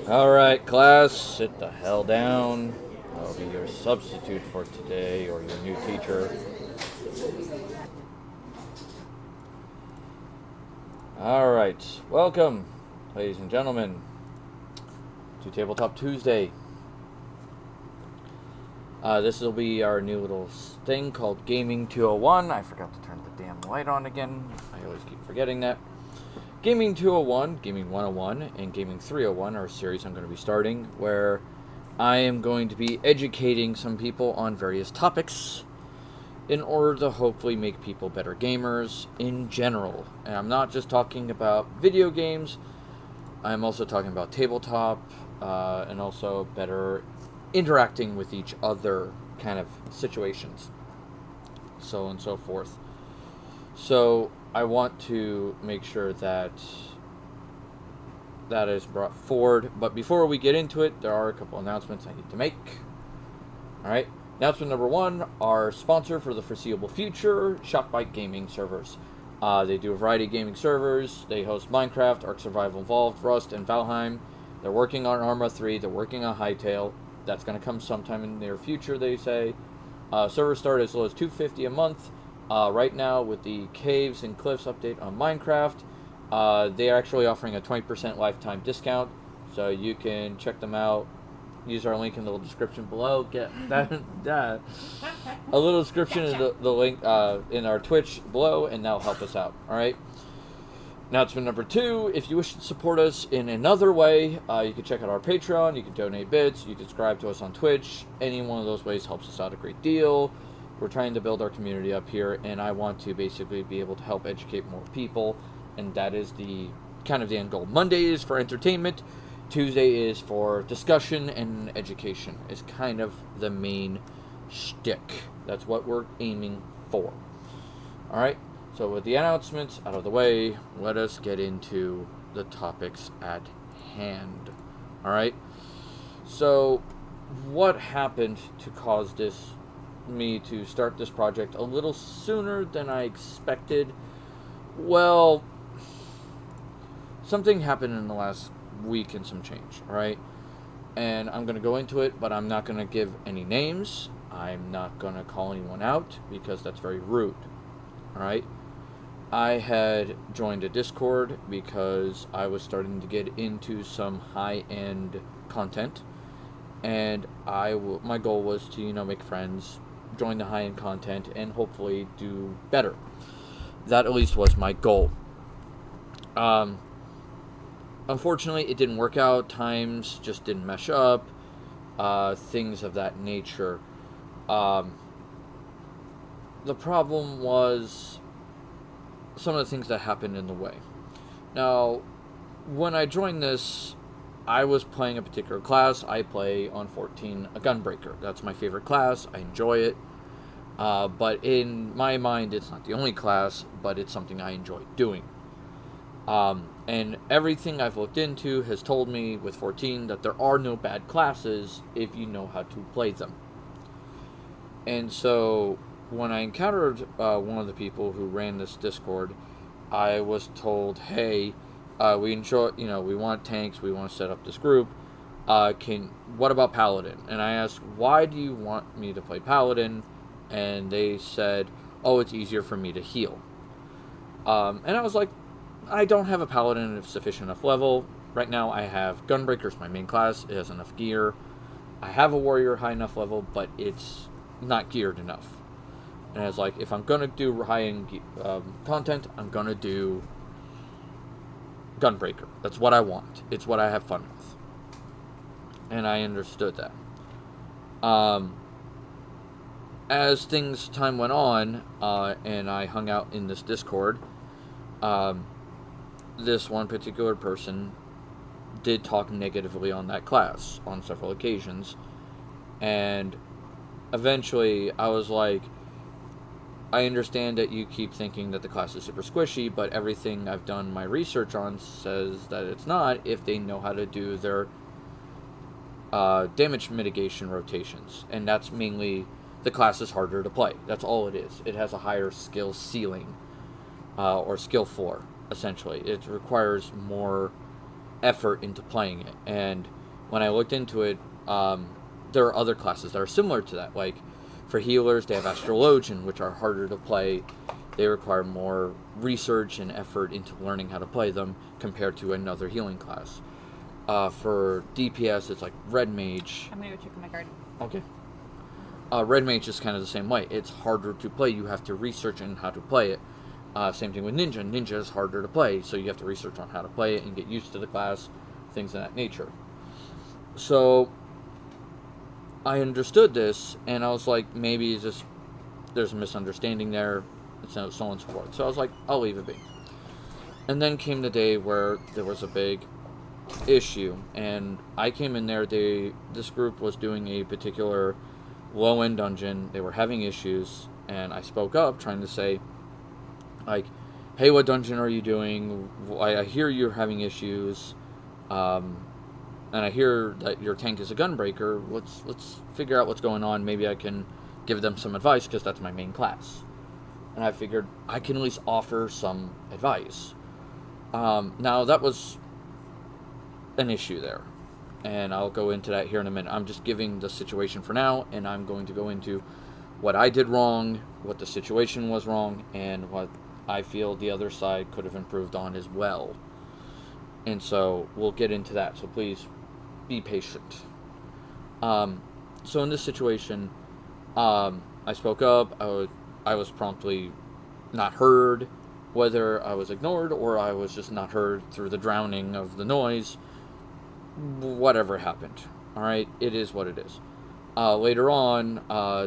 Alright, class, sit the hell down. I'll be your substitute for today, or your new teacher. Alright, welcome, ladies and gentlemen, to Tabletop Tuesday. This will be our new little thing called Gaming 201. I forgot to turn the damn light on again. I always keep forgetting that. Gaming 201, Gaming 101, and Gaming 301 are a series I'm going to be starting where I am going to be educating some people on various topics in order to hopefully make people better gamers in general. And I'm not just talking about video games, I'm also talking about tabletop, and also better interacting with each other kind of situations, so on and so forth. So I want to make sure that that is brought forward. But before we get into it, there are a couple announcements I need to make. Alright, announcement number one, our sponsor for the foreseeable future, Shockbite Gaming Servers. They do a variety of gaming servers. They host Minecraft, Ark Survival Evolved, Rust, and Valheim. They're working on Arma 3. They're working on Hytale. That's going to come sometime in the near future, they say. Servers start as low as $250 a month. Right now, with the Caves and Cliffs update on Minecraft, they are actually offering a 20% lifetime discount. So you can check them out. Use our link in the description below. Get that a little description in the link in our Twitch below, and that'll help us out. All right. Announcement number two, if you wish to support us in another way, you can check out our Patreon, you can donate bits, you can subscribe to us on Twitch. Any one of those ways helps us out a great deal. We're trying to build our community up here, and I want to basically be able to help educate more people, and that is the kind of the end goal. Monday is for entertainment, Tuesday is for discussion and education. It's kind of the main shtick. That's what we're aiming for. Alright? So with the announcements out of the way, let us get into the topics at hand. Alright? So, what happened to cause me to start this project a little sooner than I expected? Well, something happened in the last week and some change, alright? And I'm going to go into it, but I'm not going to give any names. I'm not going to call anyone out, because that's very rude. Alright? I had joined a Discord because I was starting to get into some high-end content, and my goal was to, make friends, join the high-end content, and hopefully do better. That at least was my goal. unfortunately, it didn't work out. Times just didn't mesh up. Things of that nature. Um, the problem was some of the things that happened in the way. Now, when I joined this, I was playing a particular class. I play on 14 a gunbreaker. That's my favorite class. I enjoy it. But in my mind, it's not the only class, but it's something I enjoy doing. And everything I've looked into has told me with 14 that there are no bad classes if you know how to play them. And so when I encountered one of the people who ran this Discord, I was told, hey, we enjoy, we want tanks, we want to set up this group. What about Paladin? And I asked, why do you want me to play Paladin? And they said, oh, it's easier for me to heal. And I was like, I don't have a Paladin of sufficient enough level. Right now I have Gunbreaker's my main class. It has enough gear. I have a Warrior high enough level, but it's not geared enough. And I was like, if I'm going to do high-end content, I'm going to do Gunbreaker. That's what I want. It's what I have fun with. And I understood that. As time went on, and I hung out in this Discord, this one particular person did talk negatively on that class on several occasions. And eventually I was like, I understand that you keep thinking that the class is super squishy, but everything I've done my research on says that it's not if they know how to do their damage mitigation rotations. And that's mainly, the class is harder to play. That's all it is. It has a higher skill ceiling, or skill floor, essentially. It requires more effort into playing it. And when I looked into it, there are other classes that are similar to that. Like, for healers, they have Astrologian, which are harder to play. They require more research and effort into learning how to play them compared to another healing class. For DPS, it's like Red Mage. I'm going to go check on my garden. Okay. Red Mage is kind of the same way. It's harder to play. You have to research on how to play it. Same thing with Ninja. Ninja is harder to play, so you have to research on how to play it and get used to the class, things of that nature. So I understood this, and I was like, maybe it's just there's a misunderstanding there, so on and so forth. So I was like, I'll leave it be. And then came the day where there was a big issue, and I came in there. This group was doing a particular low-end dungeon. They were having issues, and I spoke up, trying to say, like, hey, what dungeon are you doing? I hear you're having issues, and I hear that your tank is a gunbreaker. Let's figure out what's going on. Maybe I can give them some advice, because that's my main class. And I figured I can at least offer some advice. Now, that was an issue there, and I'll go into that here in a minute. I'm just giving the situation for now, and I'm going to go into what I did wrong, what the situation was wrong, and what I feel the other side could have improved on as well. And so we'll get into that, so please be patient. So in this situation, I spoke up. I was promptly not heard, whether I was ignored or I was just not heard through the drowning of the noise. Whatever happened, all right, it is what it is. Later on,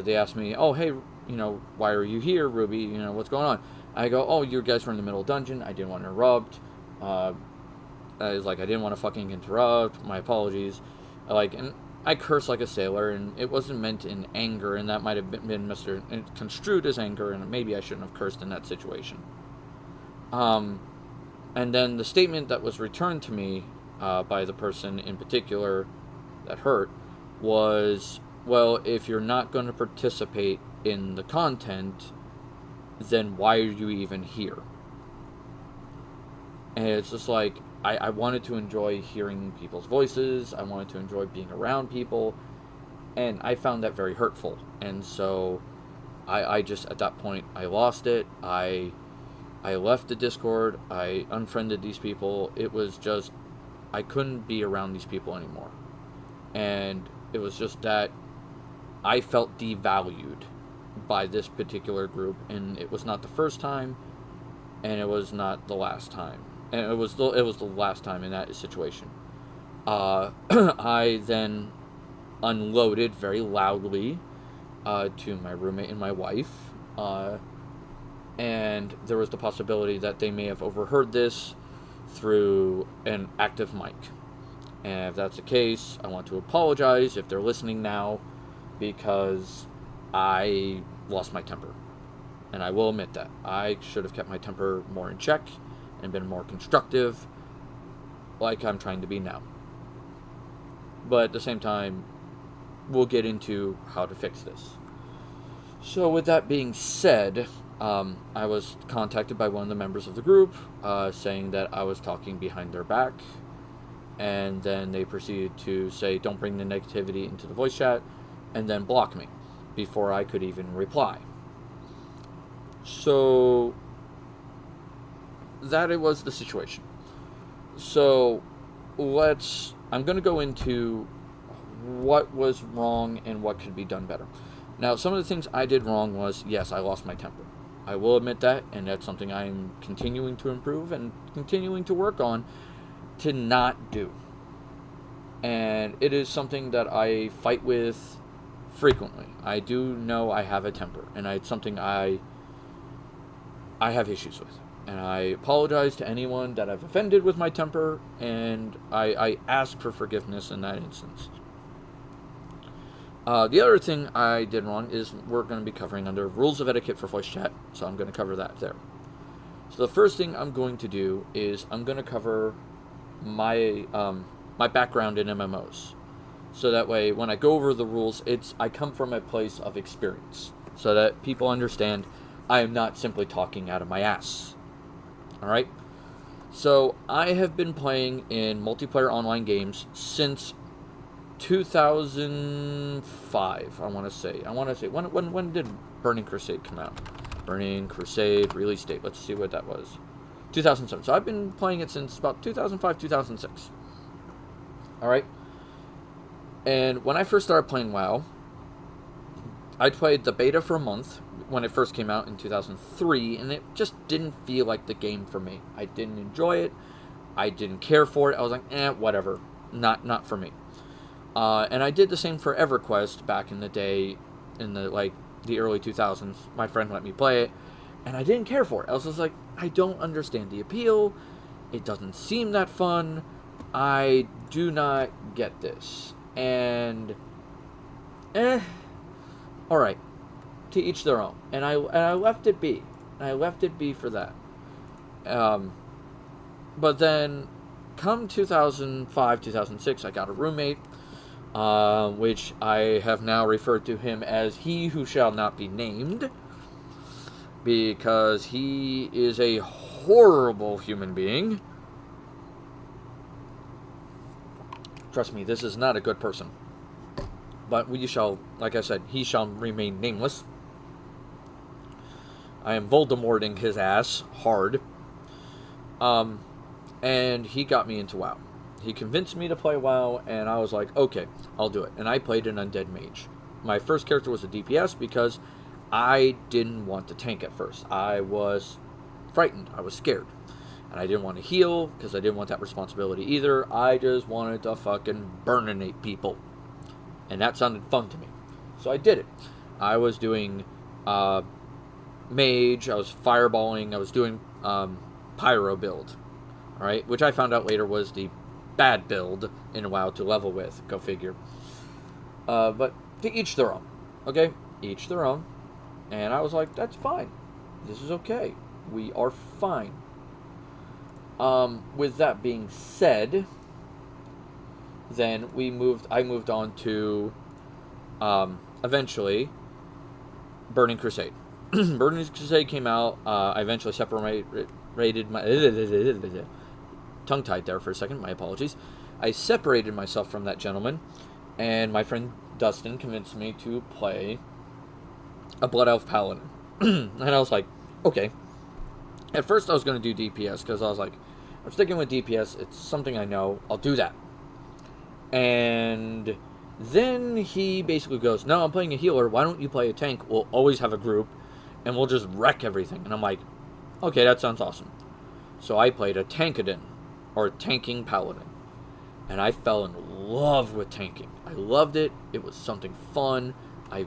they asked me, oh, hey, why are you here, Ruby? What's going on? I go, oh, you guys were in the middle of dungeon. I didn't want to interrupt. I was like, I didn't want to fucking interrupt. My apologies. And I curse like a sailor, and it wasn't meant in anger, and that might have been construed as anger, and maybe I shouldn't have cursed in that situation. And then the statement that was returned to me by the person in particular that hurt was, well, if you're not going to participate in the content, then why are you even here? And it's just like, I wanted to enjoy hearing people's voices. I wanted to enjoy being around people, and I found that very hurtful. And so I just, at that point, I lost it. I left the Discord. I unfriended these people. It was just, I couldn't be around these people anymore. And it was just that I felt devalued by this particular group, and it was not the first time, and it was not the last time. and it was the last time in that situation. I then unloaded very loudly to my roommate and my wife, and there was the possibility that they may have overheard this through an active mic. And if that's the case, I want to apologize if they're listening now, because I lost my temper. And I will admit that. I should have kept my temper more in check and been more constructive, like I'm trying to be now. But at the same time, we'll get into how to fix this. So with that being said, I was contacted by one of the members of the group, saying that I was talking behind their back. And then they proceeded to say, don't bring the negativity into the voice chat, and then block me before I could even reply. So that it was the situation. So I'm going to go into what was wrong and what could be done better. Now, some of the things I did wrong was, yes, I lost my temper. I will admit that, and that's something I'm continuing to improve and continuing to work on to not do. And it is something that I fight with frequently. I do know I have a temper, and it's something I have issues with. And I apologize to anyone that I've offended with my temper, and I ask for forgiveness in that instance. The other thing I did wrong is we're going to be covering under rules of etiquette for voice chat, so I'm going to cover that there. So the first thing I'm going to do is I'm going to cover my background in MMOs, so that way when I go over the rules, I come from a place of experience, so that people understand I am not simply talking out of my ass. Alright? So I have been playing in multiplayer online games since 2005, I want to say. When did Burning Crusade come out? Burning Crusade release date. Let's see what that was. 2007. So I've been playing it since about 2005, 2006. Alright? And when I first started playing WoW, I played the beta for a month when it first came out in 2003, and it just didn't feel like the game for me. I didn't enjoy it. I didn't care for it. I was like, whatever. Not for me. And I did the same for EverQuest back in the day, in the early 2000s. My friend let me play it, and I didn't care for it. I was just like, I don't understand the appeal. It doesn't seem that fun. I do not get this. And, alright. To each their own. And I left it be. I left it be for that. But then, come 2005, 2006, I got a roommate, which I have now referred to him as he who shall not be named, because he is a horrible human being. Trust me, this is not a good person. But we shall, like I said, he shall remain nameless. I am Voldemorting his ass hard. And he got me into WoW. He convinced me to play WoW, and I was like, okay, I'll do it. And I played an undead mage. My first character was a DPS because I didn't want to tank at first. I was frightened. I was scared. And I didn't want to heal because I didn't want that responsibility either. I just wanted to fucking burninate people. And that sounded fun to me. So I did it. I was doing mage, I was fireballing, I was doing pyro build. Alright, which I found out later was the bad build in WoW to level with. Go figure. But to each their own. Okay? Each their own. And I was like, that's fine. This is okay. We are fine. With that being said, then I moved on to eventually Burning Crusade. Burning Crusade came out. I eventually separated my tongue-tied there for a second. My apologies. I separated myself from that gentleman, and my friend Dustin convinced me to play a Blood Elf Paladin. And I was like, okay. At first I was going to do DPS because I was like, I'm sticking with DPS. It's something I know. I'll do that. And then he basically goes, no, I'm playing a healer. Why don't you play a tank? We'll always have a group, and we'll just wreck everything. And I'm like, okay, that sounds awesome. So I played a Tankadin, or tanking paladin. And I fell in love with tanking. I loved it. It was something fun. I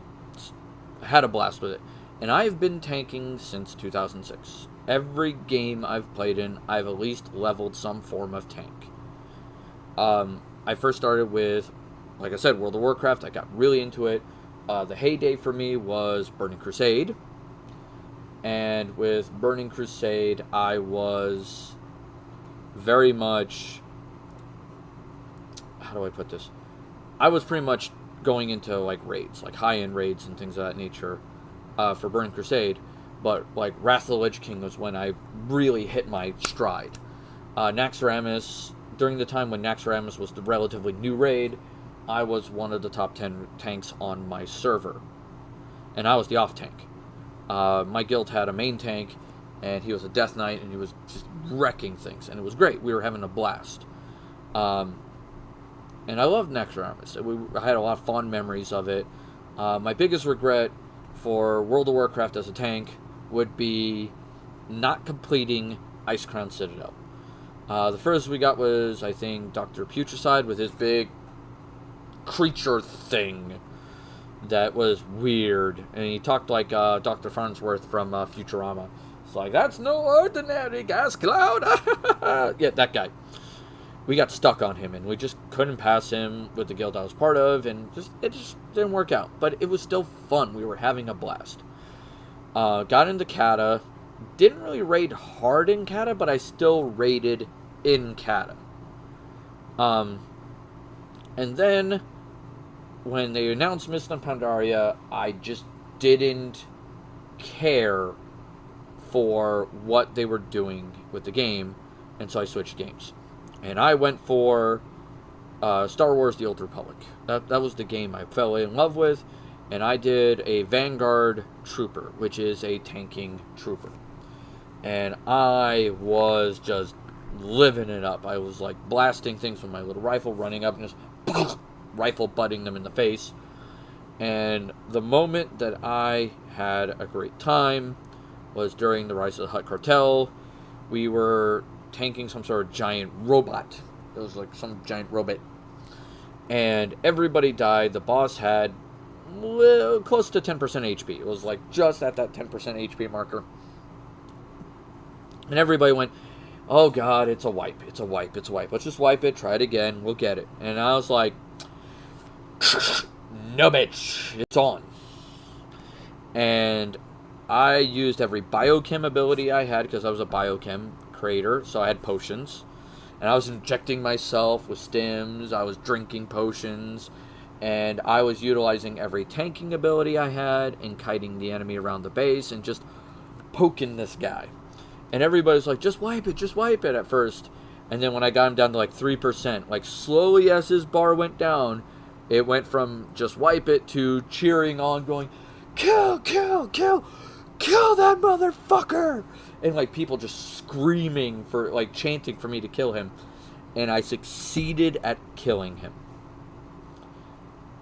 had a blast with it. And I've been tanking since 2006. Every game I've played in, I've at least leveled some form of tank. I first started with, like I said, World of Warcraft. I got really into it. The heyday for me was Burning Crusade. And with Burning Crusade, I was very much... How do I put this? I was pretty much going into, like, raids, like high-end raids and things of that nature for Burning Crusade. But, like, Wrath of the Lich King was when I really hit my stride. Naxxramas, during the time when Naxxramas was the relatively new raid, I was one of the top 10 tanks on my server. And I was the off-tank. My guild had a main tank, and he was a Death Knight, and he was just wrecking things. And it was great. We were having a blast. And I loved Naxxramas. I had a lot of fond memories of it. My biggest regret for World of Warcraft as a tank would be not completing Icecrown Citadel. The first we got was, I think, Dr. Putricide with his big creature thing that was weird. And he talked like Dr. Farnsworth from Futurama. It's like, that's no ordinary gas cloud. Yeah, that guy. We got stuck on him, and we just couldn't pass him with the guild I was part of, and it just didn't work out. But it was still fun. We were having a blast. Got into Kata. Didn't really raid hard in Kata, but I still raided in Kata. And then, when they announced Mist and Pandaria, I just didn't care for what they were doing with the game, and so I switched games. And I went for Star Wars The Old Republic. That was the game I fell in love with. And I did a Vanguard Trooper, which is a tanking trooper. And I was just living it up. I was like blasting things with my little rifle, running up and just rifle butting them in the face. And the moment that I had a great time was during the Rise of the Hutt Cartel. We were tanking some sort of giant robot. It was like some giant robot. And everybody died. The boss had close to 10% HP. It was like just at that 10% HP marker. And everybody went, oh god, it's a wipe. It's a wipe. It's a wipe. Let's just wipe it. Try it again. We'll get it. And I was like, no bitch. It's on. And I used every biochem ability I had because I was a biochem creator, so I had potions, and I was injecting myself with stims, I was drinking potions, and I was utilizing every tanking ability I had and kiting the enemy around the base and just poking this guy. And everybody's like, just wipe it at first. And then when I got him down to like 3%, like slowly as his bar went down, it went from just wipe it to cheering on, going, kill, kill, kill, kill that motherfucker! And, like, people just screaming for, like, chanting for me to kill him. And I succeeded at killing him.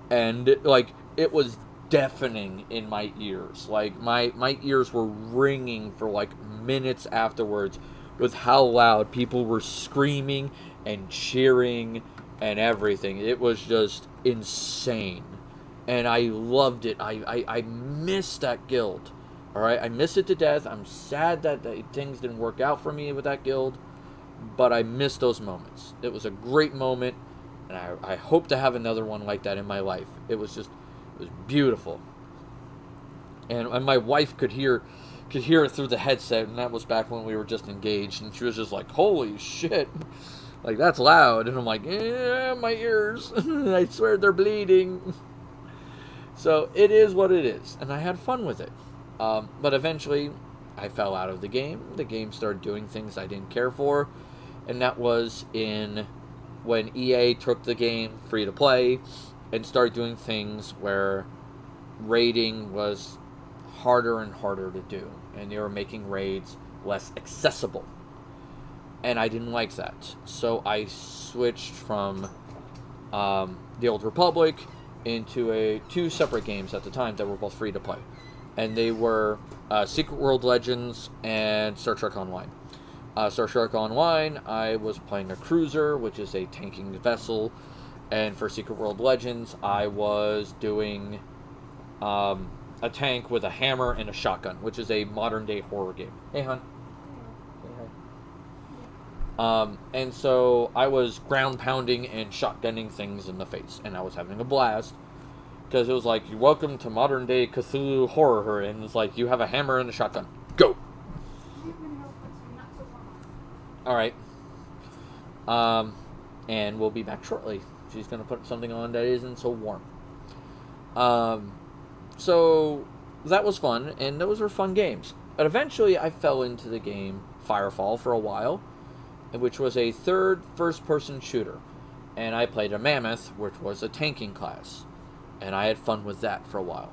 And, like, it was deafening in my ears. Like, my ears were ringing for, like, minutes afterwards with how loud people were screaming and cheering and everything. It was just insane. And I loved it. I missed that guild. Alright, I miss it to death. I'm sad that things didn't work out for me with that guild, but I miss those moments. It was a great moment, and I hope to have another one like that in my life. It was beautiful. And my wife could hear it through the headset, and that was back when we were just engaged, and she was just like, holy shit, like, that's loud. And I'm like, yeah, my ears, I swear they're bleeding. So, it is what it is, and I had fun with it. But eventually, I fell out of the game. The game started doing things I didn't care for. And that was when EA took the game free to play and started doing things where raiding was harder and harder to do. And they were making raids less accessible. And I didn't like that. So I switched from the Old Republic into two separate games at the time that were both free to play. And they were Secret World Legends and Star Trek Online. Star Trek Online, I was playing a cruiser, which is a tanking vessel. And for Secret World Legends, I was doing a tank with a hammer and a shotgun, which is a modern-day horror game. Hey, hon. Say hi. And so I was ground pounding and shotgunning things in the face, and I was having a blast. Because it was like, you're welcome to modern-day Cthulhu horror, and it's like, you have a hammer and a shotgun. Go! Alright. And we'll be back shortly. She's going to put something on that isn't so warm. So that was fun, and those were fun games. But eventually I fell into the game Firefall for a while, which was a third first-person shooter. And I played a Mammoth, which was a tanking class. And I had fun with that for a while.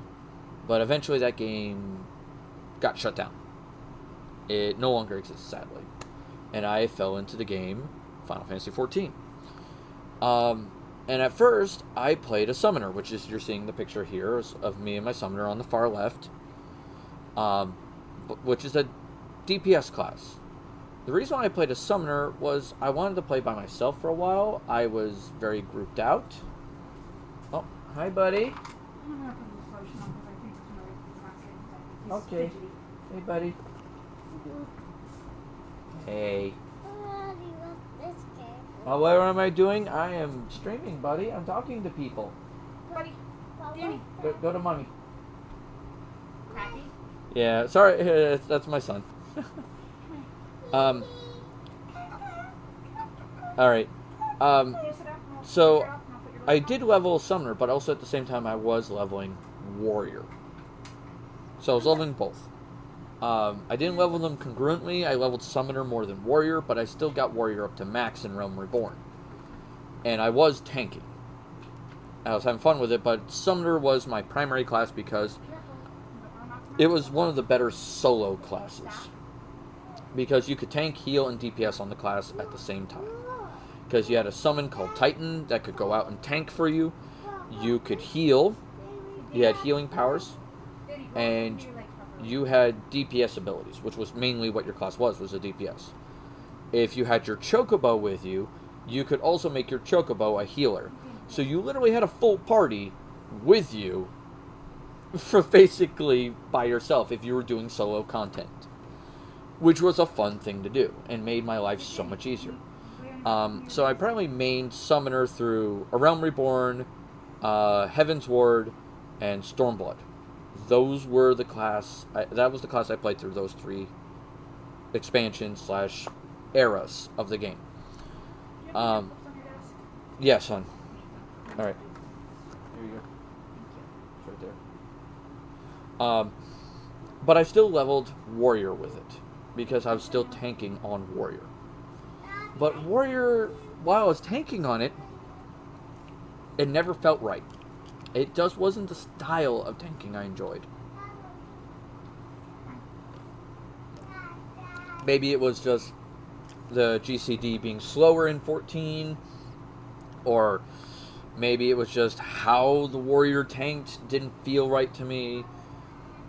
But eventually that game got shut down. It no longer exists, sadly. And I fell into the game Final Fantasy XIV. And at first, I played a summoner, which is, you're seeing the picture here of me and my summoner on the far left, which is a DPS class. The reason why I played a summoner was I wanted to play by myself for a while. I was very grouped out. Oh, hi, buddy. Okay. Hey, buddy. Hey. What am I doing? I am streaming, buddy. I'm talking to people. Buddy. Danny. Go to mommy. Cracky? Yeah, sorry. That's my son. Alright. So, I did level Summoner, but also at the same time I was leveling Warrior. So I was leveling both. I didn't level them congruently. I leveled Summoner more than Warrior, but I still got Warrior up to max in Realm Reborn. And I was tanking. I was having fun with it, but Summoner was my primary class because it was one of the better solo classes. Because you could tank, heal, and DPS on the class at the same time. Because you had a summon called Titan that could go out and tank for you. You could heal. You had healing powers. And you had DPS abilities, which was mainly what your class was a DPS. If you had your Chocobo with you, you could also make your Chocobo a healer. So you literally had a full party with you for basically by yourself if you were doing solo content. Which was a fun thing to do and made my life so much easier. So I probably mained Summoner through A Realm Reborn, Heaven's Ward, and Stormblood. Those were the class, that was the class I played through those three expansions / eras of the game. Yeah, son. Alright. Here you go. It's right there. But I still leveled Warrior with it, because I was still tanking on Warrior. But Warrior, while I was tanking on it, it never felt right. It just wasn't the style of tanking I enjoyed. Maybe it was just the GCD being slower in 14, or maybe it was just how the Warrior tanked didn't feel right to me.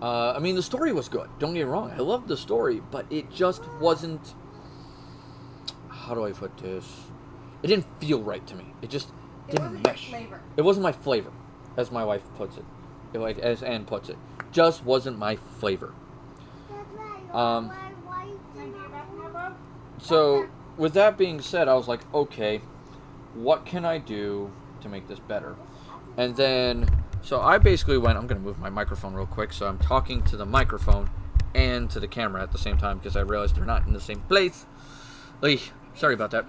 I mean, the story was good, don't get me wrong, I loved the story, but it just wasn't, how do I put this? It didn't feel right to me. It just didn't mesh. It wasn't my flavor. As my wife puts it, like as Anne puts it, just wasn't my flavor. So with that being said, I was like, okay, what can I do to make this better? And then, so I basically went, I'm going to move my microphone real quick, so I'm talking to the microphone and to the camera at the same time, because I realized they're not in the same place. Sorry about that.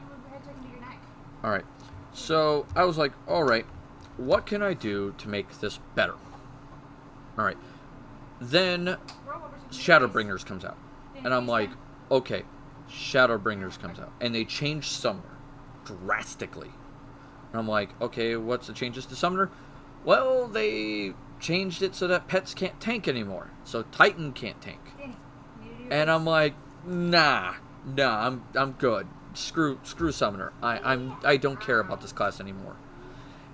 Alright, so I was like, alright, what can I do to make this better? Alright. Then Shadowbringers comes out. And I'm like, okay, Shadowbringers comes out. And they changed Summoner drastically. And I'm like, okay, what's the changes to Summoner? Well, they changed it so that pets can't tank anymore. So Titan can't tank. And I'm like, nah, I'm good. Screw Summoner. I don't care about this class anymore.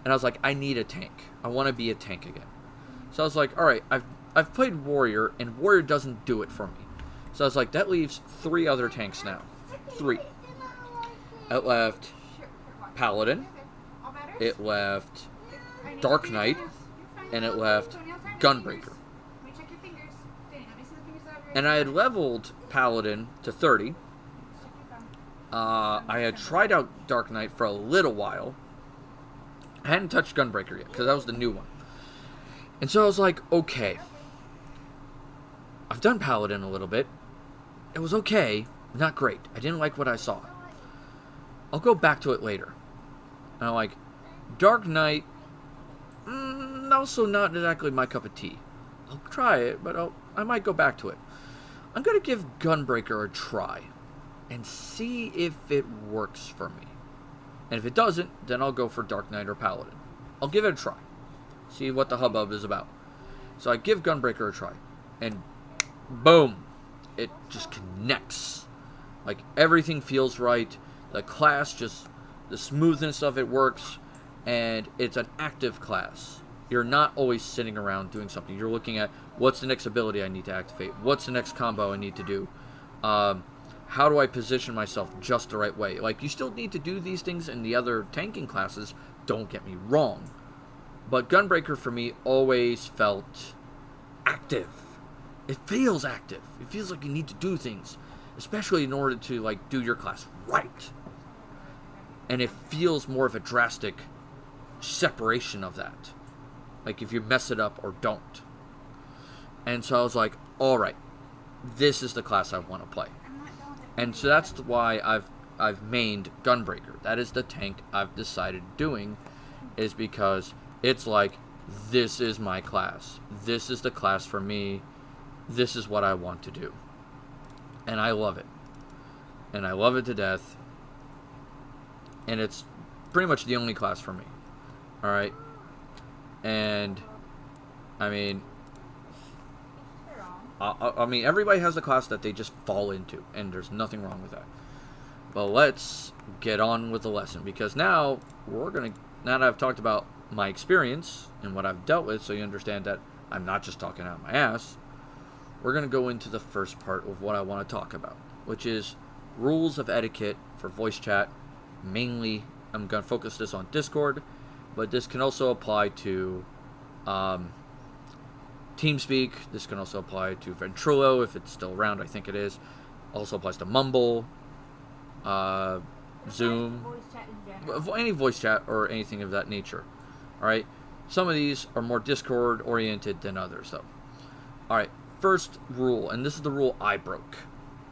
And I was like, I need a tank. I want to be a tank again. So I was like, alright, I've played Warrior, and Warrior doesn't do it for me. So I was like, that leaves 3 other tanks now. 3. It left Paladin, it left Dark Knight, and it left Gunbreaker. And I had leveled Paladin to 30. I had tried out Dark Knight for a little while. I hadn't touched Gunbreaker yet, because that was the new one. And so I was like, okay. I've done Paladin a little bit. It was okay, not great. I didn't like what I saw. I'll go back to it later. And I'm like, Dark Knight, also not exactly my cup of tea. I'll try it, but I might go back to it. I'm going to give Gunbreaker a try and see if it works for me. And if it doesn't, then I'll go for Dark Knight or Paladin. I'll give it a try. See what the hubbub is about. So I give Gunbreaker a try. And boom. It just connects. Like, everything feels right. The class just, the smoothness of it works. And it's an active class. You're not always sitting around doing something. You're looking at, what's the next ability I need to activate? What's the next combo I need to do? How do I position myself just the right way? Like, you still need to do these things in the other tanking classes, don't get me wrong. But Gunbreaker, for me, always felt active. It feels active. It feels like you need to do things, especially in order to, like, do your class right. And it feels more of a drastic separation of that. Like, if you mess it up or don't. And so I was like, alright, this is the class I want to play. And so that's why I've mained Gunbreaker. That is the tank I've decided doing, is because it's like, this is my class. This is the class for me. This is what I want to do. And I love it. And I love it to death. And it's pretty much the only class for me. Alright? And, I mean, everybody has a class that they just fall into, and there's nothing wrong with that. But let's get on with the lesson, because now now that I've talked about my experience and what I've dealt with, so you understand that I'm not just talking out my ass, we're going to go into the first part of what I want to talk about, which is rules of etiquette for voice chat. Mainly, I'm going to focus this on Discord, but this can also apply to TeamSpeak. This can also apply to Ventrilo, if it's still around. I think it is. Also applies to Mumble, Zoom, any voice chat or anything of that nature. Alright? Some of these are more Discord oriented than others, though. Alright, first rule, and this is the rule I broke.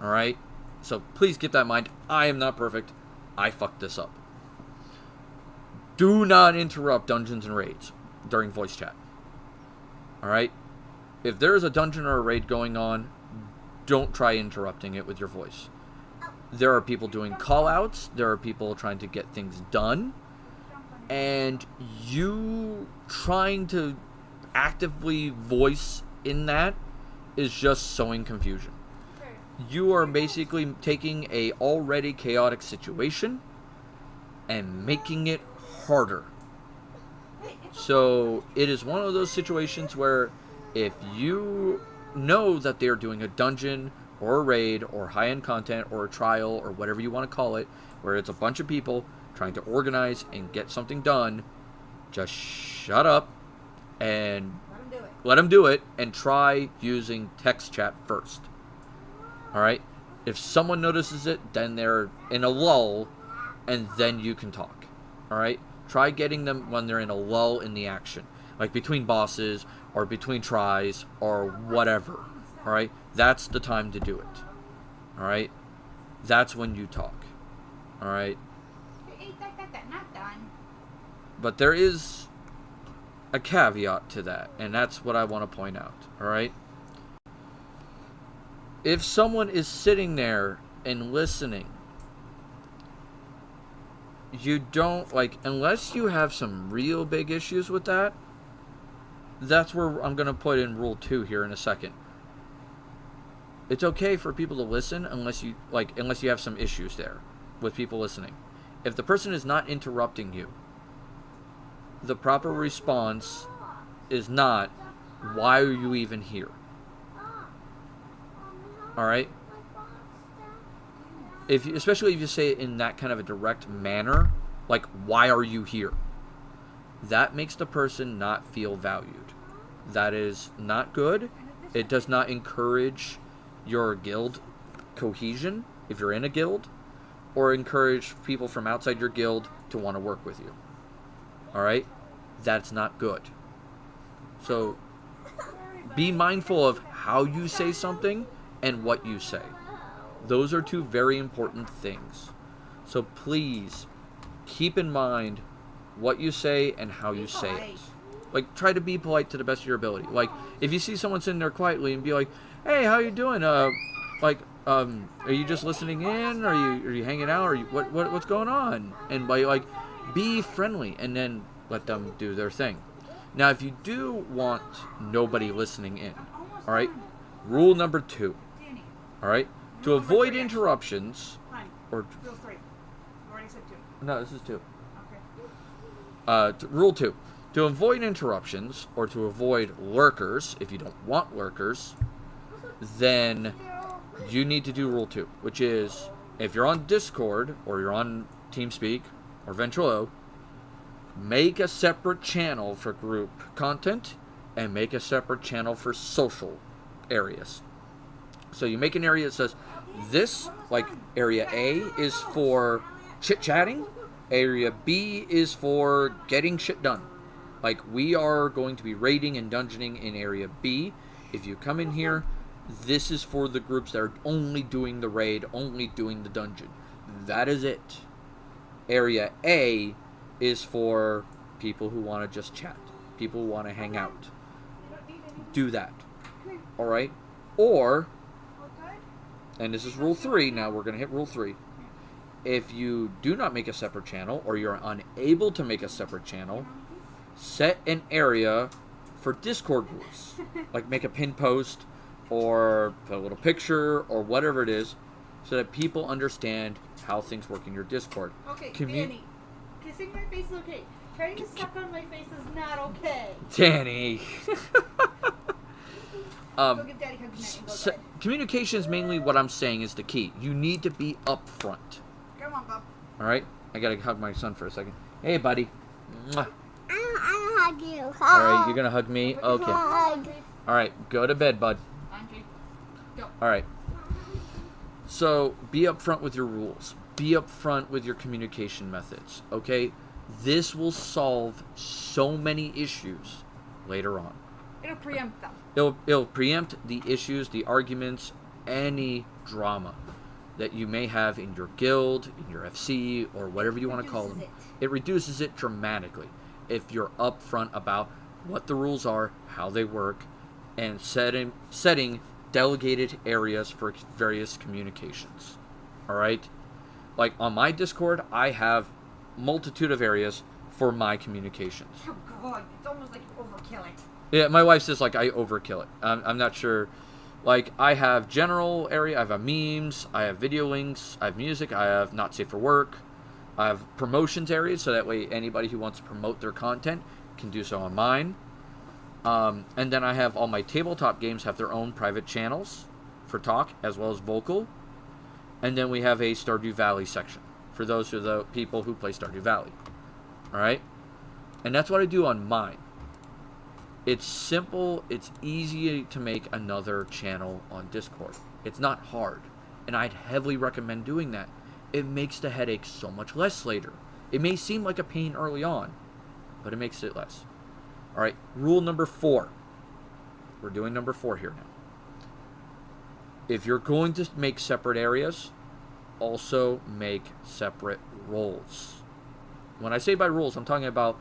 Alright? So please keep that in mind. I am not perfect. I fucked this up. Do not interrupt dungeons and raids during voice chat. Alright? If there is a dungeon or a raid going on, don't try interrupting it with your voice. There are people doing call-outs. There are people trying to get things done. And you trying to actively voice in that is just sowing confusion. You are basically taking a already chaotic situation and making it harder. So it is one of those situations where if you know that they're doing a dungeon or a raid or high-end content or a trial or whatever you want to call it, where it's a bunch of people trying to organize and get something done, just shut up and let them do it, and try using text chat first. Alright? If someone notices it, then they're in a lull, and then you can talk. Alright? Try getting them when they're in a lull in the action. Like between bosses, or between tries, or whatever. Alright? That's the time to do it. Alright? That's when you talk. Alright? Not done. But there is a caveat to that, and that's what I want to point out. Alright? If someone is sitting there and listening, you don't, like, unless you have some real big issues with that, that's where I'm going to put in rule 2 here in a second. It's okay for people to listen unless you have some issues there with people listening. If the person is not interrupting you, the proper response is not, why are you even here? Alright? especially if you say it in that kind of a direct manner, like, why are you here? That makes the person not feel valued. That is not good. It does not encourage your guild cohesion, if you're in a guild, or encourage people from outside your guild to want to work with you. Alright? That's not good. So, be mindful of how you say something and what you say. Those are two very important things. So please, keep in mind what you say and how you say it. Like, try to be polite to the best of your ability. Like, if you see someone sitting there quietly and be like, hey, how you doing? Are you just listening in? Are you hanging out? What's going on? And like, be friendly and then let them do their thing. Now, if you do want nobody listening in, all right, rule number 2, all right, to avoid interruptions, or Rule 3. You already said 2. no, this is 2. Okay. Rule 2, to avoid interruptions or to avoid lurkers, if you don't want lurkers, then you need to do rule 2, which is if you're on Discord or you're on TeamSpeak or Ventrilo, make a separate channel for group content and make a separate channel for social areas. So you make an area that says this, like area A is for chit-chatting, area B is for getting shit done. Like, we are going to be raiding and dungeoning in area B. If you come in here, this is for the groups that are only doing the raid, only doing the dungeon. That is it. Area A is for people who want to just chat, people who want to hang out. Do that. Alright? Or, and this is rule 3, now we're going to hit rule 3. If you do not make a separate channel, or you're unable to make a separate channel, set an area for Discord rules. Like, make a pin post, or put a little picture, or whatever it is, so that people understand how things work in your Discord. Okay, Danny, kissing my face is okay. Trying to suck on my face is not okay. Danny! Go give Daddy a hug tonight and go to bed. Communication is mainly what I'm saying is the key. You need to be upfront. Come on, Bob. Alright? I gotta hug my son for a second. Hey, buddy. Mwah. I hug you. Alright, you're gonna hug me? Okay. Alright, go to bed, bud. Andre, go. Alright. So, be upfront with your rules. Be upfront with your communication methods. Okay? This will solve so many issues later on. It'll preempt them. It'll preempt the issues, the arguments, any drama that you may have in your guild, in your FC, or whatever you want to call them. It reduces it dramatically if you're upfront about what the rules are, how they work, and setting delegated areas for various communications. Alright? Like, on my Discord, I have multitude of areas for my communications. Oh, God. It's almost like you overkill it. Yeah, my wife says, like, I overkill it. I'm not sure. Like, I have general area, I have memes, I have video links, I have music, I have not safe for work, I have promotions areas, so that way anybody who wants to promote their content can do so on mine. And then I have all my tabletop games have their own private channels for talk, as well as vocal. And then we have a Stardew Valley section for those of the people who play Stardew Valley. Alright? And that's what I do on mine. It's simple, it's easy to make another channel on Discord. It's not hard, and I'd heavily recommend doing that. It makes the headache so much less later. It may seem like a pain early on, but it makes it less. Alright, rule number 4. We're doing number 4 here now. If you're going to make separate areas, also make separate roles. When I say by rules, I'm talking about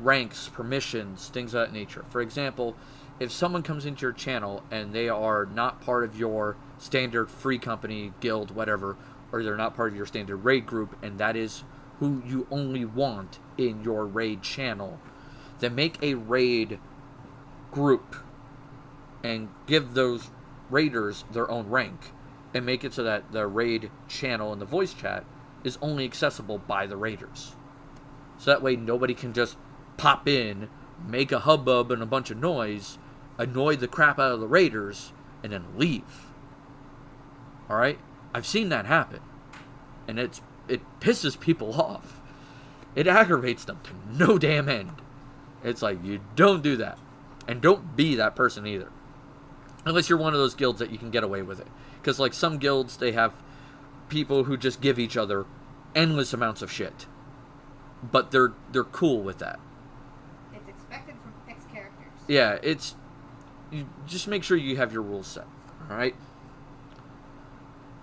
ranks, permissions, things of that nature. For example, if someone comes into your channel and they are not part of your standard free company, guild, whatever, or they're not part of your standard raid group, and that is who you only want in your raid channel, then make a raid group and give those raiders their own rank, and make it so that the raid channel in the voice chat is only accessible by the raiders. So that way nobody can just pop in, make a hubbub and a bunch of noise, annoy the crap out of the raiders, and then leave. Alright? I've seen that happen. and it pisses people off. It aggravates them to no damn end. It's like, you don't do that. And don't be that person either. Unless you're one of those guilds that you can get away with it. Because, like, some guilds, they have people who just give each other endless amounts of shit. But they're cool with that. It's expected from X characters. Yeah, you just make sure you have your rules set. Alright?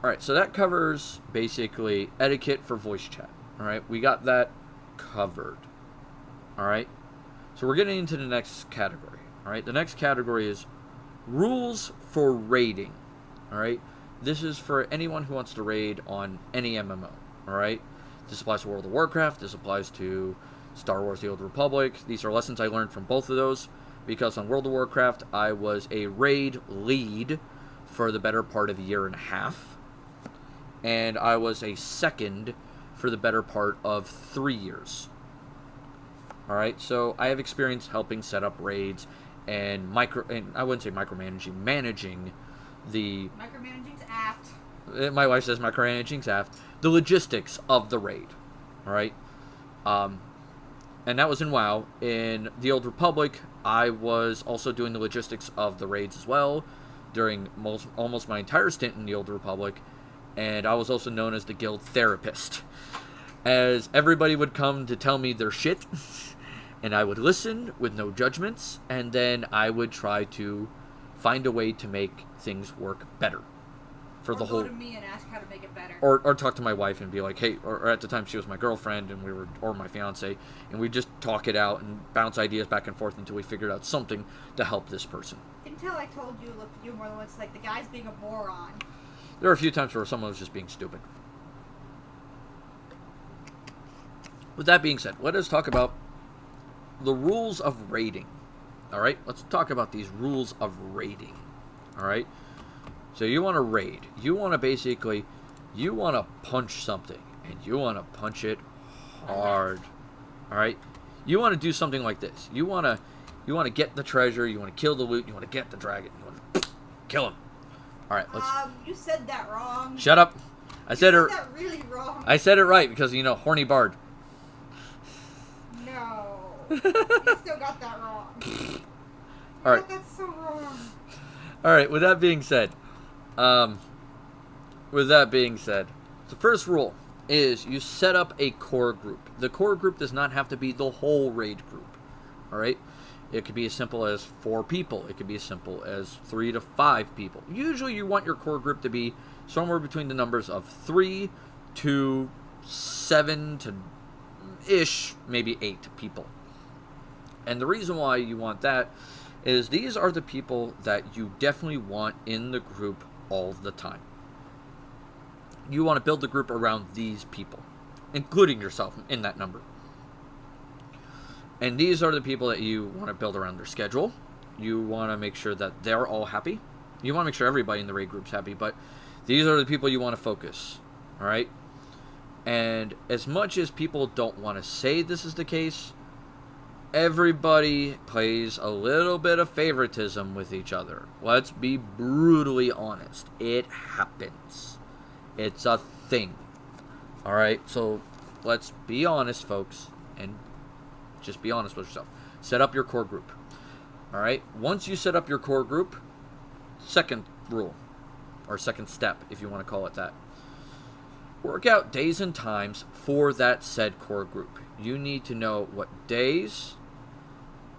Alright, so that covers, basically, etiquette for voice chat. Alright, we got that covered. Alright? So we're getting into the next category. Alright, the next category is rules for raiding. Alright? This is for anyone who wants to raid on any MMO. Alright? This applies to World of Warcraft. This applies to Star Wars The Old Republic. These are lessons I learned from both of those. Because on World of Warcraft, I was a raid lead for the better part of a year and a half. And I was a second for the better part of 3 years. Alright, so I have experience helping set up raids and I wouldn't say micromanaging, managing the... Micromanaging's apt. My wife says micromanaging's apt. The logistics of the raid. Alright? And that was in WoW. In the Old Republic, I was also doing the logistics of the raids as well during almost my entire stint in the Old Republic. And I was also known as the guild therapist. As everybody would come to tell me their shit, and I would listen with no judgments, and then I would try to find a way to make things work better for the whole. Go to me and ask how to make it better. Or talk to my wife and be like, hey, or at the time she was my girlfriend, and or my fiance, and we just talk it out and bounce ideas back and forth until we figured out something to help this person. Until I told you, looked at you more than once, like the guy's being a moron. There were a few times where someone was just being stupid. With that being said, let us talk about the rules of raiding. Alright? Let's talk about these rules of raiding. Alright? So you want to raid. You want to basically, you want to punch something. And you want to punch it hard. Alright? You want to do something like this. You want to get the treasure. You want to kill the loot. You want to get the dragon. You want to kill him. Alright, let's... You said that wrong. Shut up. You said that really wrong. I said it right because, horny bard. No. You still got that wrong. Alright. That's so wrong. Alright, with that being said, the first rule is you set up a core group. The core group does not have to be the whole raid group. Alright? It could be as simple as 4 people. It could be as simple as 3 to 5 people. Usually you want your core group to be somewhere between the numbers of 3 to 7 to ish, maybe 8 people. And the reason why you want that is these are the people that you definitely want in the group all the time. You want to build the group around these people, including yourself in that number. And these are the people that you want to build around their schedule. You want to make sure that they're all happy. You want to make sure everybody in the raid group's happy, but these are the people you want to focus. Alright? And as much as people don't want to say this is the case, everybody plays a little bit of favoritism with each other. Let's be brutally honest. It happens. It's a thing. Alright? So, let's be honest, folks, and just be honest with yourself. Set up your core group. Alright? Once you set up your core group, second rule, or second step, if you want to call it that. Work out days and times for that said core group. You need to know what days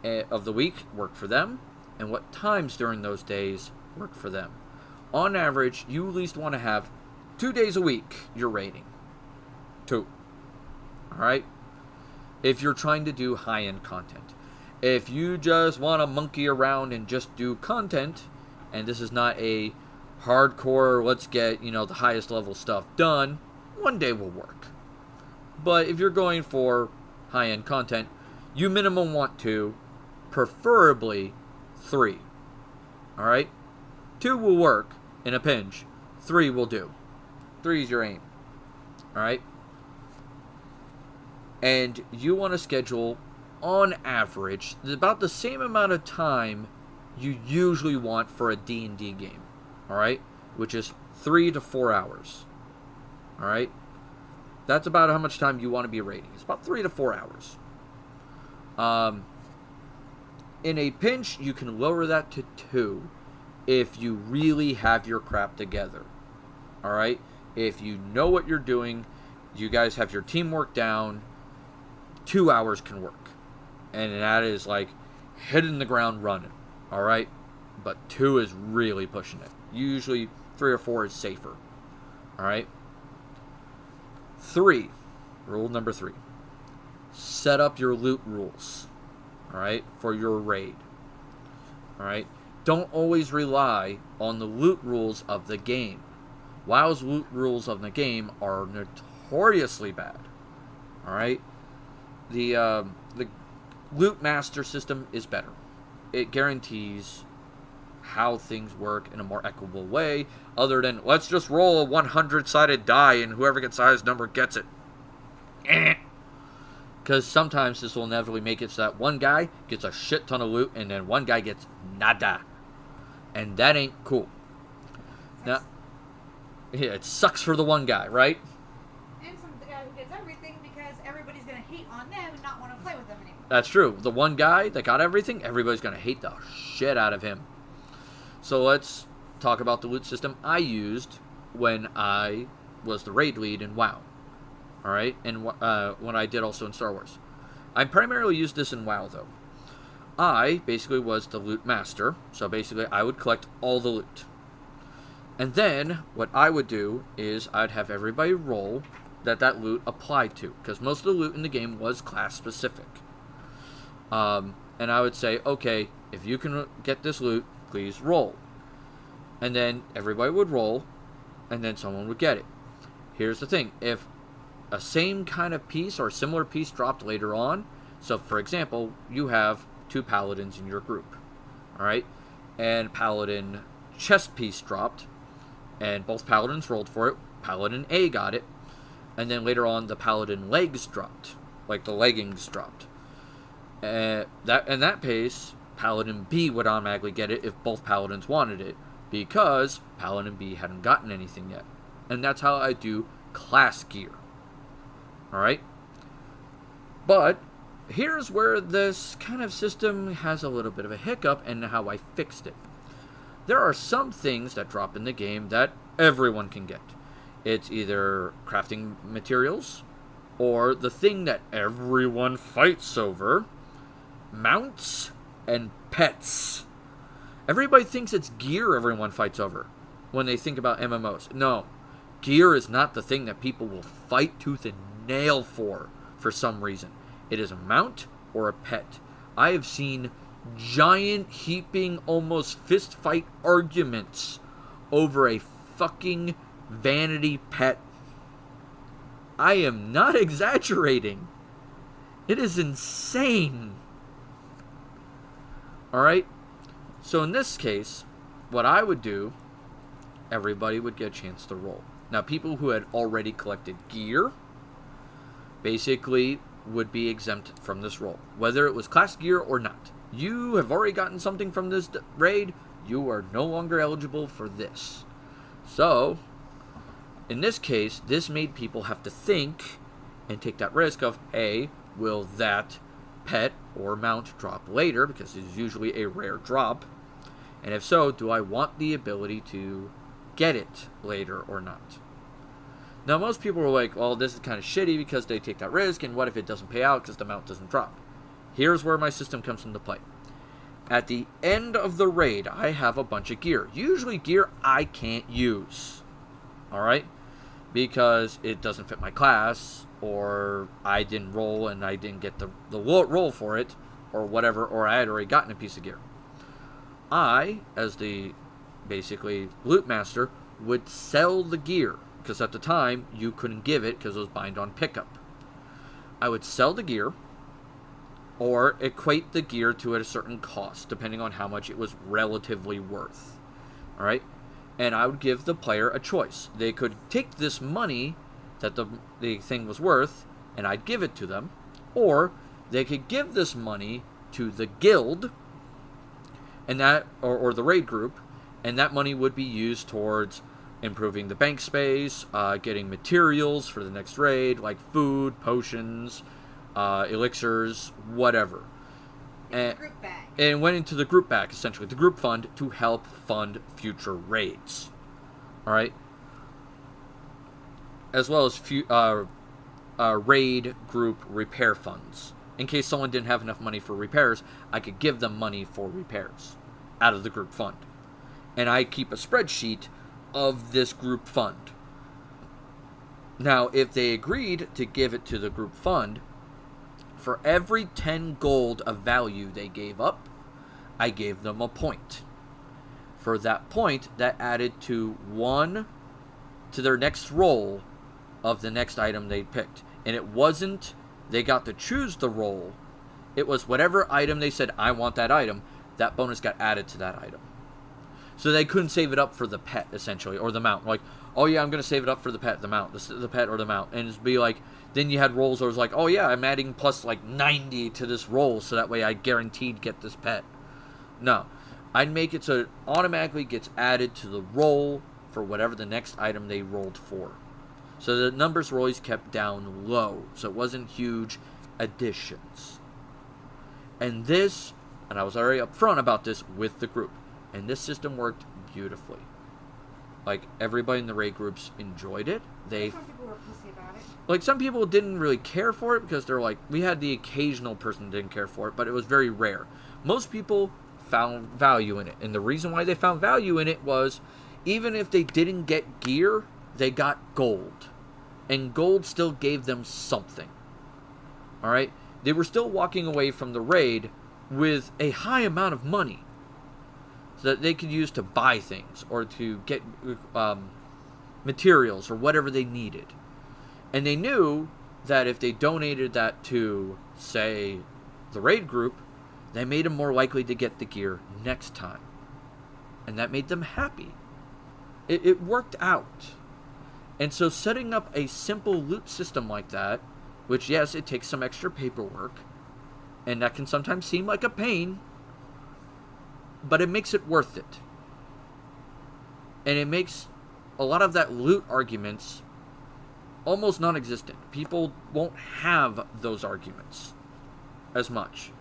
of the week work for them, and what times during those days work for them. On average, you at least want to have 2 days a week you're raiding. 2. Alright? If you're trying to do high-end content. If you just want to monkey around and just do content, and this is not a hardcore, let's get, the highest level stuff done, 1 day will work. But if you're going for high-end content, you minimum want 2, preferably 3. Alright? 2 will work in a pinch. 3 will do. 3 is your aim. Alright? And you want to schedule, on average, about the same amount of time you usually want for a D&D game. Alright? Which is 3 to 4 hours. Alright? That's about how much time you want to be raiding. It's about 3 to 4 hours. In a pinch, you can lower that to 2 if you really have your crap together. Alright? If you know what you're doing, you guys have your teamwork down, 2 hours can work. And that is like hitting the ground running. Alright? But 2 is really pushing it. Usually 3 or 4 is safer. Alright? 3. Rule number 3. Set up your loot rules. Alright? For your raid. Alright? Don't always rely on the loot rules of the game. WoW's loot rules of the game are notoriously bad. Alright? The loot master system is better. It guarantees how things work in a more equitable way, other than let's just roll a 100-sided die and whoever gets the highest number gets it. Because sometimes this will inevitably make it so that one guy gets a shit ton of loot and then one guy gets nada. And that ain't cool. Now, yeah, it sucks for the one guy, right? And the guy who gets everything, because everybody's going to hate on them and not want to play with them anymore. That's true. The one guy that got everything, everybody's going to hate the shit out of him. So let's talk about the loot system I used when I was the raid lead in WoW. Alright? And when I did also in Star Wars. I primarily used this in WoW, though. I basically was the loot master. So basically, I would collect all the loot. And then, what I would do is I'd have everybody roll that loot applied to. Because most of the loot in the game was class-specific. And I would say, okay, if you can get this loot, please roll. And then everybody would roll, and then someone would get it. Here's the thing. If a same kind of piece or a similar piece dropped later on, so for example, you have 2 paladins in your group, alright? And paladin chest piece dropped, and both paladins rolled for it. Paladin A got it, and then later on the paladin legs dropped, like the leggings dropped. In that case, Paladin B would automatically get it if both Paladins wanted it, because Paladin B hadn't gotten anything yet. And that's how I do class gear. Alright? But, here's where this kind of system has a little bit of a hiccup and how I fixed it. There are some things that drop in the game that everyone can get. It's either crafting materials, or the thing that everyone fights over, mounts and pets. Everybody thinks it's gear everyone fights over when they think about MMOs. No, gear is not the thing that people will fight tooth and nail for some reason. It is a mount or a pet. I have seen giant, heaping, almost fist fight arguments over a fucking vanity pet. I am not exaggerating. It is insane. Alright? So in this case, what I would do, everybody would get a chance to roll. Now, people who had already collected gear basically would be exempt from this roll, whether it was class gear or not. You have already gotten something from this raid, you are no longer eligible for this. So, in this case, this made people have to think and take that risk of, hey, will that pet or mount drop later, because it's usually a rare drop, and if so, do I want the ability to get it later or not? Now, most people are like, well, this is kind of shitty because they take that risk, and what if it doesn't pay out because the mount doesn't drop? Here's where my system comes into play. At the end of the raid, I have a bunch of gear. Usually gear I can't use. Alright? Because it doesn't fit my class, or I didn't roll and I didn't get the roll for it, or whatever, or I had already gotten a piece of gear. I, as the basically loot master, would sell the gear, because at the time you couldn't give it because it was bind on pickup. I would sell the gear, or equate the gear to a certain cost, depending on how much it was relatively worth. Alright? And I would give the player a choice. They could take this money that the thing was worth, and I'd give it to them, or they could give this money to the guild, and that, or the raid group, and that money would be used towards improving the bank space, getting materials for the next raid, like food, potions, elixirs, whatever. And Group bag. it went into the group bag, essentially, the group fund, to help fund future raids. Alright? As well as raid group repair funds. In case someone didn't have enough money for repairs, I could give them money for repairs out of the group fund. And I keep a spreadsheet of this group fund. Now, if they agreed to give it to the group fund, for every 10 gold of value they gave up, I gave them a point. For that point, that added to 1 to their next roll of the next item they picked. And it wasn't they got to choose the roll. It was whatever item they said, I want that item, that bonus got added to that item. So they couldn't save it up for the pet, essentially, or the mount. Like, oh yeah, I'm going to save it up for the pet, the mount, the pet or the mount. And it'd be like, then you had rolls where it was like, oh yeah, I'm adding plus like 90 to this roll, so that way I guaranteed get this pet. No. I'd make it so it automatically gets added to the roll for whatever the next item they rolled for. So the numbers were always kept down low, so it wasn't huge additions. And this, and I was already upfront about this with the group, and this system worked beautifully. Like, everybody in the raid groups enjoyed it. Some people were pussy about it. Like, some people didn't really care for it because they're like, we had the occasional person that didn't care for it, but it was very rare. Most people found value in it, and the reason why they found value in it was, even if they didn't get gear, they got gold. And gold still gave them something. Alright? They were still walking away from the raid with a high amount of money. So that they could use to buy things. Or to get materials or whatever they needed. And they knew that if they donated that to, say, the raid group, they made them more likely to get the gear next time. And that made them happy. It worked out. And so setting up a simple loot system like that, which yes, it takes some extra paperwork, and that can sometimes seem like a pain, but it makes it worth it. And it makes a lot of that loot arguments almost non-existent. People won't have those arguments as much.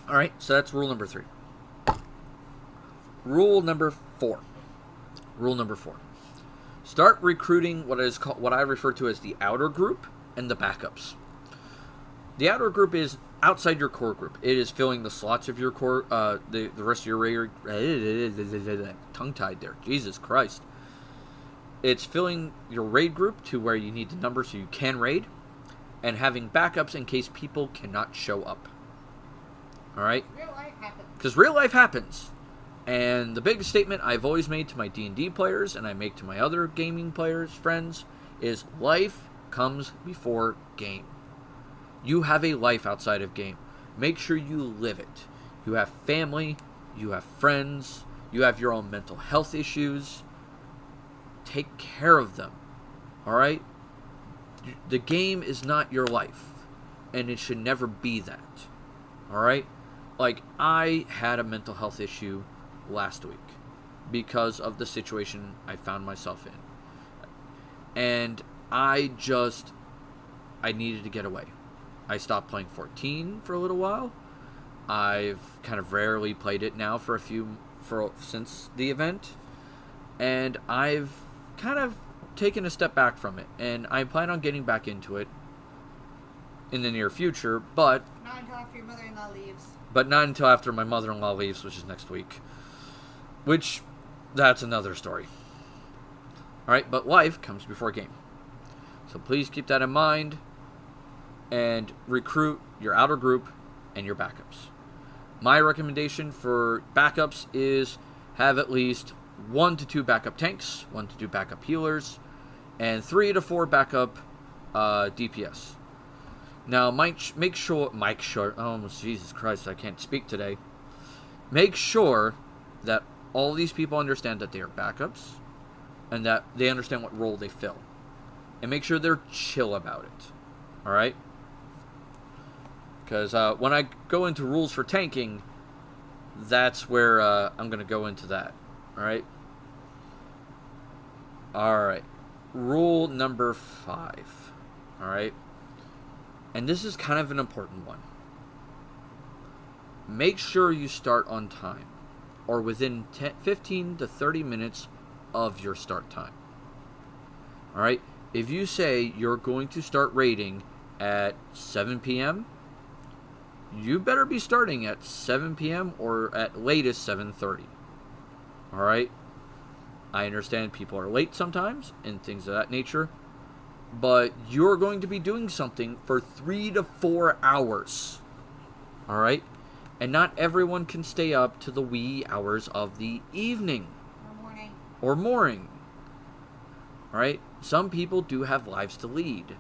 Alright, so that's rule number 3. Rule number 4. Rule number 4. Start recruiting what I refer to as the outer group and the backups. The outer group is outside your core group. It is filling the slots of your core, the rest of your raid. Tongue-tied there. Jesus Christ. It's filling your raid group to where you need the number so you can raid, and having backups in case people cannot show up. Alright? Real life happens. Because real life happens. And the biggest statement I've always made to my D&D players, and I make to my other gaming players, friends, is life comes before game. You have a life outside of game. Make sure you live it. You have family, you have friends, you have your own mental health issues. Take care of them. Alright? The game is not your life. And it should never be that. Alright? Like, I had a mental health issue last week because of the situation I found myself in. And I needed to get away. I stopped playing 14 for a little while. I've kind of rarely played it now since the event. And I've kind of taken a step back from it. And I plan on getting back into it in the near future, but Not until after your mother-in-law leaves. But not until after my mother-in-law leaves, which is next week. Which, that's another story. Alright, but life comes before game. So please keep that in mind. And recruit your outer group and your backups. My recommendation for backups is have at least 1 to 2 backup tanks, 1 to 2 backup healers, and 3 to 4 backup DPS. Now, make sure, oh, Jesus Christ, I can't speak today. Make sure that all these people understand that they are backups and that they understand what role they fill. And make sure they're chill about it. Alright? Because when I go into rules for tanking, that's where I'm going to go into that. All right? All right. Rule number 5. All right? And this is kind of an important one. Make sure you start on time, or within 15 to 30 minutes of your start time. All right? If you say you're going to start raiding at 7 p.m., you better be starting at 7 p.m. or at latest 7:30. All right? I understand people are late sometimes and things of that nature, but you're going to be doing something for 3 to 4 hours. All right? And not everyone can stay up to the wee hours of the evening or morning. All right? Some people do have lives to lead.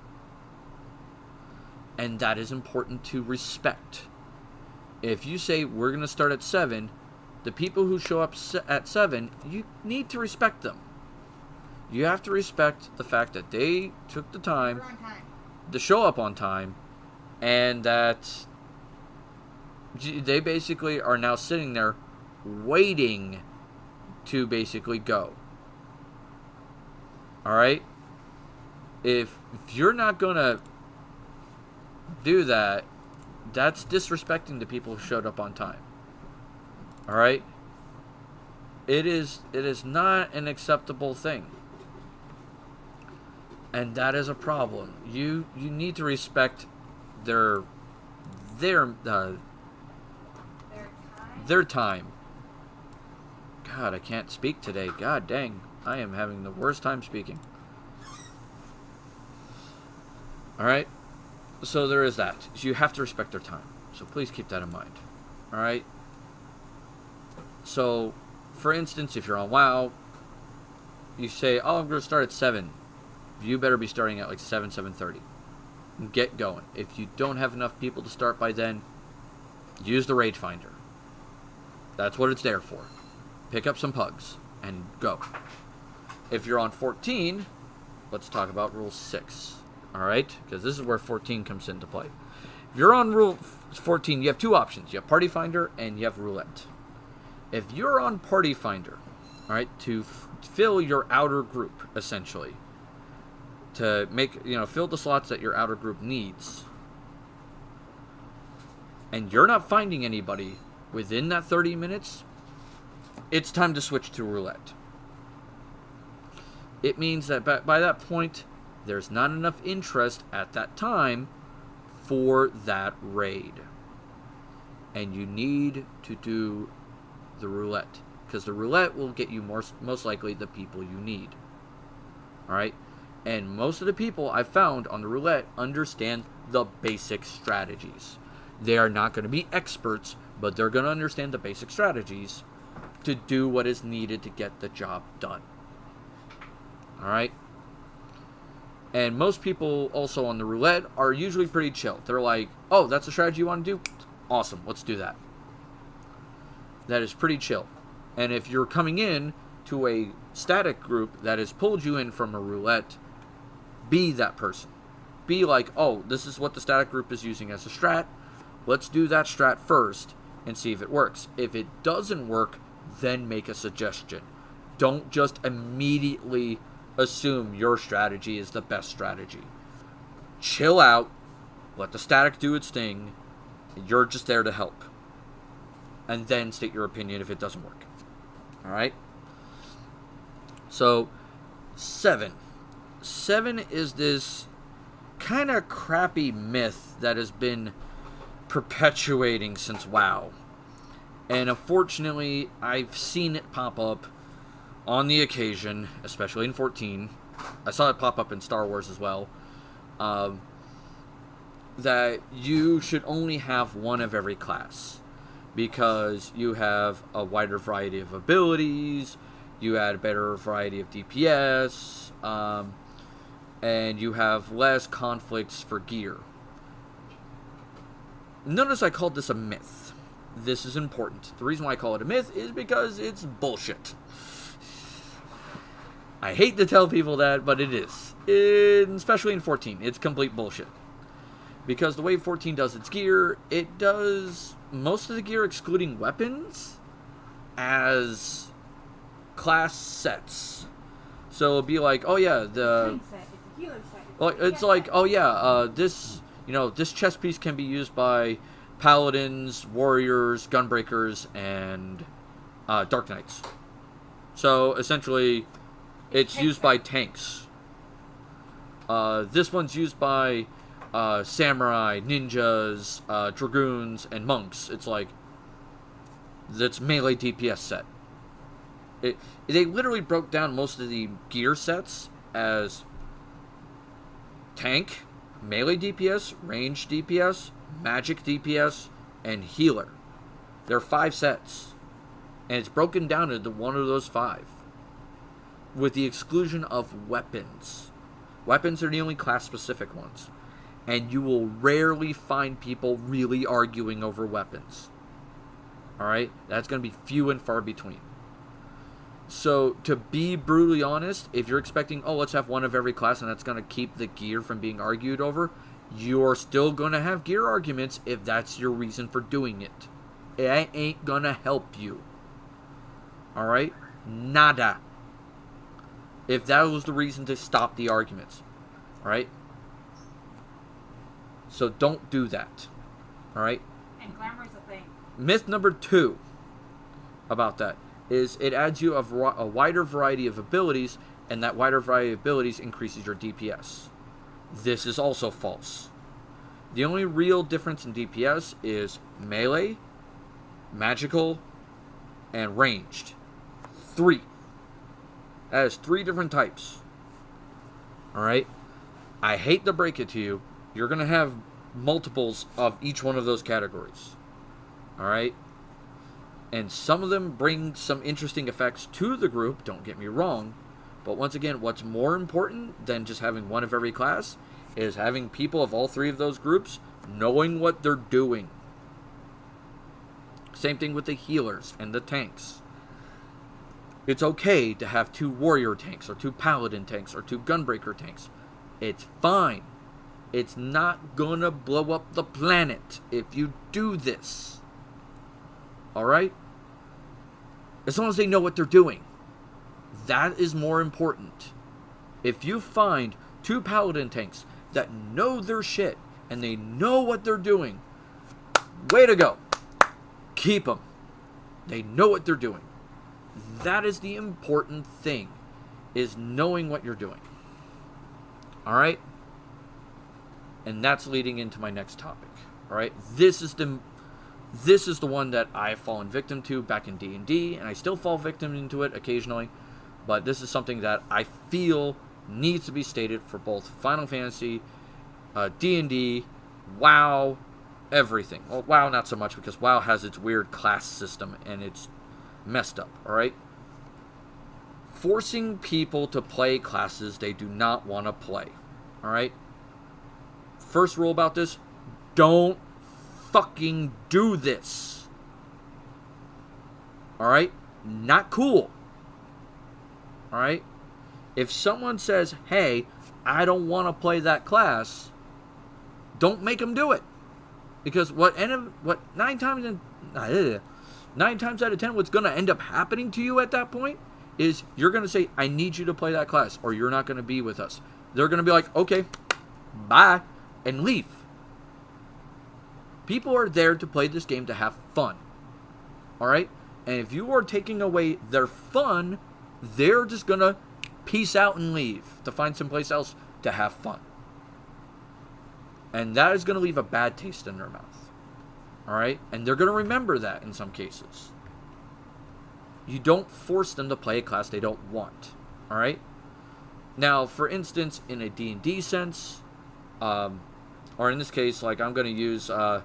And that is important to respect. If you say we're going to start at 7, the people who show up at 7, you need to respect them. You have to respect the fact that they took the time to show up on time, and that they basically are now sitting there waiting to basically go. Alright? If you're not going to do that, that's disrespecting the people who showed up on time. Alright? It is not an acceptable thing. And that is a problem. You need to respect their time. God, I can't speak today. God dang. I am having the worst time speaking. Alright? So there is that. So you have to respect their time. So please keep that in mind. Alright? So, for instance, if you're on WoW, you say, oh, I'm going to start at 7. You better be starting at like 7:30. Get going. If you don't have enough people to start by then, use the Rage Finder. That's what it's there for. Pick up some pugs and go. If you're on 14, let's talk about Rule 6. Alright? Because this is where 14 comes into play. If you're on Rule 14, you have two options. You have Party Finder and you have Roulette. If you're on Party Finder, alright, to fill your outer group, essentially, to make, fill the slots that your outer group needs, and you're not finding anybody within that 30 minutes, it's time to switch to Roulette. It means that by that point, there's not enough interest at that time for that raid. And you need to do the Roulette, because the Roulette will get you most likely the people you need. Alright? And most of the people I've found on the Roulette understand the basic strategies. They are not going to be experts, but they're going to understand the basic strategies to do what is needed to get the job done. Alright? And most people also on the Roulette are usually pretty chill. They're like, oh, that's a strategy you want to do? Awesome, let's do that. That is pretty chill. And if you're coming in to a static group that has pulled you in from a Roulette, be that person. Be like, oh, this is what the static group is using as a strat. Let's do that strat first and see if it works. If it doesn't work, then make a suggestion. Don't just immediately assume your strategy is the best strategy. Chill out. Let the static do its thing. You're just there to help. And then state your opinion if it doesn't work. Alright? So, 7. 7 is this kind of crappy myth that has been perpetuating since WoW. And unfortunately, I've seen it pop up on the occasion, especially in 14. I saw it pop up in Star Wars as well. That you should only have one of every class, because you have a wider variety of abilities, you add a better variety of DPS, and you have less conflicts for gear. Notice I called this a myth. This is important. The reason why I call it a myth is because it's bullshit. I hate to tell people that, but it is. Especially in 14. It's complete bullshit. because the way 14 does its gear, it does most of the gear excluding weapons as class sets. So it'll be like, oh yeah, the It's a healer set. well, it's like, oh yeah, this this chest piece can be used by paladins, warriors, gunbreakers, and dark knights. So essentially, it's used by tanks. This one's used by samurai, ninjas, dragoons, and monks. It's like that's melee DPS set. They literally broke down most of the gear sets as tank, melee DPS, range DPS, magic DPS, and healer. There are 5 sets, and it's broken down into one of those 5, with the exclusion of weapons. Weapons are the only class-specific ones, and you will rarely find people really arguing over weapons. Alright? That's going to be few and far between. So, to be brutally honest, if you're expecting, oh, let's have one of every class and that's going to keep the gear from being argued over, you're still going to have gear arguments if that's your reason for doing it. It ain't going to help you. Alright? Nada. If that was the reason to stop the arguments. Alright? So don't do that. Alright? And glamour is a thing. Myth number 2 about that is it adds you a wider variety of abilities, and that wider variety of abilities increases your DPS. This is also false. The only real difference in DPS is melee, magical, and ranged. 3. That is 3 different types. Alright? I hate to break it to you, you're going to have multiples of each one of those categories. Alright? And some of them bring some interesting effects to the group, don't get me wrong. But once again, what's more important than just having one of every class is having people of all 3 of those groups knowing what they're doing. Same thing with the healers and the tanks. It's okay to have 2 warrior tanks, or 2 paladin tanks, or 2 gunbreaker tanks. It's fine. It's not gonna blow up the planet if you do this. Alright? As long as they know what they're doing. That is more important. If you find 2 paladin tanks that know their shit and they know what they're doing, way to go. Keep them. They know what they're doing. That is the important thing, is knowing what you're doing. Alright? And that's leading into my next topic. Alright? This is the one that I've fallen victim to back in D&D, and I still fall victim into it occasionally, but this is something that I feel needs to be stated for both Final Fantasy, D&D, WoW, everything. Well, WoW not so much, because WoW has its weird class system, and it's messed up, alright? Forcing people to play classes they do not want to play, alright? First rule about this, don't fucking do this. Alright? Not cool. Alright? If someone says, hey, I don't want to play that class, don't make them do it. Because 9 times out of 10, what's going to end up happening to you at that point is you're going to say, I need you to play that class, or you're not going to be with us. They're going to be like, okay, bye, and leave. People are there to play this game to have fun. Alright? And if you are taking away their fun, they're just going to peace out and leave to find someplace else to have fun. And that is going to leave a bad taste in their mouth. Alright? And they're going to remember that in some cases. You don't force them to play a class they don't want. Alright? Now, for instance, in a D&D sense, or in this case, like, I'm going to use an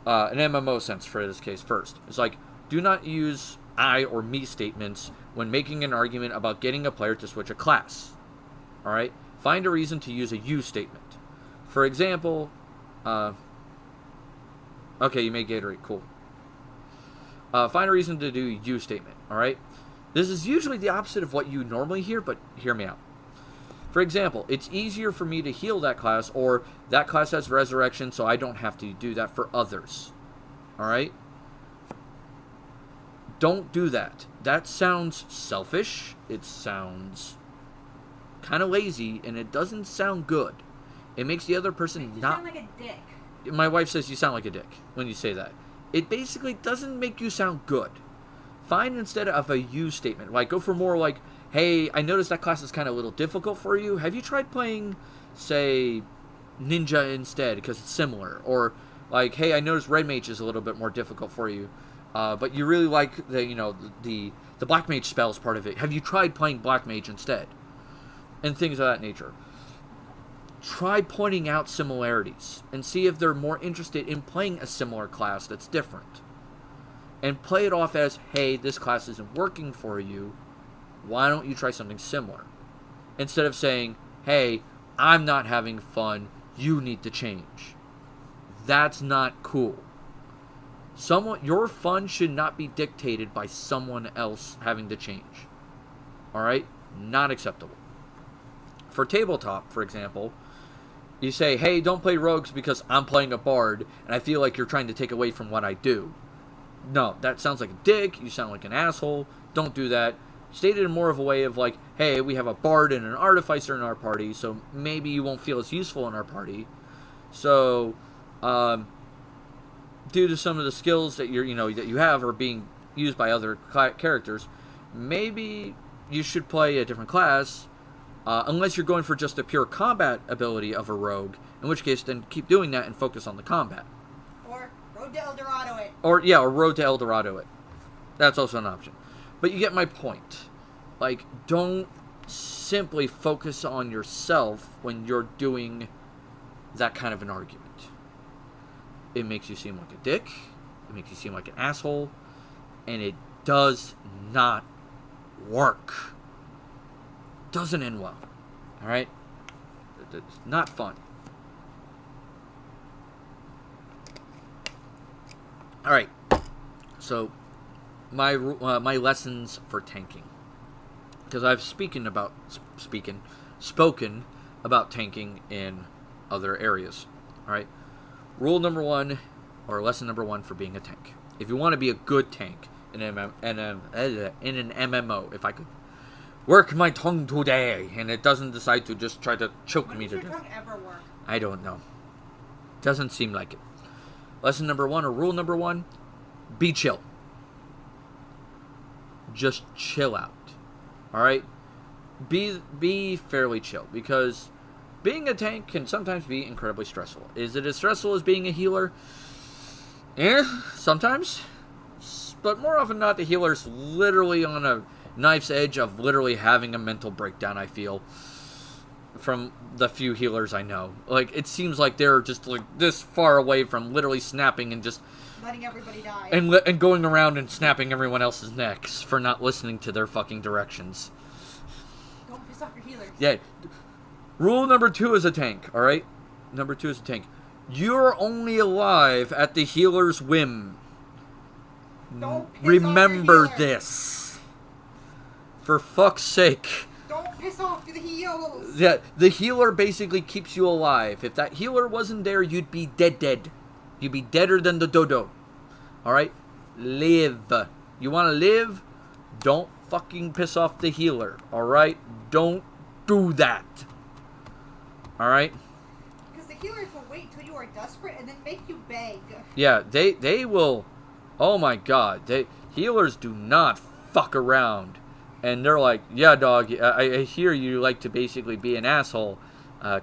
MMO sense for this case first. It's like, do not use I or me statements when making an argument about getting a player to switch a class. Alright? Find a reason to use a you statement. For example, okay, you made Gatorade, cool. Find a reason to do a you statement, alright? This is usually the opposite of what you normally hear, but hear me out. For example, it's easier for me to heal that class, or that class has resurrection, so I don't have to do that for others. Alright? Don't do that. That sounds selfish. It sounds kind of lazy, and it doesn't sound good. It makes the other person You not... sound like a dick. My wife says you sound like a dick when you say that. It basically doesn't make you sound good. Find instead of a you statement. Like, go for more like, hey, I noticed that class is kind of a little difficult for you. Have you tried playing, say, ninja instead because it's similar? Or like, hey, I noticed red mage is a little bit more difficult for you, but you really like the black mage spells part of it. Have you tried playing black mage instead? And things of that nature. Try pointing out similarities and see if they're more interested in playing a similar class that's different. And play it off as, hey, this class isn't working for you. Why don't you try something similar? Instead of saying, hey, I'm not having fun. You need to change. That's not cool. Your fun should not be dictated by someone else having to change. Alright? Not acceptable. For tabletop, for example, you say, hey, don't play rogues because I'm playing a bard and I feel like you're trying to take away from what I do. No, that sounds like a dick. You sound like an asshole. Don't do that. State it in more of a way of like, hey, we have a bard and an artificer in our party, so maybe you won't feel as useful in our party. So, due to some of the skills that you have are being used by other characters, maybe you should play a different class, unless you're going for just the pure combat ability of a rogue, in which case then keep doing that and focus on the combat. Or Road to El Dorado it. Or Road to El Dorado it. That's also an option. But you get my point. Like, don't simply focus on yourself when you're doing that kind of an argument. It makes you seem like a dick. It makes you seem like an asshole. And it does not work. Doesn't end well. Alright? It's not fun. Alright. So, my lessons for tanking. Because I've spoken about tanking in other areas. Alright? Rule number 1, or lesson number 1 for being a tank. If you want to be a good tank in an MMO, if I could work my tongue today, and it doesn't decide to just try to choke me to death. When does your tongue ever work? I don't know. Doesn't seem like it. Lesson number 1, or rule number 1, be chill. Just chill out. Alright? Be fairly chill, because being a tank can sometimes be incredibly stressful. Is it as stressful as being a healer? Sometimes. But more often not, the healer's literally on a knife's edge of literally having a mental breakdown, I feel. From the few healers I know. Like, it seems like they're just like this far away from literally snapping and just letting everybody die. And going around and snapping everyone else's necks for not listening to their fucking directions. Don't piss off your healers. Yeah. Rule number 2 is a tank, alright? Number 2 is a tank. You're only alive at the healer's whim. Don't piss Remember off your healer. this. For fuck's sake. Don't piss off the heals. Yeah, the healer basically keeps you alive. If that healer wasn't there, you'd be dead. You'd be deader than the dodo. Alright? Live. You want to live? Don't fucking piss off the healer. Alright? Don't do that. Alright? Because the healers will wait till you are desperate and then make you beg. Yeah, they will. Oh my god. Healers do not fuck around. And they're like, yeah, dog, I hear you like to basically be an asshole.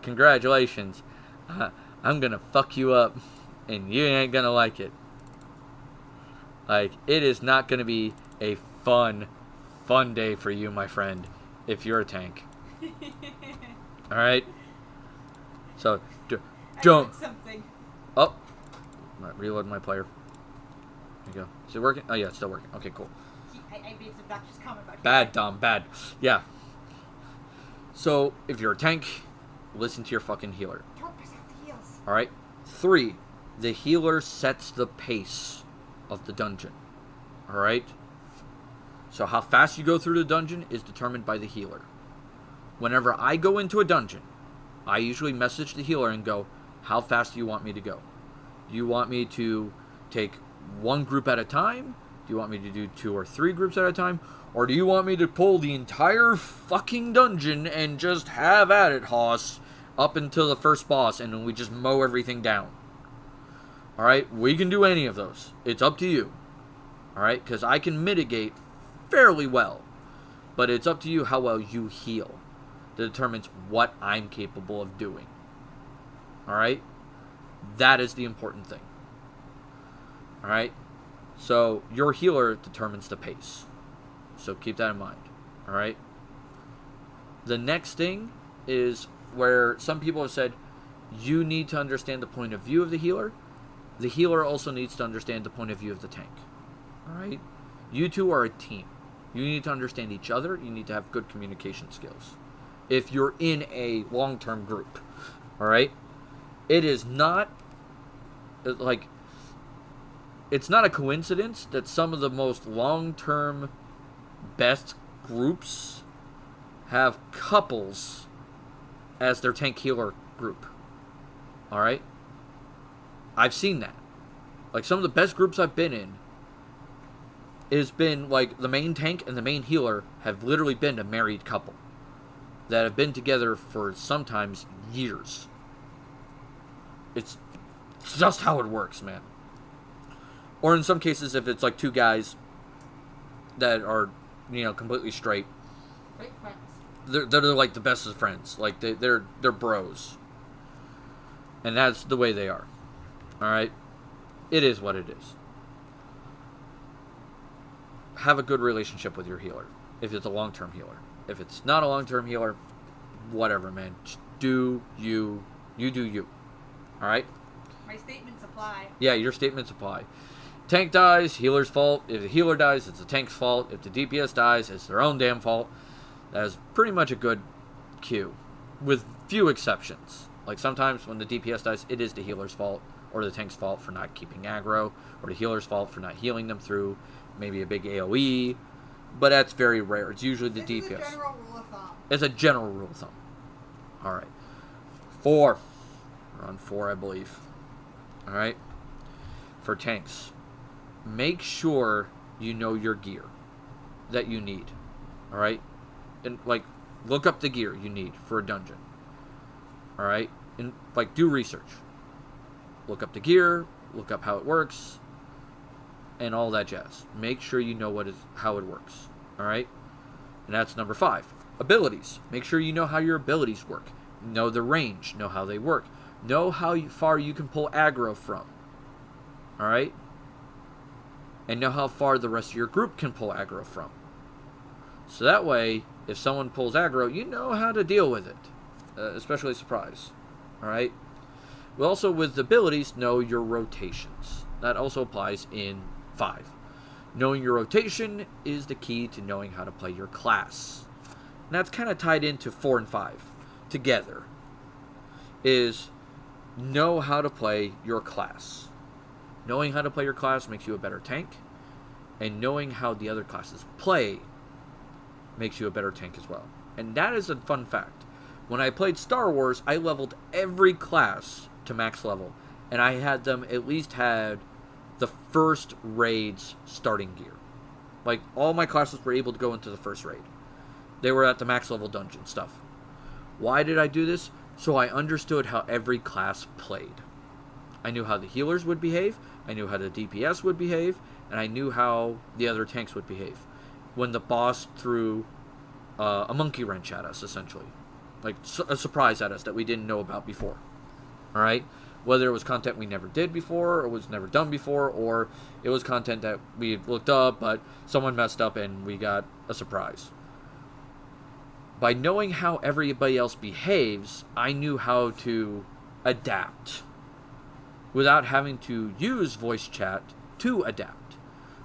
Congratulations. I'm gonna fuck you up. And you ain't gonna like it. Like, it is not gonna be a fun day for you, my friend, if you're a tank. Alright? So, don't. Something. Oh. Reload my player. There you go. Is it working? Oh, yeah, it's still working. Okay, cool. I made some obnoxious comment about Bad, Dom, bad. Yeah. So, if you're a tank, listen to your fucking healer. Don't piss off the heals. Alright? 3. The healer sets the pace of the dungeon. Alright? So how fast you go through the dungeon is determined by the healer. Whenever I go into a dungeon, I usually message the healer and go, how fast do you want me to go? Do you want me to take one group at a time? Do you want me to do 2 or 3 groups at a time? Or do you want me to pull the entire fucking dungeon and just have at it, Hoss, up until the first boss, and then we just mow everything down? Alright, we can do any of those. It's up to you. Alright, because I can mitigate fairly well. But it's up to you how well you heal. That determines what I'm capable of doing. Alright? That is the important thing. Alright? So, your healer determines the pace. So keep that in mind. Alright? The next thing is where some people have said, you need to understand the point of view of the healer. The healer also needs to understand the point of view of the tank. Alright? You two are a team. You need to understand each other. You need to have good communication skills. If you're in a long-term group. Alright? It is not, like, it's not a coincidence that some of the most long-term best groups have couples as their tank healer group. Alright? I've seen that. Like, some of the best groups I've been in has been, like, the main tank and the main healer have literally been a married couple that have been together for sometimes years. It's just how it works, man. Or in some cases, if it's like 2 guys that are, you know, completely straight, Great friends. they're like the best of friends. Like, they're bros. And that's the way they are. Alright? It is what it is. Have a good relationship with your healer. If it's a long-term healer. If it's not a long-term healer, whatever, man. Just do you. You do you. Alright? My statements apply. Yeah, your statements apply. Tank dies, healer's fault. If the healer dies, it's the tank's fault. If the DPS dies, it's their own damn fault. That is pretty much a good cue. With few exceptions. Like, sometimes when the DPS dies, it is the healer's fault. Or the tank's fault for not keeping aggro. Or the healer's fault for not healing them through maybe a big AoE. But that's very rare. It's usually the DPS. It's a general rule of thumb. It's a general rule of thumb. Alright. 4. We're on 4, I believe. Alright? For tanks. Make sure you know your gear that you need. Alright? And, like, look up the gear you need for a dungeon. Alright? And, like, do research. Look up the gear, look up how it works, and all that jazz. Make sure you know how it works. Alright? And that's number 5. Abilities. Make sure you know how your abilities work. Know the range. Know how they work. Know how far you can pull aggro from. Alright? And know how far the rest of your group can pull aggro from. So that way, if someone pulls aggro, you know how to deal with it. Especially surprise. Alright? Well, also with abilities, know your rotations. That also applies in 5. Knowing your rotation is the key to knowing how to play your class. And that's kind of tied into 4 and 5 together. Is know how to play your class. Knowing how to play your class makes you a better tank. And knowing how the other classes play makes you a better tank as well. And that is a fun fact. When I played Star Wars, I leveled every class to max level. And I had them at least had the first raid's starting gear. Like, all my classes were able to go into the first raid. They were at the max level dungeon stuff. Why did I do this? So I understood how every class played. I knew how the healers would behave, I knew how the DPS would behave, and I knew how the other tanks would behave. When the boss threw a monkey wrench at us, essentially. Like, a surprise at us that we didn't know about before. Alright? Whether it was content we never did before, or was never done before, or it was content that we looked up, but someone messed up and we got a surprise. By knowing how everybody else behaves, I knew how to adapt. Without having to use voice chat to adapt.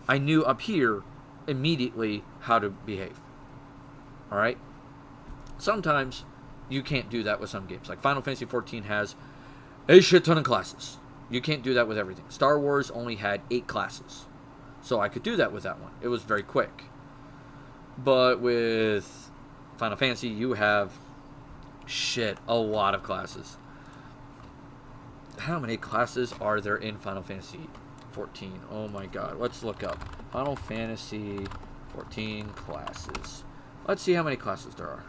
I knew up here immediately how to behave. Alright? Sometimes you can't do that with some games. Like Final Fantasy XIV has a shit ton of classes. You can't do that with everything. Star Wars only had 8 classes. So I could do that with that one. It was very quick. But with Final Fantasy, you have a lot of classes. How many classes are there in Final Fantasy 14? Oh my god. Let's look up. Final Fantasy 14 classes. Let's see how many classes there are.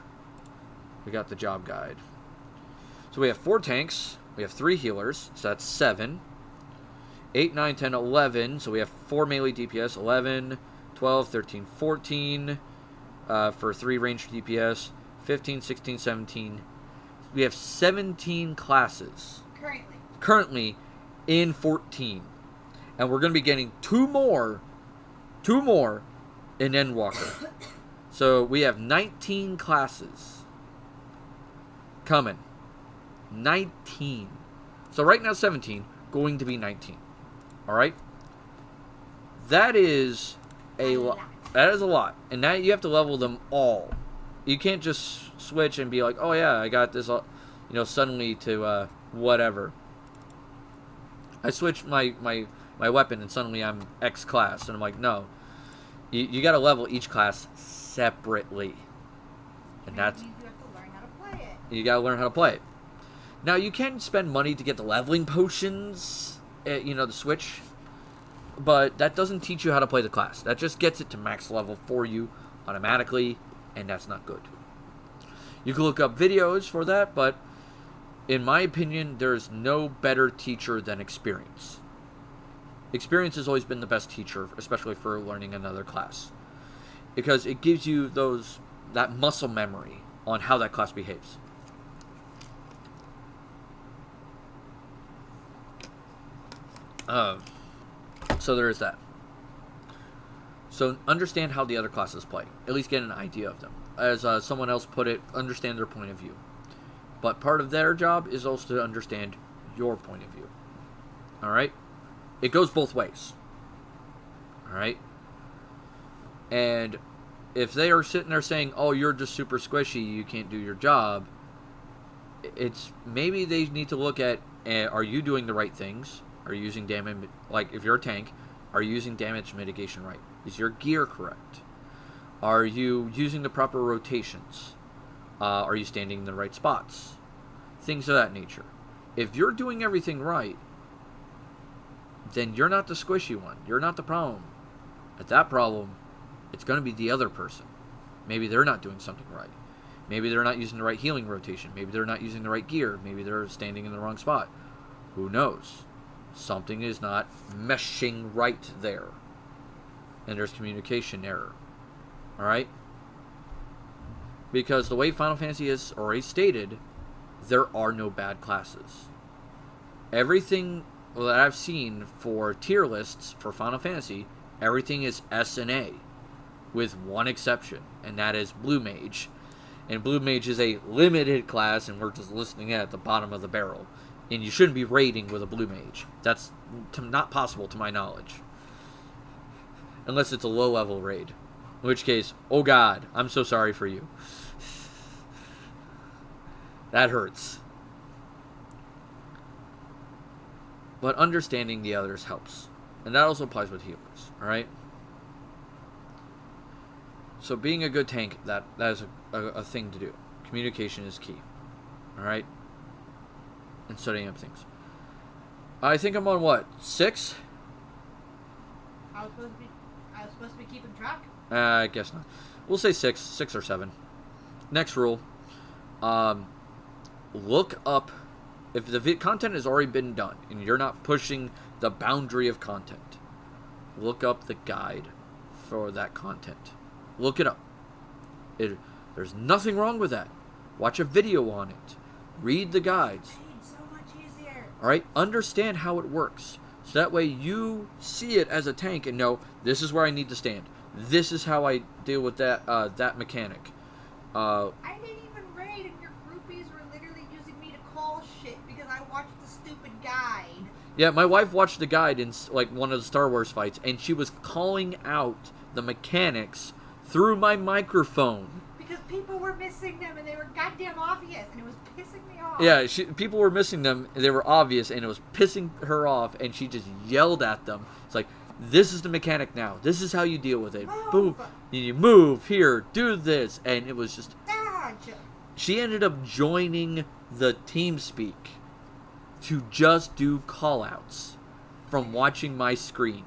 We got the job guide. So we have 4 tanks. We have 3 healers. So that's 7. 8, 9, 10, 11. So we have 4 melee DPS. 11, 12, 13, 14. For 3 ranged DPS. 15, 16, 17. We have 17 classes. Currently in 14. And we're going to be getting 2 more in Endwalker. So we have 19 classes coming. 19. So right now 17, going to be 19. All right? That is a lot. That is a lot. And now you have to level them all. You can't just switch and be like, "Oh yeah, I got this suddenly to whatever." I switched my weapon and suddenly I'm X class. And I'm like, no. You got to level each class separately. And that's... You have to learn how to play it. You got to learn how to play it. Now, you can spend money to get the leveling potions, the switch. But that doesn't teach you how to play the class. That just gets it to max level for you automatically. And that's not good. You can look up videos for that, but... in my opinion, there's no better teacher than experience. Experience has always been the best teacher, especially for learning another class. Because it gives you that muscle memory on how that class behaves. So there is that. So understand how the other classes play. At least get an idea of them. As someone else put it, understand their point of view. But part of their job is also to understand your point of view. Alright? It goes both ways. Alright? And if they are sitting there saying, "Oh, you're just super squishy, you can't do your job," it's maybe they need to look at, are you doing the right things? Are you using damage, like if you're a tank, are you using damage mitigation right? Is your gear correct? Are you using the proper rotations? Are you standing in the right spots? Things of that nature. If you're doing everything right, then you're not the squishy one. You're not the problem. At that problem, it's going to be the other person. Maybe they're not doing something right. Maybe they're not using the right healing rotation. Maybe they're not using the right gear. Maybe they're standing in the wrong spot. Who knows? Something is not meshing right there. And there's communication error. Alright? Because the way Final Fantasy is already stated, there are no bad classes. Everything that I've seen for tier lists for Final Fantasy, everything is S and A, with one exception, and that is Blue Mage. And Blue Mage is a limited class, and we're just listing it at the bottom of the barrel. And you shouldn't be raiding with a Blue Mage. That's not possible to my knowledge. Unless it's a low-level raid. In which case, oh god, I'm so sorry for you. That hurts. But understanding the others helps. And that also applies with healers, alright? So being a good tank, that is a thing to do. Communication is key. Alright? And setting up things. I think I'm on what? 6? I was supposed to be keeping track? I guess not. We'll say 6. 6 or 7. Next rule. Look up, if the content has already been done and you're not pushing the boundary of content, look up the guide for that content. Look it up. There's nothing wrong with that. Watch a video on it. Read the guides. It's so much easier. Alright? Understand how it works. So that way you see it as a tank and know, this is where I need to stand. This is how I deal with that mechanic. I didn't even raid, and your groupies were literally using me to call shit because I watched the stupid guide. Yeah, my wife watched the guide in like one of the Star Wars fights, and she was calling out the mechanics through my microphone. Because people were missing them, and they were goddamn obvious, and it was pissing me off. Yeah, people were missing them, they were obvious, and it was pissing her off, and she just yelled at them. It's like, this is the mechanic now. This is how you deal with it. Move. Boom. You move, here, do this. And it was just Gotcha. She ended up joining the TeamSpeak to just do call-outs from watching my screen.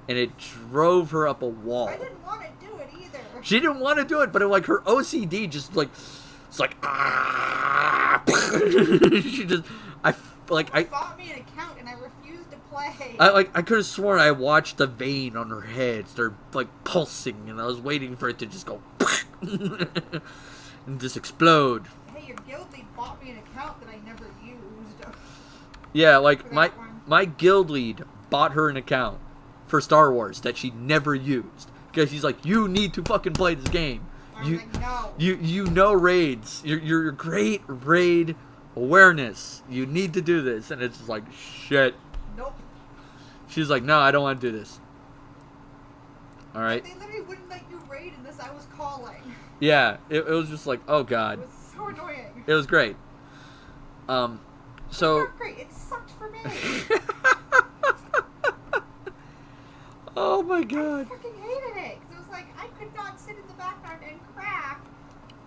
And it drove her up a wall. I didn't want to do it either. She didn't want to do it, but her OCD just it's like ah. She just I bought me an account and I refused to play. I could have sworn I watched the vein on her head start pulsing, and I was waiting for it to just go and just explode. Hey, your guild lead bought me an account that I never used. Yeah, my guild lead bought her an account for Star Wars that she never used because he's like, you need to fucking play this game. No. You know raids. You're great raid awareness. You need to do this, and it's just like shit. Nope. She's like, no, I don't want to do this. All right. They literally wouldn't let you raid unless I was calling. Yeah, it was just like, oh god. It was so annoying. It was great. So. It's not great. It sucked for me. Oh my I god. fucking hated it. Because it was like, I could not sit in the background and crack.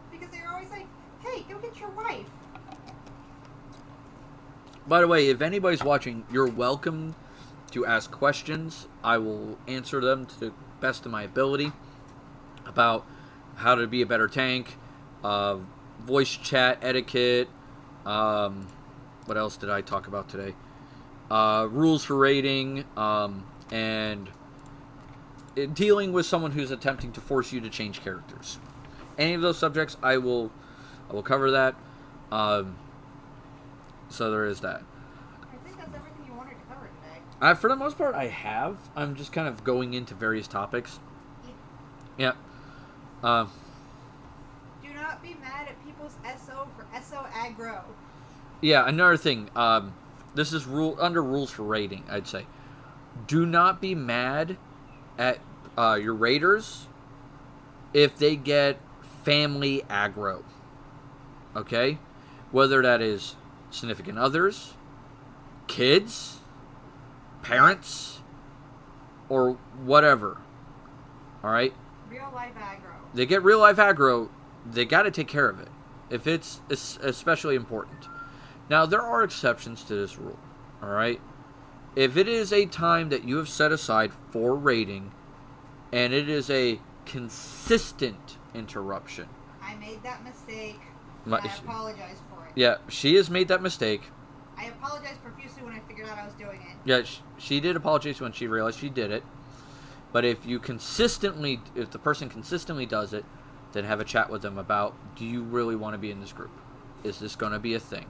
Because they were always like, hey, go get your wife. By the way, if anybody's watching, you're welcome to ask questions. I will answer them to the best of my ability about how to be a better tank, voice chat etiquette, what else did I talk about today? Rules for raiding, and dealing with someone who's attempting to force you to change characters. Any of those subjects, I will cover that. So there is that. I think that's everything you wanted to cover today. For the most part, I have. I'm just kind of going into various topics. Yeah. Do not be mad at people's SO for SO aggro. Yeah, another thing. This is under rules for raiding, I'd say. Do not be mad at your raiders if they get family aggro. Okay? Whether that is significant others, kids, parents, or whatever. Alright? Real life aggro. They get real life aggro, they got to take care of it. If it's especially important. Now, there are exceptions to this rule. Alright? If it is a time that you have set aside for raiding, and it is a consistent interruption. I made that mistake. I apologize for it. Yeah, she has made that mistake. I apologized profusely when I figured out I was doing it. Yeah, she did apologize when she realized she did it. But if the person consistently does it, then have a chat with them about, do you really want to be in this group? Is this going to be a thing?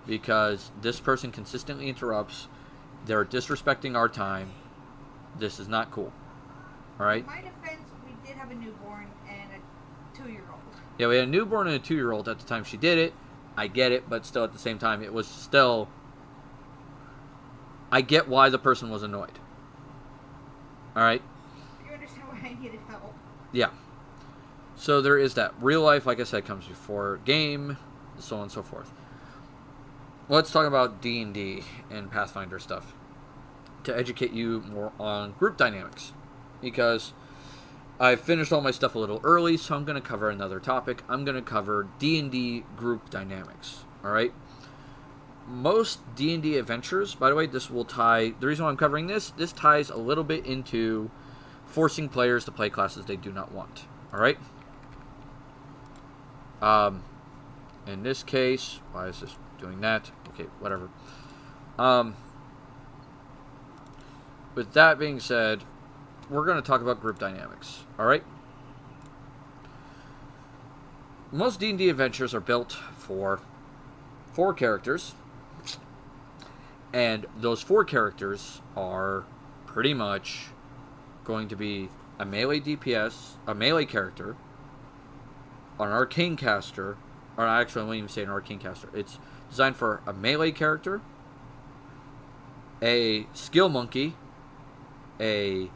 Because this person consistently interrupts. They're disrespecting our time. This is not cool. Alright? In my defense, we did have a newborn and a 2-year-old. Yeah, we had a newborn and a 2-year-old at the time she did it. I get it, but still at the same time, it was still... I get why the person was annoyed. Alright? You understand why I needed help. Yeah. So there is that. Real life, like I said, comes before game, so on and so forth. Let's talk about D&D and Pathfinder stuff to educate you more on group dynamics, because I finished all my stuff a little early, so I'm going to cover another topic. I'm going to cover D&D group dynamics. All right. Most D&D adventures, by the way, this will tie. The reason why I'm covering this ties a little bit into forcing players to play classes they do not want. All right. In this case, why is this doing that? Okay, whatever. With that being said, we're going to talk about group dynamics. All right. Most D&D adventures are built for 4 characters, and those 4 characters are pretty much going to be a melee DPS, a melee character, an arcane caster, or actually I won't even say an arcane caster. It's designed for a melee character, a skill monkey, a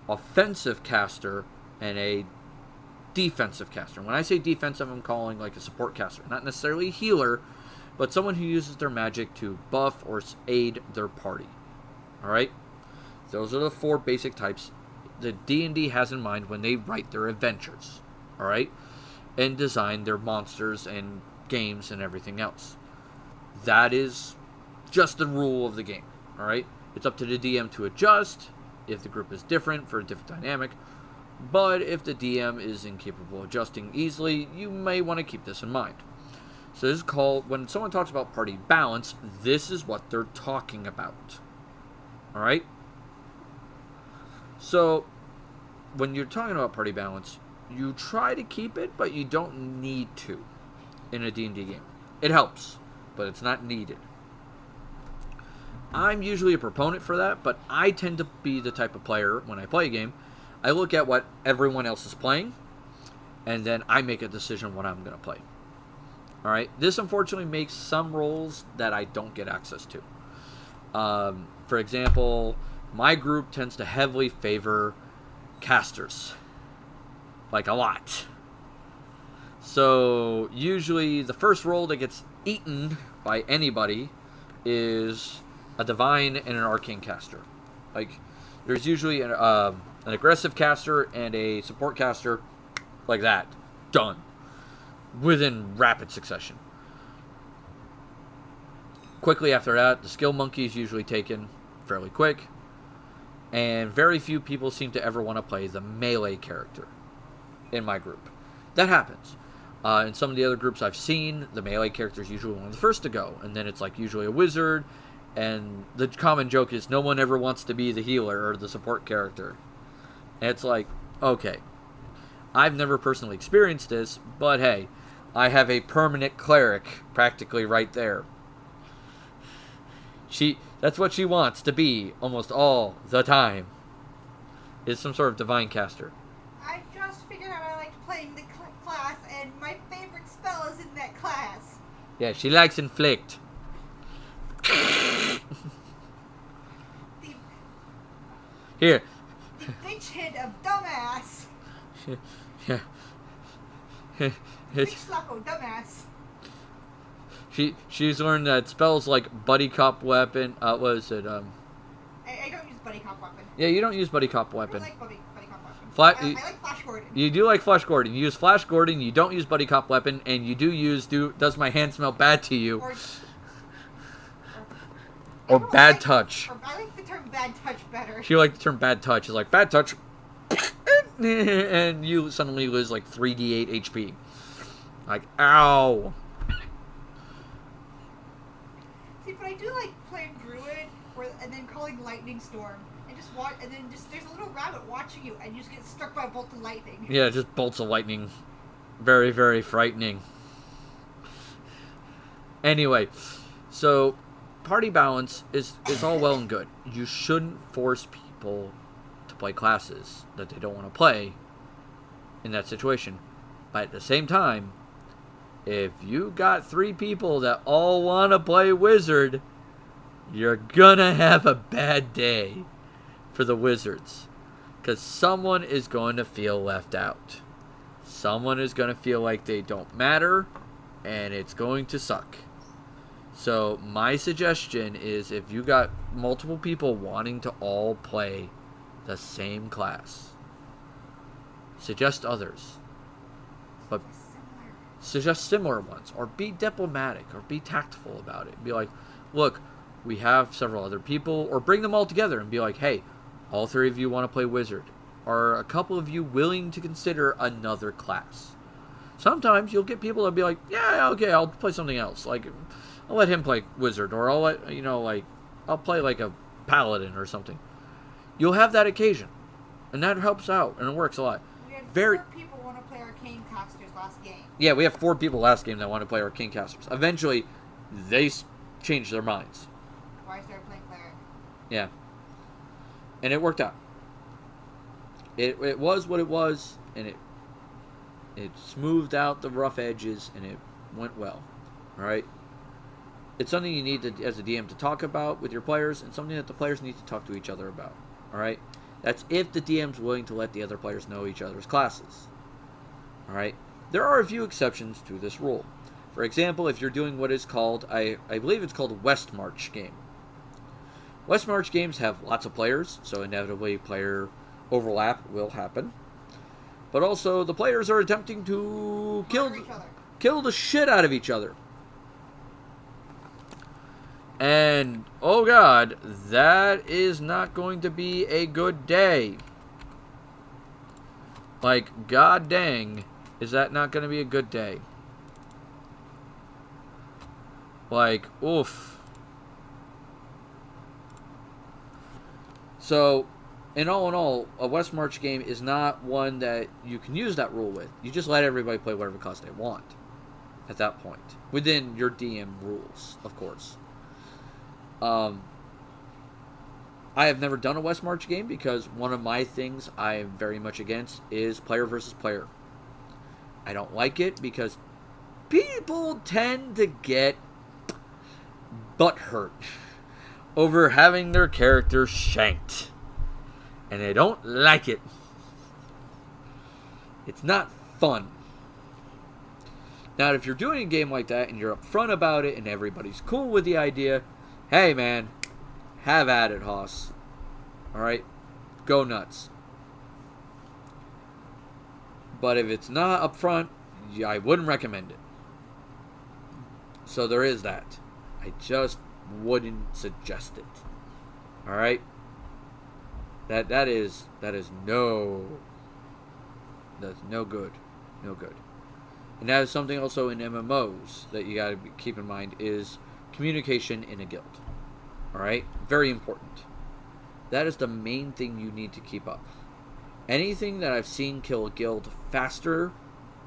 offensive caster, and a defensive caster. When I say defensive, I'm calling like a support caster. Not necessarily a healer, but someone who uses their magic to buff or aid their party. Alright? Those are the 4 basic types that D&D has in mind when they write their adventures. all right, and design their monsters and games and everything else. That is just the rule of the game, all right? It's up to the DM to adjust if the group is different for a different dynamic, but if the DM is incapable of adjusting easily, you may want to keep this in mind. So this is called, when someone talks about party balance, this is what they're talking about, all right? So when you're talking about party balance, you try to keep it, but you don't need to in a D&D game. It helps, but it's not needed. I'm usually a proponent for that, but I tend to be the type of player, when I play a game, I look at what everyone else is playing, and then I make a decision what I'm going to play. Alright? This unfortunately makes some roles that I don't get access to. For example, my group tends to heavily favor casters. Like, a lot. So, usually, the first role that gets eaten by anybody is a divine and an arcane caster. Like, there's usually an aggressive caster and a support caster, like that. Done. Within rapid succession. Quickly after that, the skill monkey is usually taken fairly quick. And very few people seem to ever want to play the melee character in my group. That happens. In some of the other groups I've seen, the melee character is usually one of the first to go. And then it's like usually a wizard. And the common joke is no one ever wants to be the healer or the support character. And it's like, okay. I've never personally experienced this, but hey, I have a permanent cleric practically right there. That's what she wants to be almost all the time. Is some sort of divine caster. I just figured out I liked playing the class, and my favorite spell is in that class. Yeah, she likes inflict. Here. The bitch hit of dumbass. Yeah. Bitch slacko dumbass. She's learned that spells like Buddy Cop Weapon. What is it? I don't use Buddy Cop Weapon. Yeah, you don't use Buddy Cop Weapon. I like Buddy Cop Weapon. I like Flash Gordon. You do like Flash Gordon. You use Flash Gordon. You don't use Buddy Cop Weapon, and you do use Does My Hand Smell Bad to You? Or Bad Touch. I like the term Bad Touch better. She liked the term Bad Touch. It's like Bad Touch, and you suddenly lose like 3d8 HP. Like, ow. See, but I do like playing Druid, and then calling Lightning Storm, and just watch, and then just there's a little rabbit watching you, and you just get struck by a bolt of lightning. Yeah, just bolts of lightning. Very, very frightening. Anyway, so party balance is all well and good. You shouldn't force people to play classes that they don't want to play in that situation. But at the same time, if you got 3 people that all want to play wizard, you're gonna have a bad day for the wizards. Because someone is going to feel left out. Someone is going to feel like they don't matter, and it's going to suck. So my suggestion is, if you got multiple people wanting to all play the same class, suggest others. But suggest similar ones, or be diplomatic, or be tactful about it. Be like, look, we have several other people, or bring them all together and be like, hey, all 3 of you want to play wizard. Are a couple of you willing to consider another class? Sometimes you'll get people that'll be like, yeah, okay, I'll play something else. Like, I'll let him play wizard, or I'll let, I'll play like a paladin or something. You'll have that occasion, and that helps out, and it works a lot. We had Very 4 people want to play Arcane Casters last game. Yeah, we have 4 people last game that want to play Arcane Casters. Eventually, they changed their minds. Why I started playing Cleric. Yeah. And it worked out. It was what it was, and it smoothed out the rough edges, and it went well. Alright? It's something you need to, as a DM, to talk about with your players, and something that the players need to talk to each other about. Alright? That's if the DM's willing to let the other players know each other's classes. Alright? There are a few exceptions to this rule. For example, if you're doing what is called, I believe it's called a West March game. West March games have lots of players, so inevitably player overlap will happen. but also the players are attempting to Murder each other. kill the shit out of each other. And, oh god, that is not going to be a good day. Like, god dang, is that not going to be a good day? Like, oof. So, in all, a West March game is not one that you can use that rule with. You just let everybody play whatever class they want at that point. Within your DM rules, of course. I have never done a West March game because one of my things I am very much against is player versus player. I don't like it because people tend to get butthurt over having their character shanked. And they don't like it. It's not fun. Now, if you're doing a game like that and you're upfront about it and everybody's cool with the idea, hey man, have at it, Hoss. Alright? Go nuts. But if it's not upfront, I wouldn't recommend it. So there is that. I just wouldn't suggest it. Alright? That is no. That's no good. No good. And that is something also in MMOs that you gotta keep in mind is communication in a guild. Alright? Very important. That is the main thing you need to keep up. Anything that I've seen kill a guild faster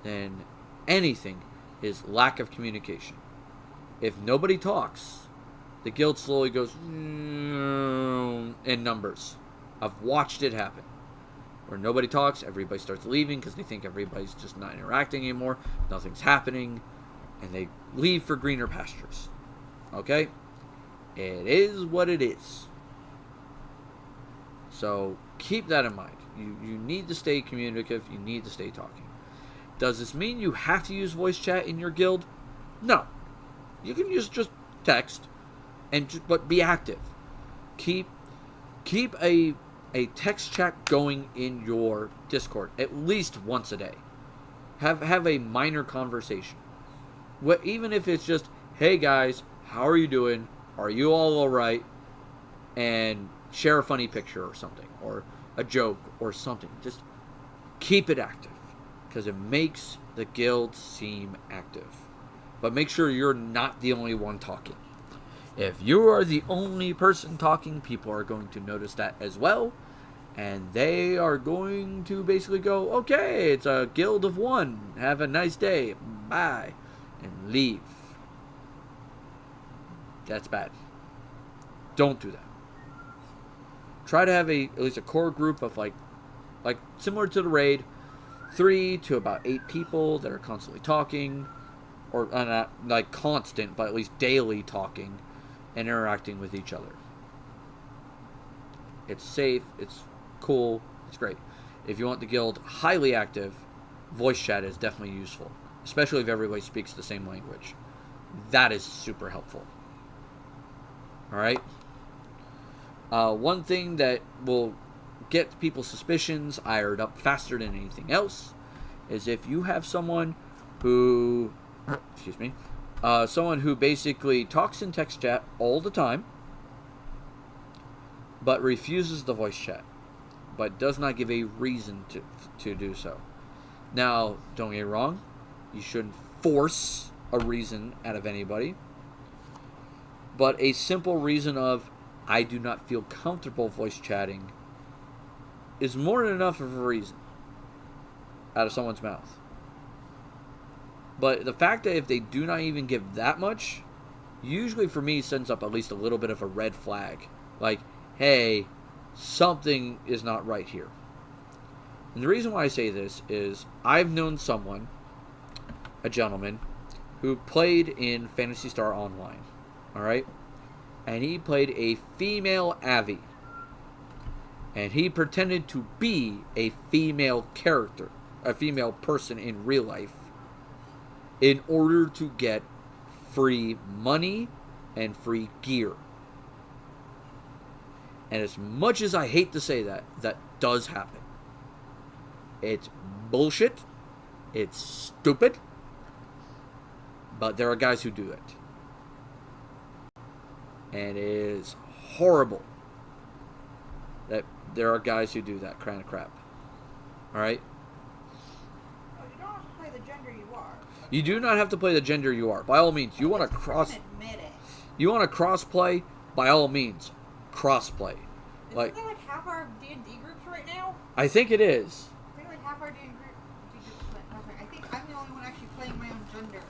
than anything is lack of communication. If nobody talks, the guild slowly goes in numbers. I've watched it happen. Where nobody talks, everybody starts leaving because they think everybody's just not interacting anymore. Nothing's happening. And they leave for greener pastures. Okay? It is what it is. So, keep that in mind. You need to stay communicative. You need to stay talking. Does this mean you have to use voice chat in your guild? No. You can use just text, but be active. Keep a text chat going in your Discord at least once a day. Have a minor conversation. Even if it's just, hey guys, how are you doing? Are you all alright? And share a funny picture or something, or a joke or something. Just keep it active, because it makes the guild seem active. But make sure you're not the only one talking. If you are the only person talking, people are going to notice that as well. And they are going to basically go, okay, it's a guild of one. Have a nice day. Bye. And leave. That's bad. Don't do that. Try to have at least a core group of like similar to the raid, 3 to about 8 people that are constantly talking. Or not like constant, but at least daily talking and interacting with each other. It's safe, it's cool, it's great. If you want the guild highly active, voice chat is definitely useful, especially if everybody speaks the same language. That is super helpful. Alright? One thing that will get people's suspicions ironed up faster than anything else is if you have someone who someone who basically talks in text chat all the time, but refuses the voice chat, but does not give a reason to do so. Now, don't get me wrong, you shouldn't force a reason out of anybody, but a simple reason of, I do not feel comfortable voice chatting, is more than enough of a reason out of someone's mouth. But the fact that if they do not even give that much, usually for me sends up at least a little bit of a red flag. Like, hey, something is not right here. And the reason why I say this is I've known someone, a gentleman, who played in Phantasy Star Online. Alright? And he played a female Avi. And he pretended to be a female character, a female person in real life, in order to get free money and free gear. And as much as I hate to say that, that does happen. It's bullshit. It's stupid. But there are guys who do it. And it is horrible that there are guys who do that kind of crap. Alright? Oh, you don't have to play the gender you are. You do not have to play the gender you are. By all means, you want to Admit it. You want to cross-play? By all means, cross-play. Isn't that like half our D&D groups right now? I think it is. I think like half our D&D groups. Okay, I think I'm the only one actually playing my own gender.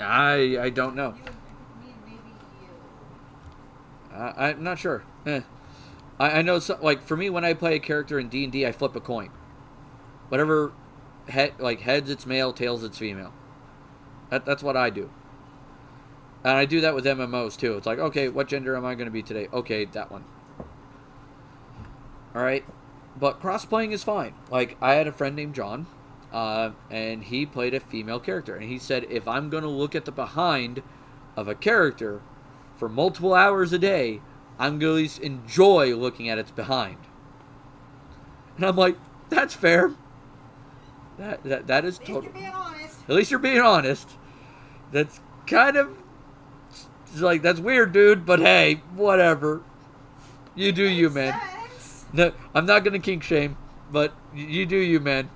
I don't know. You and me, maybe you. I'm not sure. I know, like, for me, when I play a character in D&D, I flip a coin. Whatever, heads it's male, tails it's female. That's what I do. And I do that with MMOs, too. It's like, okay, what gender am I going to be today? Okay, that one. Alright? But cross-playing is fine. Like, I had a friend named John, and he played a female character. And he said, if I'm going to look at the behind of a character for multiple hours a day, I'm going to at least enjoy looking at its behind. And I'm like, that's fair. That is totally. At least you're being honest. At least you're being honest. That's kind of like, that's weird, dude, but hey, whatever. You do you, man. Sense. No, I'm not gonna kink shame, but you do you, man.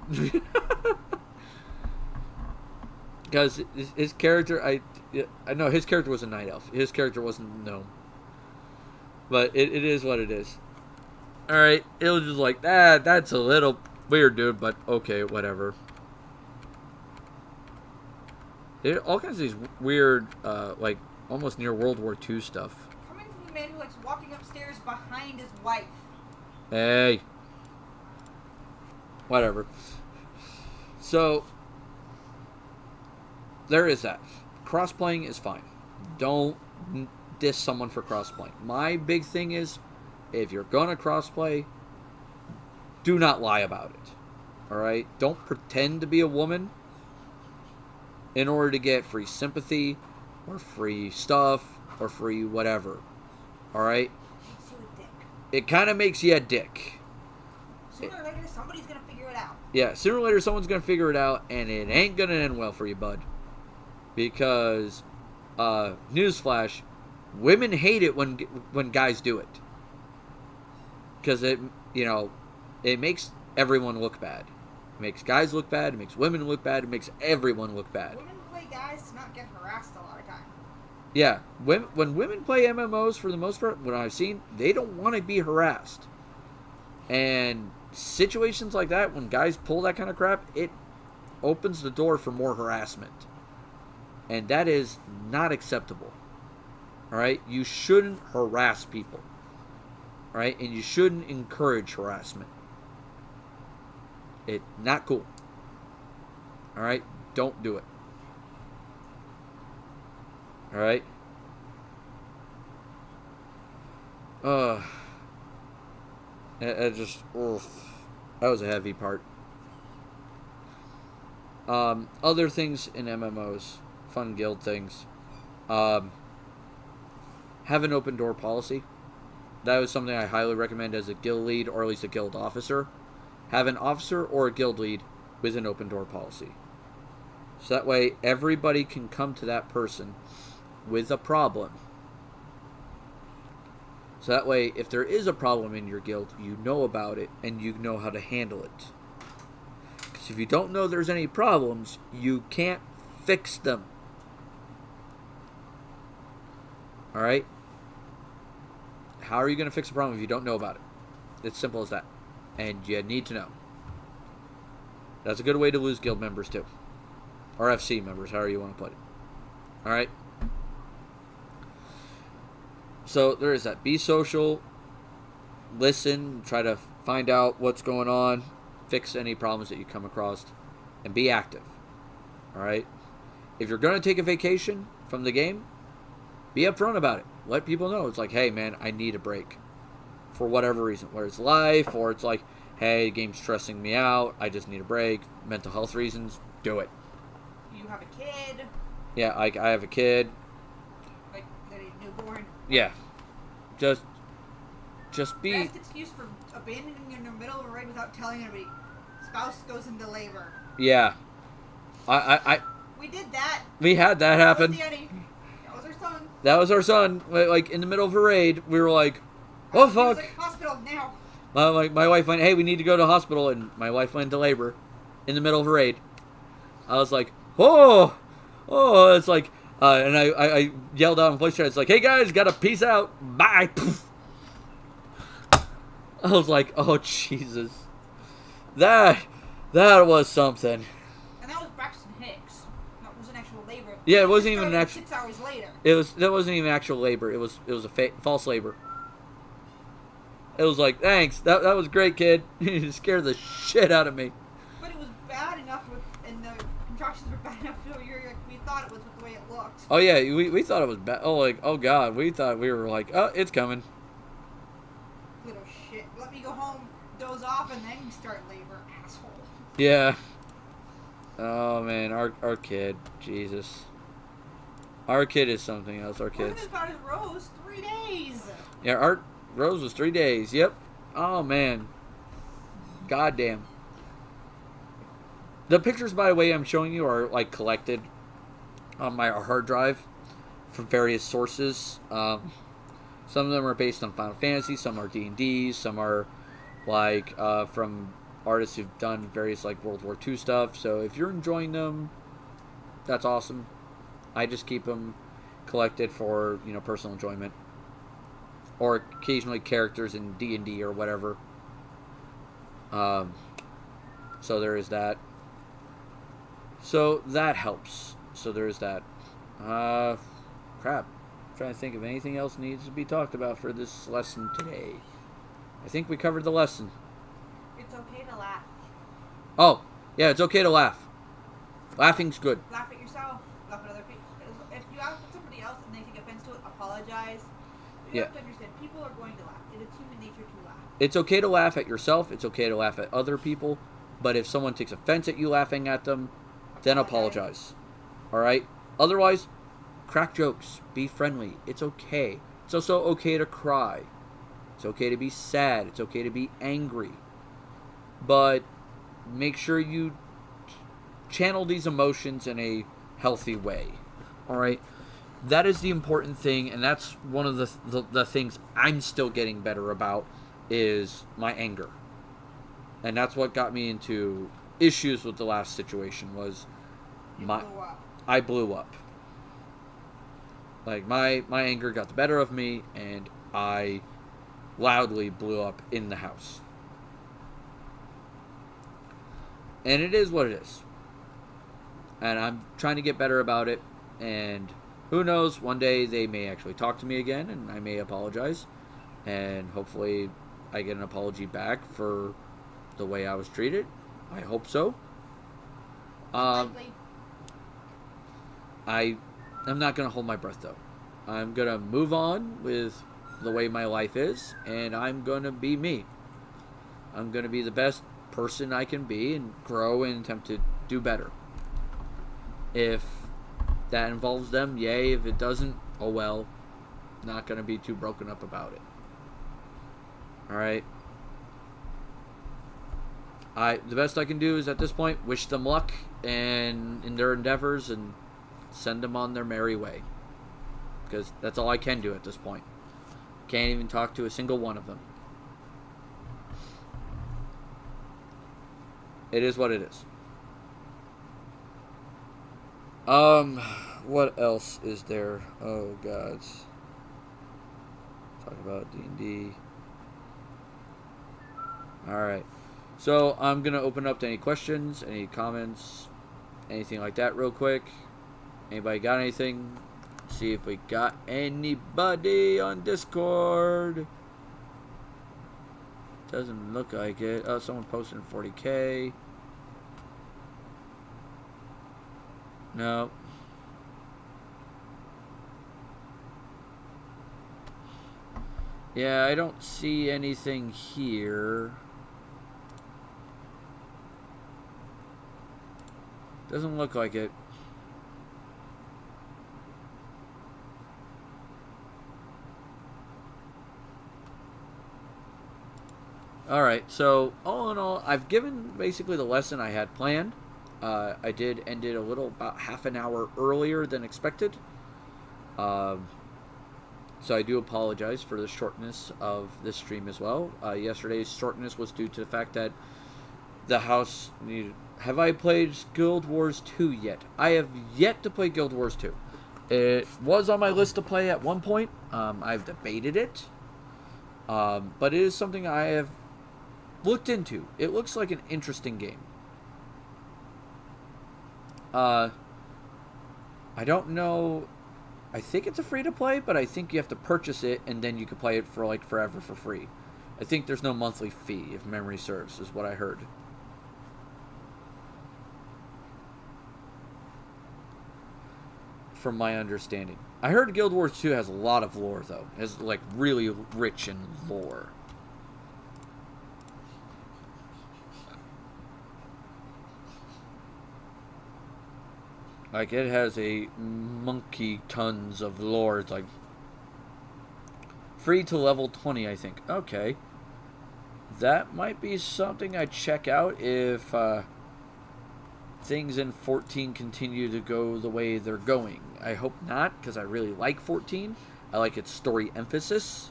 Because his character, I know his character was a night elf. His character wasn't gnome. But it is what it is. Alright, it was just like, that's a little weird, dude, but okay, whatever. All kinds of these weird, like, almost near World War II stuff. Coming from the man who likes walking upstairs behind his wife. Hey. Whatever. So, there is that. Cross-playing is fine. Don't diss someone for cross-playing. My big thing is, if you're gonna cross-play, do not lie about it. Alright? Don't pretend to be a woman in order to get free sympathy, or free stuff, or free whatever. Alright? Makes you a dick. It kind of makes you a dick. Sooner or later, somebody's gonna figure it out. Yeah, sooner or later someone's going to figure it out, and it ain't going to end well for you, bud. Because, newsflash, women hate it when guys do it. Because it makes everyone look bad. It makes guys look bad, it makes women look bad, it makes everyone look bad. Women play guys to not get harassed a lot of time. Yeah, when women play MMOs, for the most part, what I've seen, they don't want to be harassed. And situations like that, when guys pull that kind of crap, it opens the door for more harassment. And that is not acceptable. Alright? You shouldn't harass people. Alright? And you shouldn't encourage harassment. It's not cool. Alright? Don't do it. Alright? That was a heavy part. Other things in MMOs, fun guild things. Have an open door policy. That was something I highly recommend as a guild lead, or at least a guild officer. Have an officer or a guild lead with an open door policy. So that way everybody can come to that person with a problem. So that way, if there is a problem in your guild, you know about it, and you know how to handle it. Because if you don't know there's any problems, you can't fix them. Alright? How are you going to fix a problem if you don't know about it? It's simple as that. And you need to know. That's a good way to lose guild members, too. Or FC members, however you want to put it. Alright? So there is that. Be social, listen, try to find out what's going on, fix any problems that you come across, and be active. Alright? If you're going to take a vacation from the game, be upfront about it. Let people know. It's like, hey man, I need a break. For whatever reason. Whether it's life, or it's like, hey, the game's stressing me out, I just need a break. Mental health reasons, do it. You have a kid. Yeah, I have a kid. Like, that is newborn. Yeah. Just be... Best excuse for abandoning you in the middle of a raid without telling anybody. Spouse goes into labor. Yeah. We did that. We had that That was happen. Danny. That was our son. That was our son. Like, in the middle of a raid, we were like, oh, He was fuck. like, hospital now. My wife went, hey, we need to go to the hospital. And my wife went into labor in the middle of a raid. I was like, oh. It's like, and I yelled out in voice chat. It's like, hey, guys, gotta peace out. Bye. Poof. I was like, oh, Jesus. That was something. And that was Braxton Hicks. That was an actual labor. Yeah, it wasn't He even an started actual... 6 hours later. That wasn't even actual labor. It was a false labor. It was like, thanks. That was great, kid. You scared the shit out of me. But it was bad enough, and the contractions were bad enough to where we thought it was with the way it looked. Oh, yeah, we thought it was bad. Oh, like, oh, God. We thought we were like, oh, it's coming. Little shit. Let me go home, doze off, and then start labor, asshole. Yeah. Oh, man. Our kid. Jesus. Our kid is something else. Our Wasn't kids. as bad as Rose. 3 days. Yeah, Rose was 3 days. Yep. Oh, man. Goddamn. The pictures, by the way, I'm showing you are, like, collected on my hard drive from various sources. Some of them are based on Final Fantasy. Some are D&D. Some are, like, from artists who've done various, like, World War II stuff. So if you're enjoying them, that's awesome. I just keep them collected for, personal enjoyment. Or occasionally characters in D&D or whatever. So there is that. So that helps. So there is that. Crap. I'm trying to think if anything else needs to be talked about for this lesson today. I think we covered the lesson. It's okay to laugh. Oh, yeah, it's okay to laugh. Laughing's good. Laugh at yourself. Laugh at other people. If you laugh at somebody else and they take offense to it, apologize. You have to understand, people are going to laugh. It is human nature to laugh. It's okay to laugh at yourself. It's okay to laugh at other people. But if someone takes offense at you laughing at them, then apologize. All right? Otherwise, crack jokes. Be friendly. It's okay. It's also okay to cry. It's okay to be sad. It's okay to be angry. But make sure you channel these emotions in a healthy way. All right? That is the important thing, and that's one of the things I'm still getting better about is my anger. And that's what got me into issues with the last situation was I blew up. Like, my anger got the better of me, and I loudly blew up in the house. And it is what it is. And I'm trying to get better about it, and who knows, one day they may actually talk to me again, and I may apologize. And hopefully I get an apology back for the way I was treated. I hope so. I'm not going to hold my breath, though. I'm going to move on with the way my life is, and I'm going to be me. I'm going to be the best person I can be and grow and attempt to do better. If that involves them, yay. If it doesn't, oh well. Not going to be too broken up about it. Alright? The best I can do is, at this point, wish them luck and in their endeavors and send them on their merry way. Because that's all I can do at this point. Can't even talk to a single one of them. It is what it is. What else is there? Oh, gods. Talk about D&D. Alright. So, I'm going to open up to any questions, any comments, anything like that real quick. Anybody got anything? See if we got anybody on Discord. Doesn't look like it. Oh, someone posted 40K. No. Yeah, I don't see anything here. Doesn't look like it. Alright, so all in all, I've given basically the lesson I had planned. I did end it about half an hour earlier than expected. So I do apologize for the shortness of this stream as well. Yesterday's shortness was due to the fact that the house needed... Have I played Guild Wars 2 yet? I have yet to play Guild Wars 2. It was on my list to play at one point. I've debated it. But it is something I have looked into. It looks like an interesting game. I don't know. I think it's a free-to-play, but I think you have to purchase it, and then you can play it for, like, forever for free. I think there's no monthly fee, if memory serves, is what I heard. From my understanding. I heard Guild Wars 2 has a lot of lore, though. It has, like, really rich in lore. Like, it has a monkey tons of lore. It's like free to level 20, I think. Okay. That might be something I'd check out if things in 14 continue to go the way they're going. I hope not, because I really like 14. I like its story emphasis.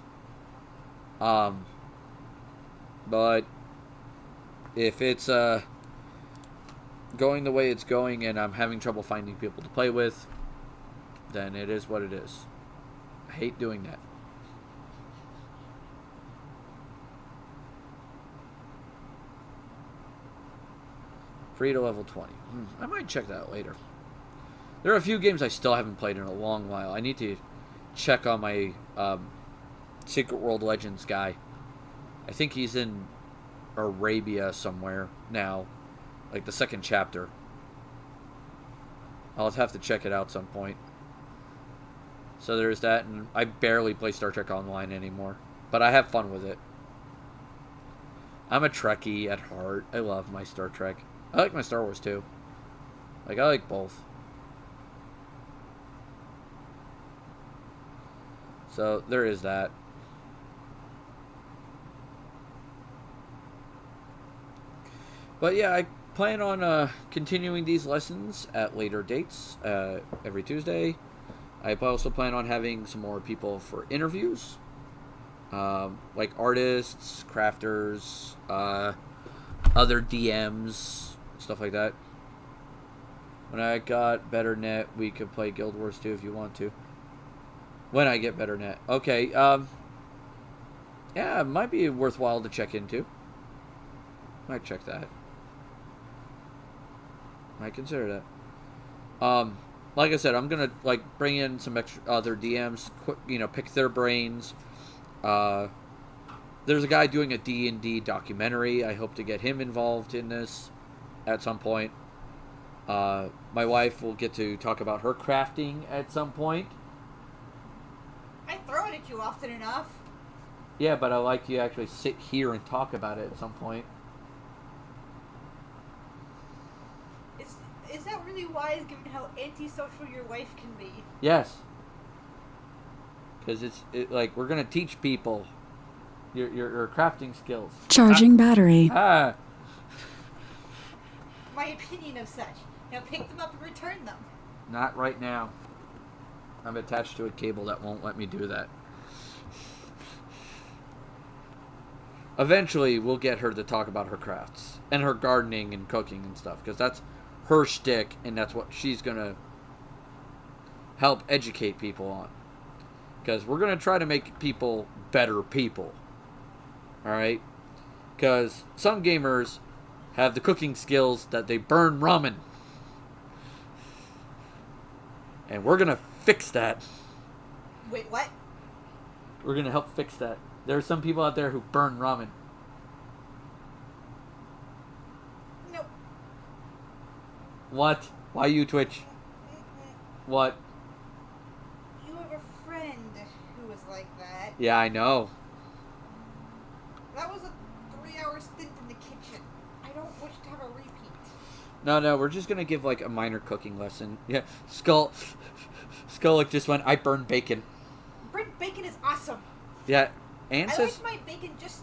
But if it's going the way it's going and I'm having trouble finding people to play with, then it is what it is. I hate doing that. Free to level 20. I might check that out later. There are a few games I still haven't played in a long while. I need to check on my Secret World Legends guy. I think he's in Arabia somewhere now. Like the second chapter. I'll have to check it out some point. So there's that, and I barely play Star Trek Online anymore. But I have fun with it. I'm a Trekkie at heart. I love my Star Trek. I like my Star Wars too. Like, I like both. So there is that. But yeah, I plan on continuing these lessons at later dates every Tuesday. I also plan on having some more people for interviews, like artists, crafters, other DMs, stuff like that. When I got better net, we could play Guild Wars 2 if you want to. When I get better net. Okay, yeah, it might be worthwhile to check into. Might check that. Might consider that. Like I said, I'm gonna like bring in some extra other DMs, pick their brains. There's a guy doing a D&D documentary. I hope to get him involved in this at some point. My wife will get to talk about her crafting at some point. I throw it at you often enough. Yeah, but I like you actually sit here and talk about it at some point. Is that really wise, given how antisocial your wife can be? Yes. Because like, we're going to teach people your crafting skills. Charging battery. My opinion of such. Now pick them up and return them. Not right now. I'm attached to a cable that won't let me do that. Eventually, we'll get her to talk about her crafts. And her gardening and cooking and stuff. Because that's her shtick, and that's what she's going to help educate people on. Because we're going to try to make people better people. Alright? Because some gamers have the cooking skills that they burn ramen. And we're going to fix that. Wait, what? We're going to help fix that. There are some people out there who burn ramen. Nope. What? Why you Twitch? What? You have a friend who was like that. Yeah, I know. That was a 3-hour stint in the kitchen. I don't wish to have a repeat. No, we're just going to give, like, a minor cooking lesson. Yeah, Skullick just went, I burn bacon. Burnt bacon is awesome. Yeah, Anne I says... like my bacon just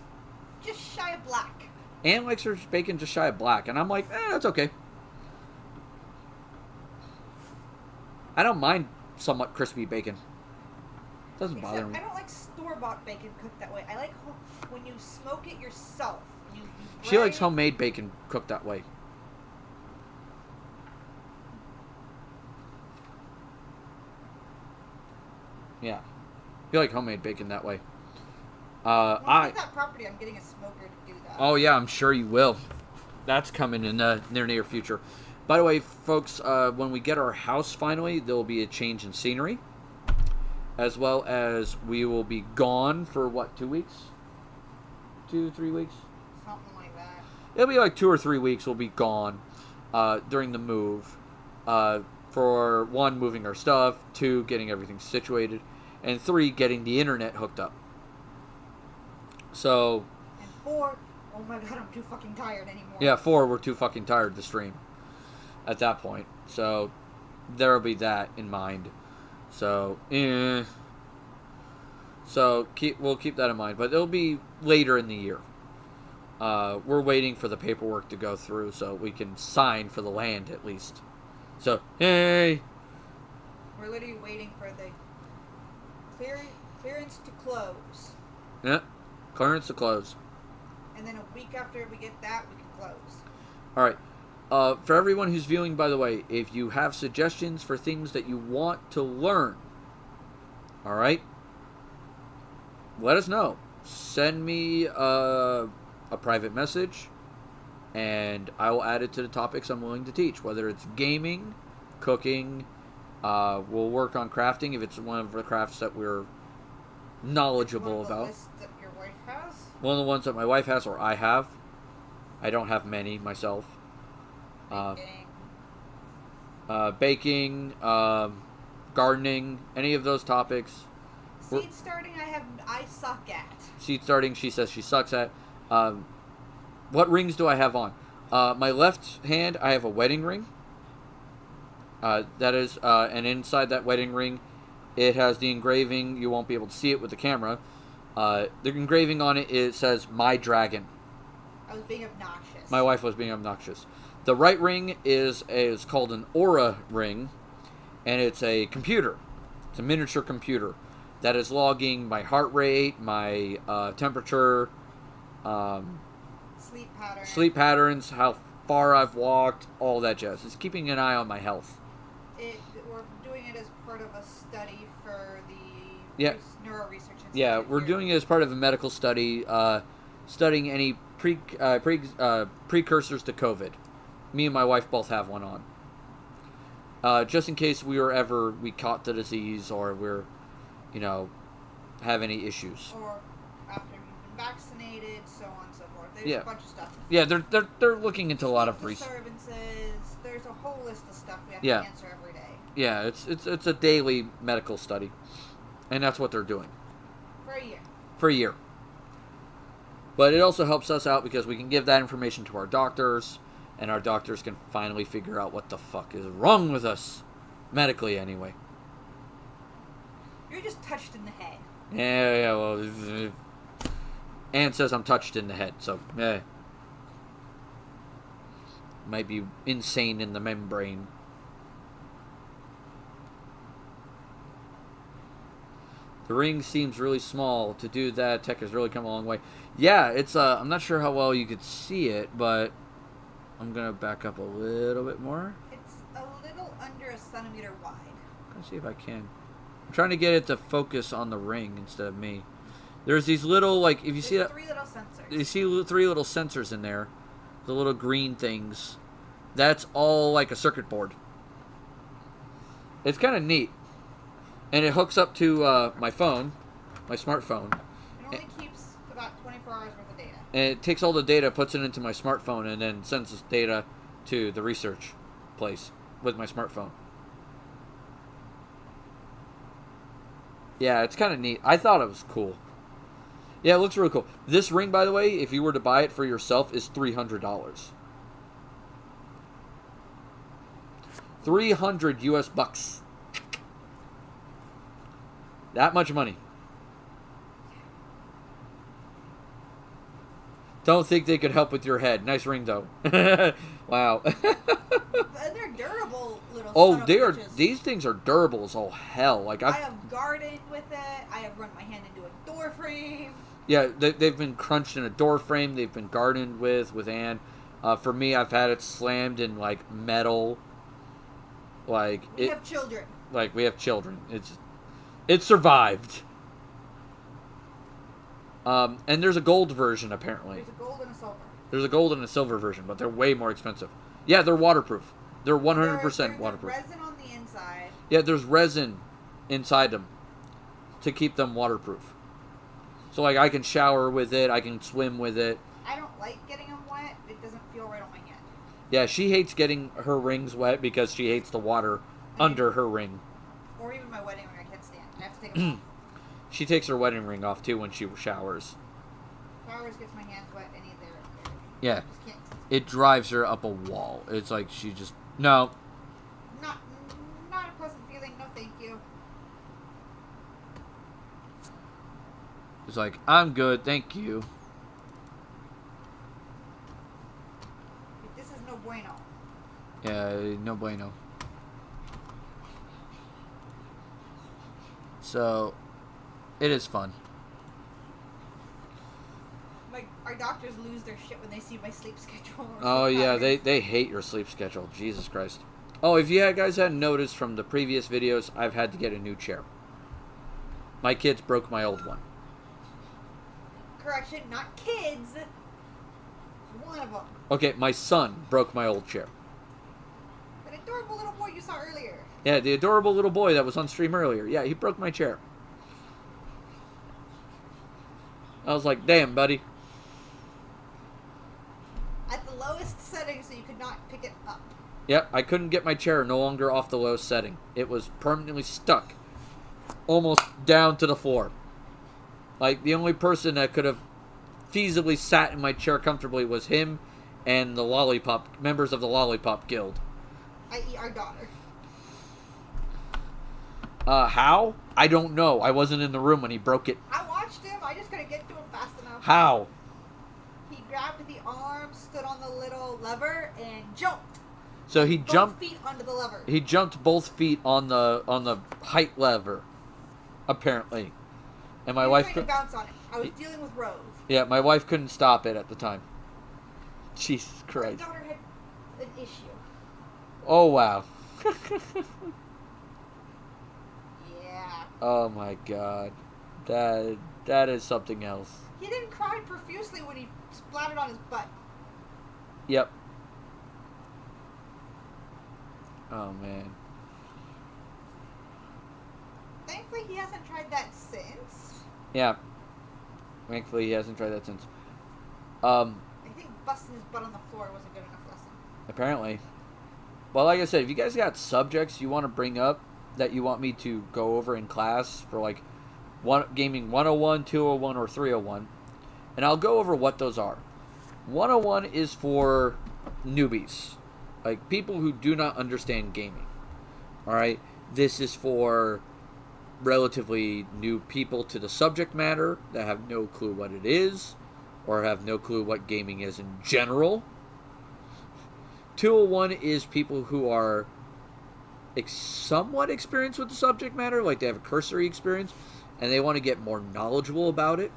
shy of black. Anne likes her bacon just shy of black, and I'm like, that's okay. I don't mind somewhat crispy bacon. Doesn't bother Except me. I don't like store-bought bacon cooked that way. I like when you smoke it yourself. You She likes bread- homemade bacon cooked that way. Yeah. You like homemade bacon that way. When I get that property, I'm getting a smoker to do that. Oh yeah, I'm sure you will. That's coming in the near future. By the way, folks, when we get our house finally, there will be a change in scenery. As well as we will be gone for, what, 2 weeks? 2, 3 weeks? Something like that. It'll be like 2 or 3 weeks we'll be gone during the move. For 1, moving our stuff. 2, getting everything situated. And 3, getting the internet hooked up. So... And 4, oh my god, I'm too fucking tired anymore. Yeah, 4, we're too fucking tired to stream at that point. So, there'll be that in mind. So, So, we'll keep that in mind. But it'll be later in the year. We're waiting for the paperwork to go through so we can sign for the land at least. So, hey! We're literally waiting for the clearance to close. Yeah, clearance to close. And then a week after we get that, we can close. Alright. For everyone who's viewing, by the way, if you have suggestions for things that you want to learn, alright, let us know. Send me a private message, and I will add it to the topics I'm willing to teach, whether it's gaming, cooking, we'll work on crafting if it's one of the crafts that we're knowledgeable One of the about. lists that your wife has? One of the ones that my wife has or I have. I don't have many myself. Baking, gardening, any of those topics. Seed starting, I suck at. Seed starting, she says she sucks at. What rings do I have on? My left hand, I have a wedding ring. That is, and inside that wedding ring, it has the engraving. You won't be able to see it with the camera. The engraving on it says "My Dragon." I was being obnoxious. My wife was being obnoxious. The right ring is called an Aura ring, and it's a computer. It's a miniature computer that is logging my heart rate, my temperature, sleep patterns, how far I've walked, all that jazz. It's keeping an eye on my health. We're doing it as part of a study for the Yeah. Neuro Research Institute. Yeah, we're doing it as part of a medical study, studying any precursors to COVID. Me and my wife both have one on. Just in case we caught the disease or we're, have any issues. Or after you've been vaccinated, so on and so forth. There's Yeah. a bunch of stuff. Yeah, they're looking into a lot of research. Disturbances. There's a whole list of stuff we have Yeah. to answer every day. Yeah, it's a daily medical study, and that's what they're doing For a year. for a year. But it also helps us out because we can give that information to our doctors, and our doctors can finally figure out what the fuck is wrong with us, medically anyway. You're just touched in the head. Yeah, well, Anne says I'm touched in the head, so, might be insane in the membrane. The ring seems really small. To do that, tech has really come a long way. Yeah, it's, I'm not sure how well you could see it, but I'm gonna back up a little bit more. It's a little under a centimeter wide. Let's see if I can. I'm trying to get it to focus on the ring instead of me. There's these little, like, if you see that, 3 little sensors. you see 3 little sensors in there, the little green things. That's all like a circuit board. It's kind of neat, and it hooks up to my phone, my smartphone, It only keeps about 24 hours worth of data. and it takes all the data, puts it into my smartphone, and then sends this data to the research place with my smartphone. Yeah, it's kind of neat. I thought it was cool. Yeah, it looks really cool. This ring, by the way, if you were to buy it for yourself, is $300. 300 US bucks. That much money. Don't think they could help with your head. Nice ring, though. Wow. And they're durable little. Oh, son of they are. bitches. These things are durable as all hell. Like I have gardened with it. I have run my hand into a door frame. Yeah, they've been crunched in a door frame. They've been gardened with Anne. For me, I've had it slammed in like metal. Like We have children. Like we have children. It survived. And there's a gold version apparently. There's a gold and a silver. There's a gold and a silver version, but they're way more expensive. Yeah, they're waterproof. They're 100% There's waterproof. resin on the inside. Yeah, there's resin inside them to keep them waterproof. So like I can shower with it, I can swim with it. I don't like getting them wet. It doesn't feel right on my hand. Yeah, she hates getting her rings wet because she hates the water under her ring. Or even my wedding ring, I can't stand. I have to take it off. She takes her wedding ring off too when she showers. Showers gets my hands wet and either. Yeah. Just can't. It drives her up a wall. It's like she just no. Not a pleasant feeling. No, thank you. It's like I'm good, thank you. This is no bueno. Yeah, no bueno. So, it is fun. Our doctors lose their shit when they see my sleep schedule. Oh yeah, they hate your sleep schedule. Jesus Christ. Oh, if you guys hadn't noticed from the previous videos, I've had to get a new chair. My kids broke my old one. Correction, not kids. One of them. Okay, my son broke my old chair. That adorable little boy you saw earlier. Yeah, the adorable little boy that was on stream earlier. Yeah, he broke my chair. I was like, damn, buddy. At the lowest setting, so you could not pick it up. Yep, I couldn't get my chair no longer off the low setting. It was permanently stuck. Almost down to the floor. Like, the only person that could have feasibly sat in my chair comfortably was him and the Lollipop, members of the Lollipop Guild. I.e. our daughter. How? I don't know. I wasn't in the room when he broke it. I watched him. I just couldn't get to him fast enough. How? He grabbed the arm, stood on the little lever, and jumped. So he jumped. Both feet onto the lever. He jumped both feet on the height lever, apparently. And my He was wife trying could. to bounce on it. I was dealing with Rose. Yeah, my wife couldn't stop it at the time. Jesus My Christ. daughter had an issue. Oh wow. Yeah. Oh my God. That is something else. He didn't cry profusely when he splattered on his butt. Yep. Oh man. Thankfully, he hasn't tried that since. Yeah. Thankfully, he hasn't tried that since. I think busting his butt on the floor was a good enough lesson. Apparently. Well, like I said, if you guys got subjects you want to bring up that you want me to go over in class for like gaming 101, 201, or 301, and I'll go over what those are. 101 is for newbies, like people who do not understand gaming. Alright? This is for relatively new people to the subject matter that have no clue what it is, or have no clue what gaming is in general. 201 is people who are somewhat experienced with the subject matter, like they have a cursory experience, and they want to get more knowledgeable about it.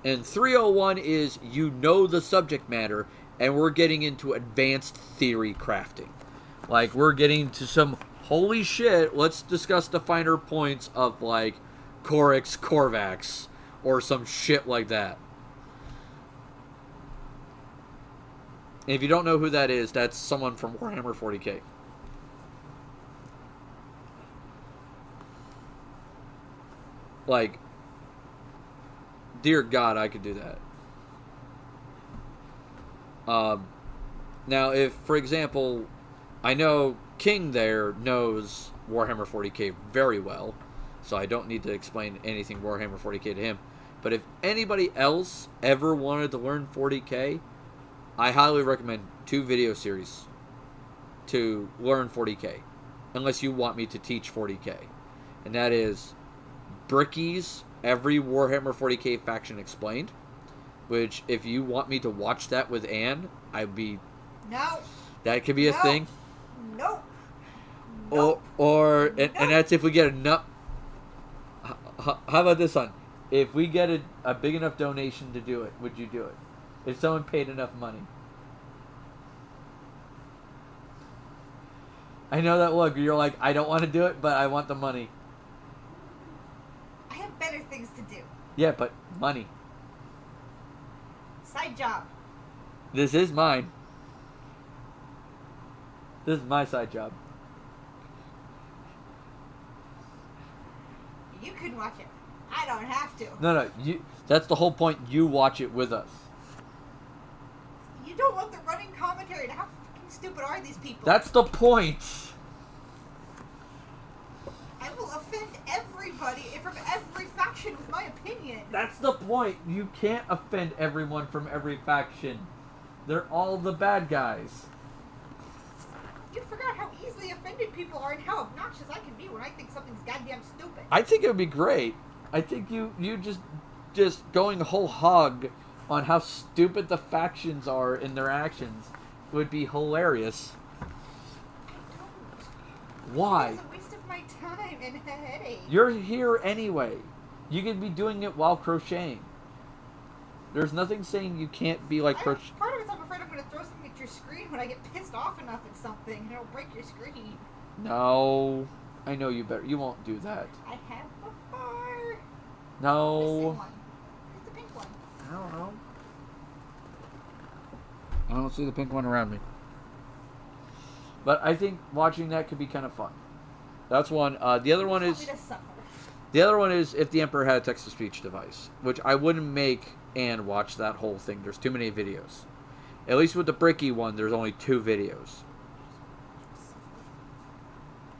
And 301 is you know the subject matter, and we're getting into advanced theory crafting. Like, we're getting to some, holy shit, let's discuss the finer points of, like, Corix Corvax, or some shit like that. And if you don't know who that is, that's someone from Warhammer 40k. Like, dear God, I could do that. Now, if, for example, I know King there knows Warhammer 40k very well, so I don't need to explain anything Warhammer 40k to him. But if anybody else ever wanted to learn 40k, I highly recommend 2 video series to learn 40k, unless you want me to teach 40k. And that is Bricky's Every Warhammer 40k Faction Explained, which if you want me to watch that with Anne, I'd be... No. That could be a No. thing. Nope. Nope. And that's if we get enough. How about this one? If we get a big enough donation to do it, would you do it? If someone paid enough money. I know that look. You're like, I don't want to do it, but I want the money. I have better things to do. Yeah, but money. Side job. This is mine. This is my side job. You can watch it. I don't have to. No, you. That's the whole point. You watch it with us. You don't want the running commentary. How fucking stupid are these people? That's the point. I will offend everybody from every faction with my opinion. That's the point. You can't offend everyone from every faction. They're all the bad guys. You forgot how easily offended people are and how obnoxious I can be when I think something's goddamn stupid. I think it would be great. I think you just going whole hog on how stupid the factions are in their actions would be hilarious. I don't. Why? It's a waste of my time and a headache. You're here anyway. You could be doing it while crocheting. There's nothing saying you can't be like crochet. Part of it's I'm afraid I'm going to throw something at your screen when I get pissed off enough at something and it'll break your screen. No. I know you better. You won't do that. I have before. No. The same one. Where's the pink one? I don't know. I don't see the pink one around me. But I think watching that could be kind of fun. That's one. The other one is... The other one is if the Emperor had a text-to-speech device, which I wouldn't make and watch that whole thing. There's too many videos. At least with the Bricky one, there's only 2 videos.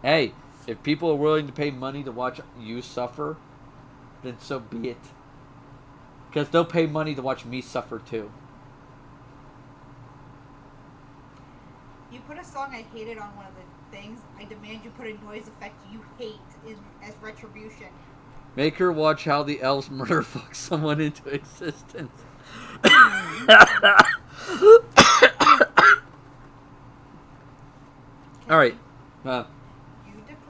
Hey, if people are willing to pay money to watch you suffer, then so be it. Because they'll pay money to watch me suffer too. You put a song I hated on one of the things. I demand you put a noise effect you hate as retribution. Make her watch how the elves murder fuck someone into existence. Alright. You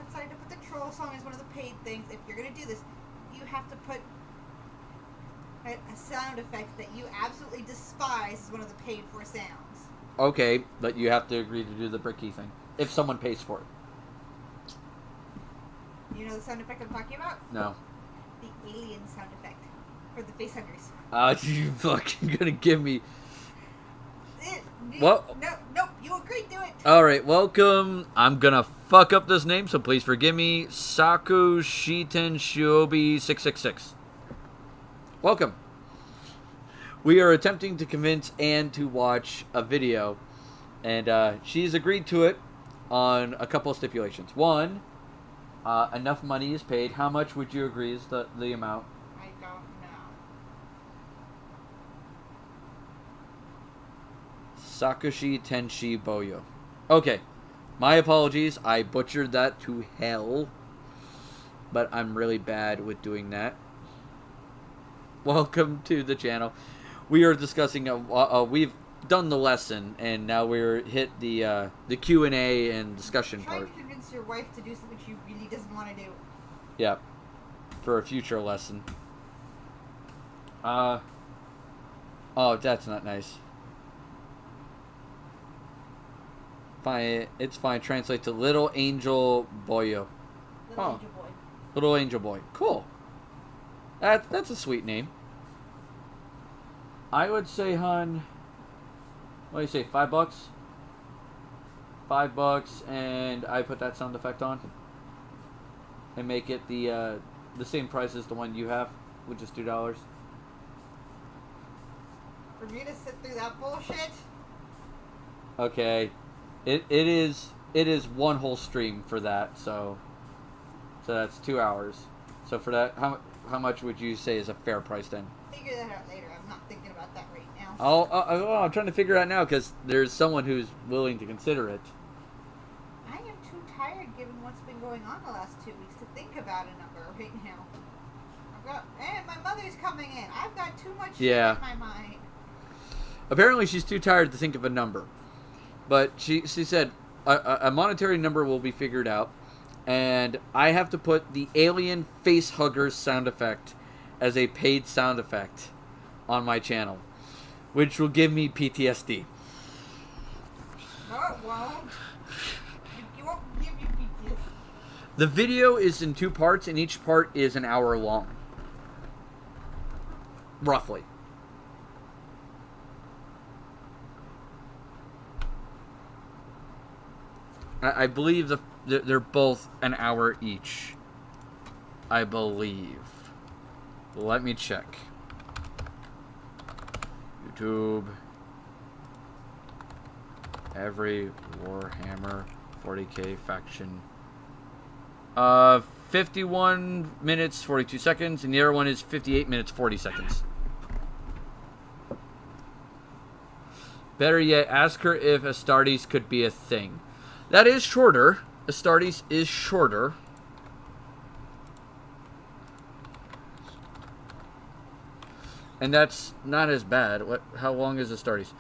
decided to put the troll song as one of the paid things. If you're going to do this, you have to put a sound effect that you absolutely despise as one of the paid for sounds. Okay, but you have to agree to do the Bricky thing. If someone pays for it. You know the sound effect I'm talking about? No. The alien sound effect for the face huggers. You fucking gonna give me... What? Nope, you agreed to it. Alright, welcome. I'm gonna fuck up this name, so please forgive me. Saku Shiten Shiobi 666. Welcome. We are attempting to convince Anne to watch a video, and she's agreed to it on a couple of stipulations. One, enough money is paid. How much would you agree is the amount? I don't know. Sakushi Tenshi Boyo. Okay, my apologies. I butchered that to hell, but I'm really bad with doing that. Welcome to the channel. We are discussing. We've done the lesson, and now we're hit the Q&A and discussion part. Trying to convince your wife to do something she really doesn't want to do. Yeah, for a future lesson. Oh, that's not nice. Fine, it's fine. Translate to Little Angel Boyo. Little Angel Boy. Little Angel Boy. Cool. That's a sweet name. I would say, hun. What do you say? $5? $5, and I put that sound effect on, and make it the same price as the one you have, which is $2. For me to sit through that bullshit. Okay, it is one whole stream for that, so that's 2 hours. So for that, how much would you say is a fair price then? Figure that out later. I'm not thinking about that right now. I'm trying to figure it out now because there's someone who's willing to consider it. I am too tired, given what's been going on the last 2 weeks, to think about a number right now. My mother's coming in. I've got too much shit in my mind. Apparently she's too tired to think of a number. But she said a monetary number will be figured out, and I have to put the alien face huggers sound effect as a paid sound effect on my channel, which will give me PTSD. No, it won't. You won't give you PTSD. The video is in 2 parts, and each part is an hour long. Roughly. I believe they're both an hour each. I believe. Let me check. YouTube. Every Warhammer 40k faction. 51 minutes 42 seconds, and the other one is 58 minutes 40 seconds. Better yet, ask her if Astartes could be a thing. That is shorter. Astartes is shorter. And that's not as bad. How long is Astartes?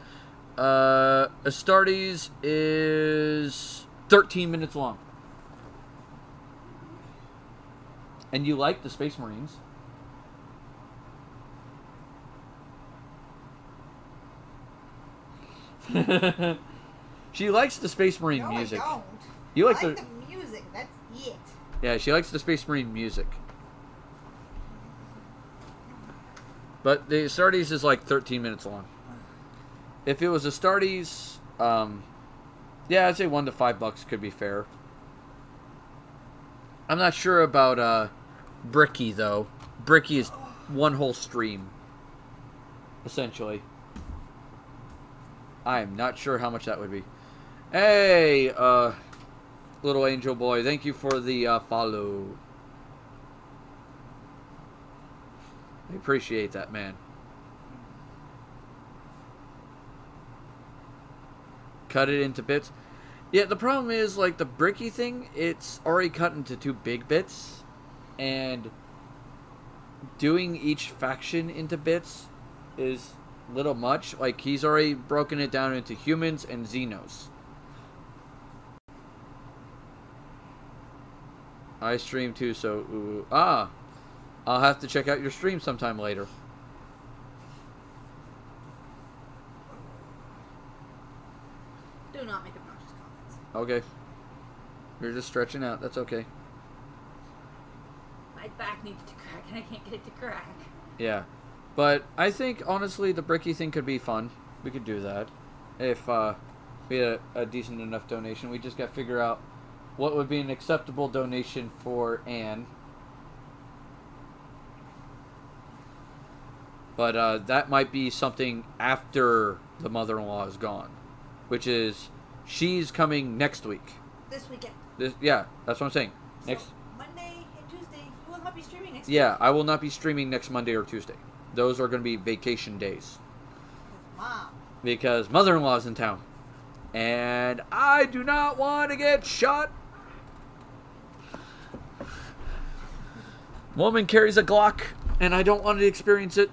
Astartes is 13 minutes long. And you like the Space Marines. She likes the Space Marine No, music. I don't. You like I like the music. That's it. Yeah, she likes the Space Marine music. But the Astartes is like 13 minutes long. If it was Astartes, yeah, I'd say $1 to $5 could be fair. I'm not sure about Bricky though. Bricky is one whole stream, essentially. I am not sure how much that would be. Hey, little angel boy, thank you for the follow. I appreciate that, man. Cut it into bits. Yeah, the problem is, like, the Bricky thing, it's already cut into 2 big bits. And doing each faction into bits is little much. Like, he's already broken it down into humans and Xenos. I stream too, so... I'll have to check out your stream sometime later. Do not make obnoxious comments. Okay. You're just stretching out. That's okay. My back needs to crack, and I can't get it to crack. Yeah. But I think, honestly, the Bricky thing could be fun. We could do that. If we had a decent enough donation. We just got to figure out what would be an acceptable donation for Anne. But that might be something after the mother-in-law is gone. Which is, she's coming next week. This weekend. Yeah, that's what I'm saying. So Next. Monday and Tuesday, you will not be streaming next Yeah, week. I will not be streaming next Monday or Tuesday. Those are going to be vacation days. Mom. Because mother-in-law's in town. And I do not want to get shot. Woman carries a Glock, and I don't want to experience it.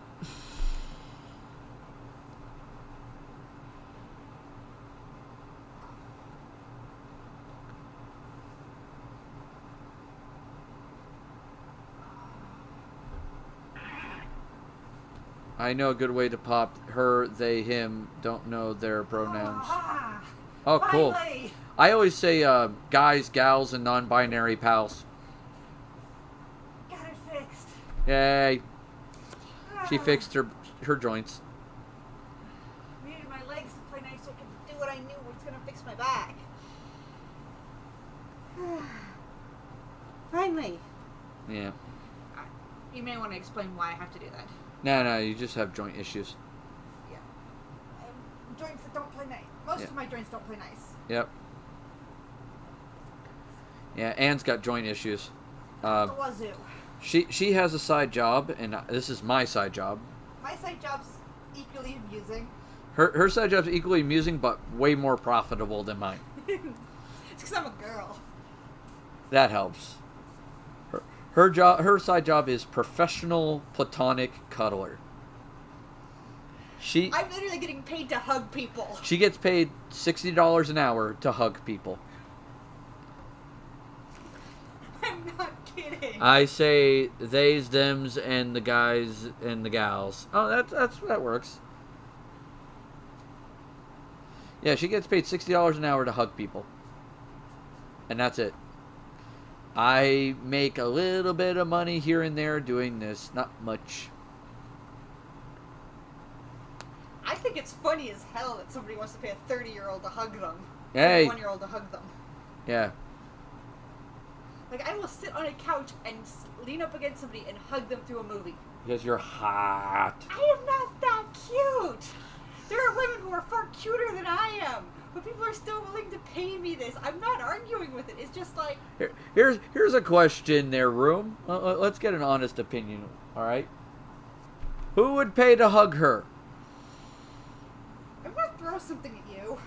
I know a good way to pop her, they, him, don't know their pronouns. Oh, cool. Finally. I always say guys, gals, and non-binary pals. Got it fixed. Yay. She fixed her joints. Needed my legs to play nice so I could do what I knew was going to fix my back. Finally. Yeah. You may want to explain why I have to do that. No, you just have joint issues. Yeah. Joints that don't play nice. Most of my joints don't play nice. Yep. Yeah, Anne's got joint issues. The wazoo. She has a side job, and this is my side job. My side job's equally amusing. Her side job's equally amusing, but way more profitable than mine. It's because I'm a girl. That helps. Her side job is professional platonic cuddler. I'm literally getting paid to hug people. She gets paid $60 an hour to hug people. I'm not kidding. I say theys, thems, and the guys and the gals. Oh, that works. Yeah, she gets paid $60 an hour to hug people. And that's it. I make a little bit of money here and there doing this. Not much. I think it's funny as hell that somebody wants to pay a 30-year-old to hug them. Hey. Or a 1-year-old to hug them. Yeah. Like, I will sit on a couch and lean up against somebody and hug them through a movie. Because you're hot. I am not that cute. There are women who are far cuter than I am. But people are still willing to pay me this. I'm not arguing with it. It's just like... Here's a question there, room. Let's get an honest opinion, all right? Who would pay to hug her? I'm going to throw something at you.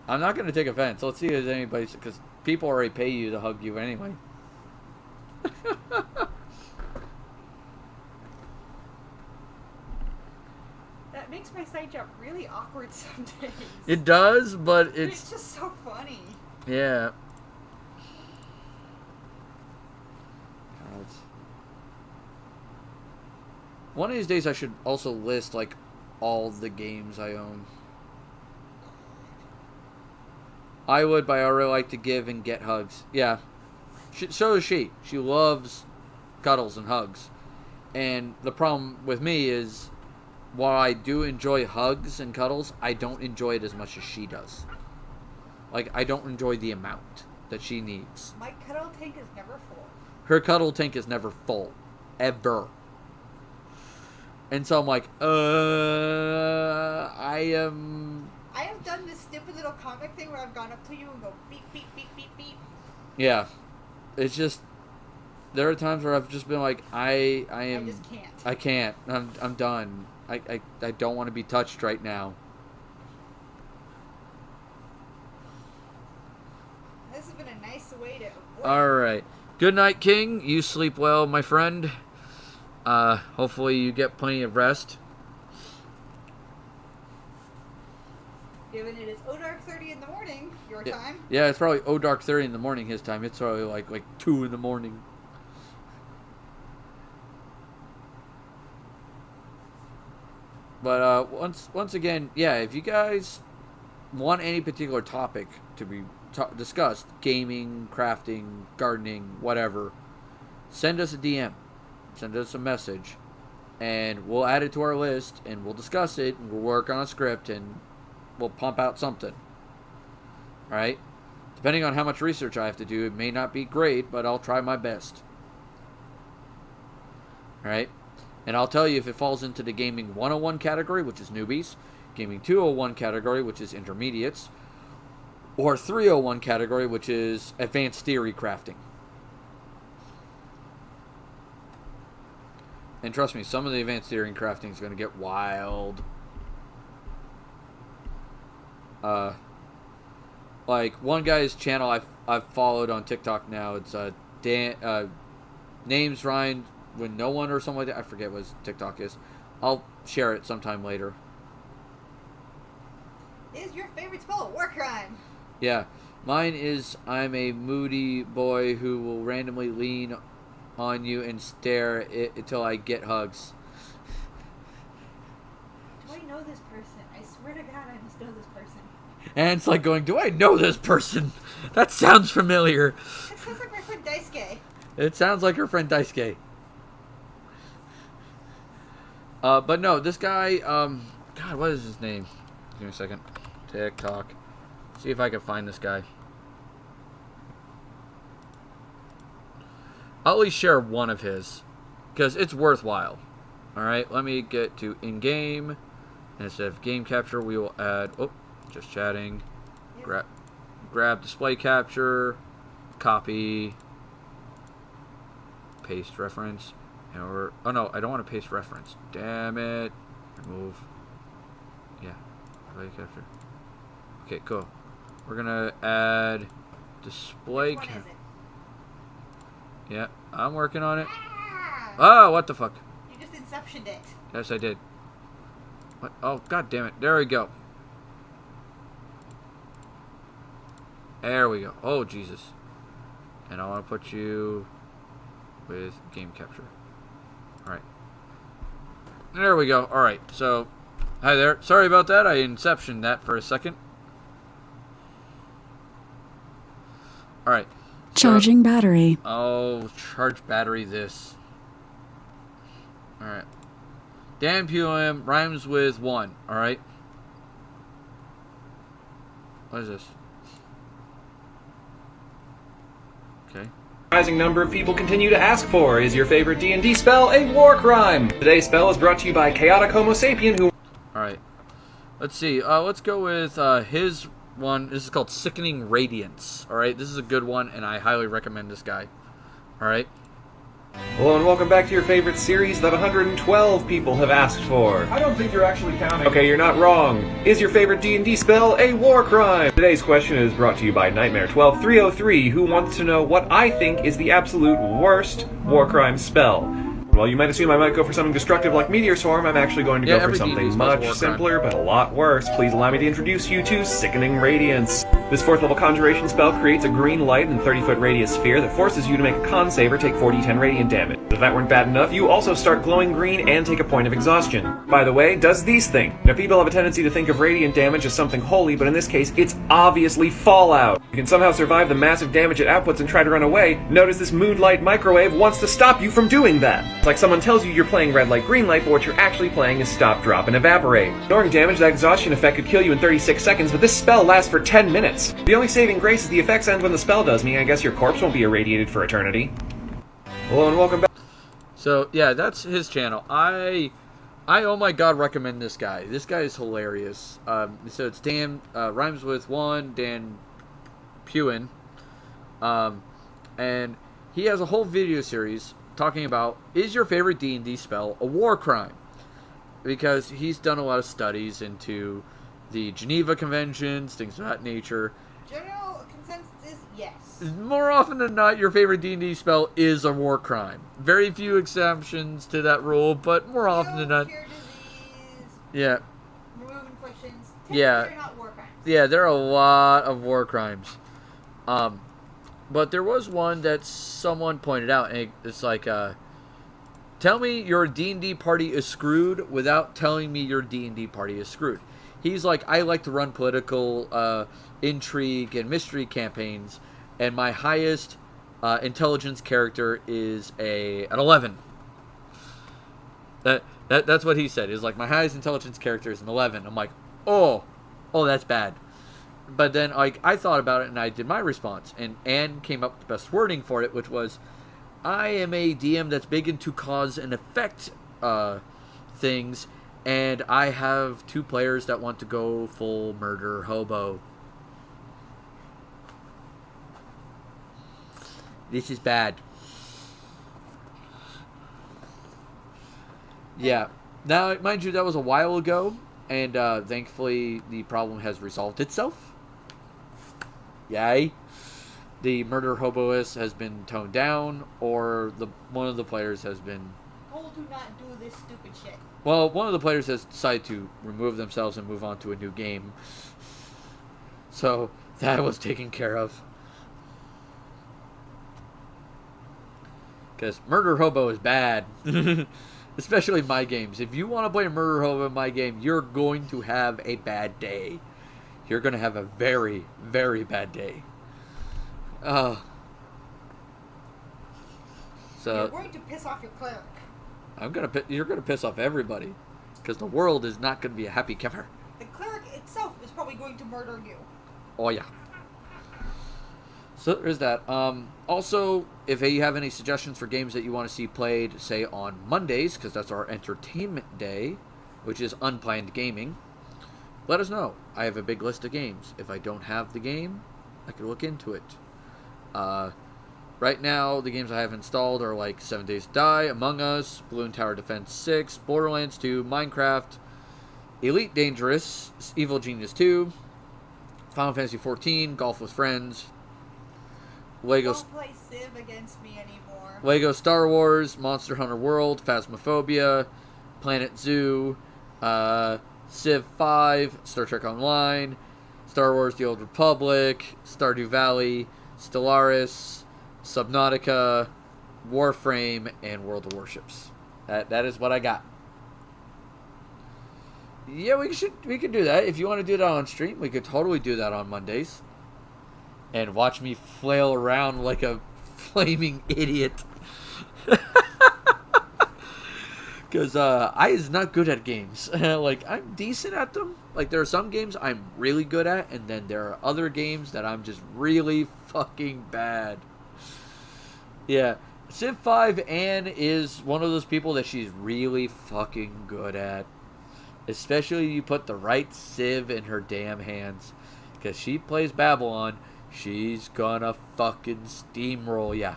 I'm not going to take offense. Let's see if there's anybody... Because people already pay you to hug you anyway. That makes my side job really awkward some days. It does, but It's just so funny. Yeah. One of these days I should also list, like, all the games I own. I would, but I already like to give and get hugs. Yeah. So does she. She loves cuddles and hugs. And the problem with me is, while I do enjoy hugs and cuddles, I don't enjoy it as much as she does. Like, I don't enjoy the amount that she needs. My cuddle tank is never full. Her cuddle tank is never full. Ever. And so I'm like, I have done this stupid little comic thing where I've gone up to you and go beep, beep, beep, beep, beep. Yeah. It's just, there are times where I've just been like, I just can't. I can't. I'm done. I don't want to be touched right now. This has been a nice way to avoid. Alright. Good night, King. You sleep well, my friend. Hopefully you get plenty of rest. Given it is dark 30 in the morning, your time. Yeah, it's probably dark 30 in the morning his time. It's probably like 2 in the morning. But once again, yeah, if you guys want any particular topic to be discussed, gaming, crafting, gardening, whatever, send us a DM. Send us a message. And we'll add it to our list, and we'll discuss it, and we'll work on a script, and we'll pump out something. Alright? Depending on how much research I have to do, it may not be great, but I'll try my best. Alright? And I'll tell you if it falls into the Gaming 101 category, which is newbies, Gaming 201 category, which is intermediates, or 301 category, which is advanced theory crafting. And trust me, some of the advanced theory crafting is going to get wild. Like one guy's channel I've followed on TikTok now. It's names Ryan when no one or something like that. I forget what his TikTok is. I'll share it sometime later. Is your favorite spell a war crime? Yeah, mine is I'm a moody boy who will randomly lean on you and stare until I get hugs. Do I know this person? I swear to God, I must know this person. And it's like going, do I know this person? That sounds familiar. It sounds like my friend Daisuke. It sounds like her friend Daisuke. But no, this guy, God, what is his name? Give me a second. TikTok. See if I can find this guy. I'll at least share one of his, because it's worthwhile. Alright, let me get to in-game. And instead of game capture, we will add, just chatting. Grab display capture, copy, paste reference. Oh no, I don't want to paste reference. Damn it. Remove. Yeah, display capture. Okay, cool. We're gonna add display capture. Which one is it? Yeah, I'm working on it. Ah! Oh, what the fuck? You just inceptioned it. Yes, I did. What? Oh, god damn it. There we go. There we go. Oh, Jesus. And I want to put you with game capture. Alright. There we go. Alright, so... Hi there. Sorry about that. I inceptioned that for a second. Alright. Charging battery. Oh, charge battery this. Alright. Dan Pulum rhymes with 1. Alright. What is this? Okay. Rising number of people continue to ask for, is your favorite D&D spell a war crime? Today's spell is brought to you by Chaotic Homo Sapien, who... Alright. Let's see. Let's go with his one. This is called Sickening Radiance. Alright, this is a good one, and I highly recommend this guy. Alright. Hello and welcome back to your favorite series that 112 people have asked for. I don't think you're actually counting. Okay, you're not wrong. Is your favorite D&D spell a war crime? Today's question is brought to you by Nightmare12303, who wants to know what I think is the absolute worst war crime spell. Well, you might assume I might go for something destructive like Meteor Swarm. I'm actually going to go for every something D&D spell's war much crime. simpler, but a lot worse. Please allow me to introduce you to Sickening Radiance. This 4th level conjuration spell creates a green light in 30-foot radius sphere that forces you to make a con save or take 4d10 radiant damage. If that weren't bad enough, you also start glowing green and take a point of exhaustion. By the way, does these things. Now, people have a tendency to think of radiant damage as something holy, but in this case, it's obviously fallout. You can somehow survive the massive damage it outputs and try to run away. Notice this moonlight microwave wants to stop you from doing that. It's like someone tells you you're playing red light, green light, but what you're actually playing is stop, drop, and evaporate. Ignoring damage, that exhaustion effect could kill you in 36 seconds, but this spell lasts for 10 minutes. The only saving grace is the effects end when the spell does, meaning I guess your corpse won't be irradiated for eternity. Hello and welcome back. So, yeah, that's his channel. I oh my god, recommend this guy. This guy is hilarious. So it's Dan, rhymes with 1, Dan Pulum. And he has a whole video series talking about, is your favorite D&D spell a war crime? Because he's done a lot of studies into the Geneva Conventions, things of that nature. General consensus is yes. More often than not, your favorite D&D spell is a war crime. Very few exceptions to that rule, but more often than not... Cure disease, Yeah. remove inflictions. Yeah. Technically, they're not war crimes. Yeah, there are a lot of war crimes. But there was one that someone pointed out, and it's like, tell me your D&D party is screwed without telling me your D&D party is screwed. He's like, I like to run political intrigue and mystery campaigns, and my highest intelligence character is an 11. That's what he said. He's like, my highest intelligence character is an 11. I'm like, oh, that's bad. But then I thought about it and I did my response, and Anne came up with the best wording for it, which was, I am a DM that's big into cause and effect things, and I have 2 players that want to go full murder hobo. This is bad. Yeah. Now, mind you, that was a while ago, and thankfully the problem has resolved itself. Yay. The murder hoboist has been toned down, or one of the players has been... Told to not do this stupid shit. Well, one of the players has decided to remove themselves and move on to a new game. So, that was taken care of. Because murder hobo is bad. Especially in my games. If you want to play a murder hobo in my game, you're going to have a bad day. You're going to have a very, very bad day. So You're going to piss off your cleric. you're gonna piss off everybody, because the world is not gonna be a happy camper. The cleric itself is probably going to murder you. Oh yeah. So there's that. Also, if you have any suggestions for games that you want to see played, say on Mondays, because that's our entertainment day, which is unplanned gaming, let us know. I have a big list of games. If I don't have the game, I can look into it. Right now, the games I have installed are like 7 Days to Die, Among Us, Balloon Tower Defense 6, Borderlands 2, Minecraft, Elite Dangerous, Evil Genius 2, Final Fantasy 14, Golf with Friends, Lego, Don't play Civ against me anymore. Lego Star Wars, Monster Hunter World, Phasmophobia, Planet Zoo, Civ 5, Star Trek Online, Star Wars The Old Republic, Stardew Valley, Stellaris, Subnautica, Warframe, and World of Warships. That is what I got. Yeah, we could do that. If you want to do that on stream, we could totally do that on Mondays. And watch me flail around like a flaming idiot. Because I is not good at games. Like, I'm decent at them. Like, there are some games I'm really good at, and then there are other games that I'm just really fucking bad. Yeah. Civ 5, Anne is one of those people that she's really fucking good at. Especially you put the right Civ in her damn hands. Because she plays Babylon, she's gonna fucking steamroll ya.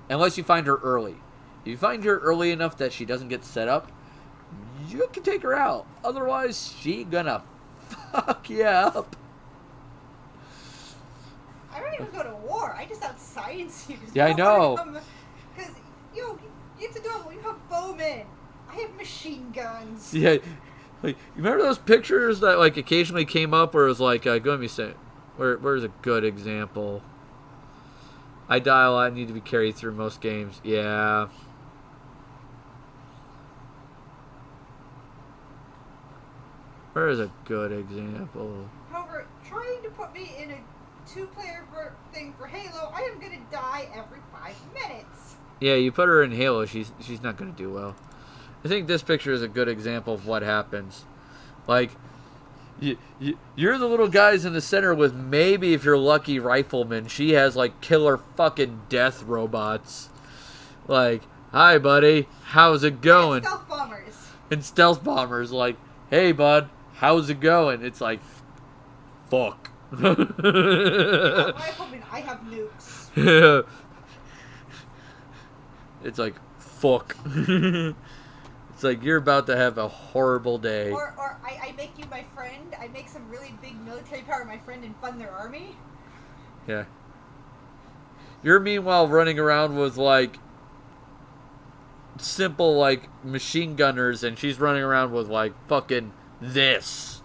Unless you find her early. If you find her early enough that she doesn't get set up, you can take her out. Otherwise, she gonna fuck you up. I don't even go to war. I just out-science you. Yeah, I know. Because, it's adorable. You have bowmen. I have machine guns. Yeah. Like, you remember those pictures that, like, occasionally came up where it was like, go let me say, where's a good example? I die a lot and need to be carried through most games. Yeah. Where is a good example? However, trying to put me in a two-player thing for Halo, I am going to die every 5 minutes. Yeah, you put her in Halo, she's not going to do well. I think this picture is a good example of what happens. Like, you're the little guys in the center with maybe, if you're lucky, riflemen. She has, like, killer fucking death robots. Like, hi, buddy. How's it going? And stealth bombers. And stealth bombers. Like, hey, bud. How's it going? It's like, fuck. Riflemen, I have nukes. Yeah. It's like, fuck. It's like you're about to have a horrible day. Or I make you my friend. I make some really big military power my friend and fund their army. Yeah. You're meanwhile running around with, like, simple, like, machine gunners, and she's running around with, like, fucking this.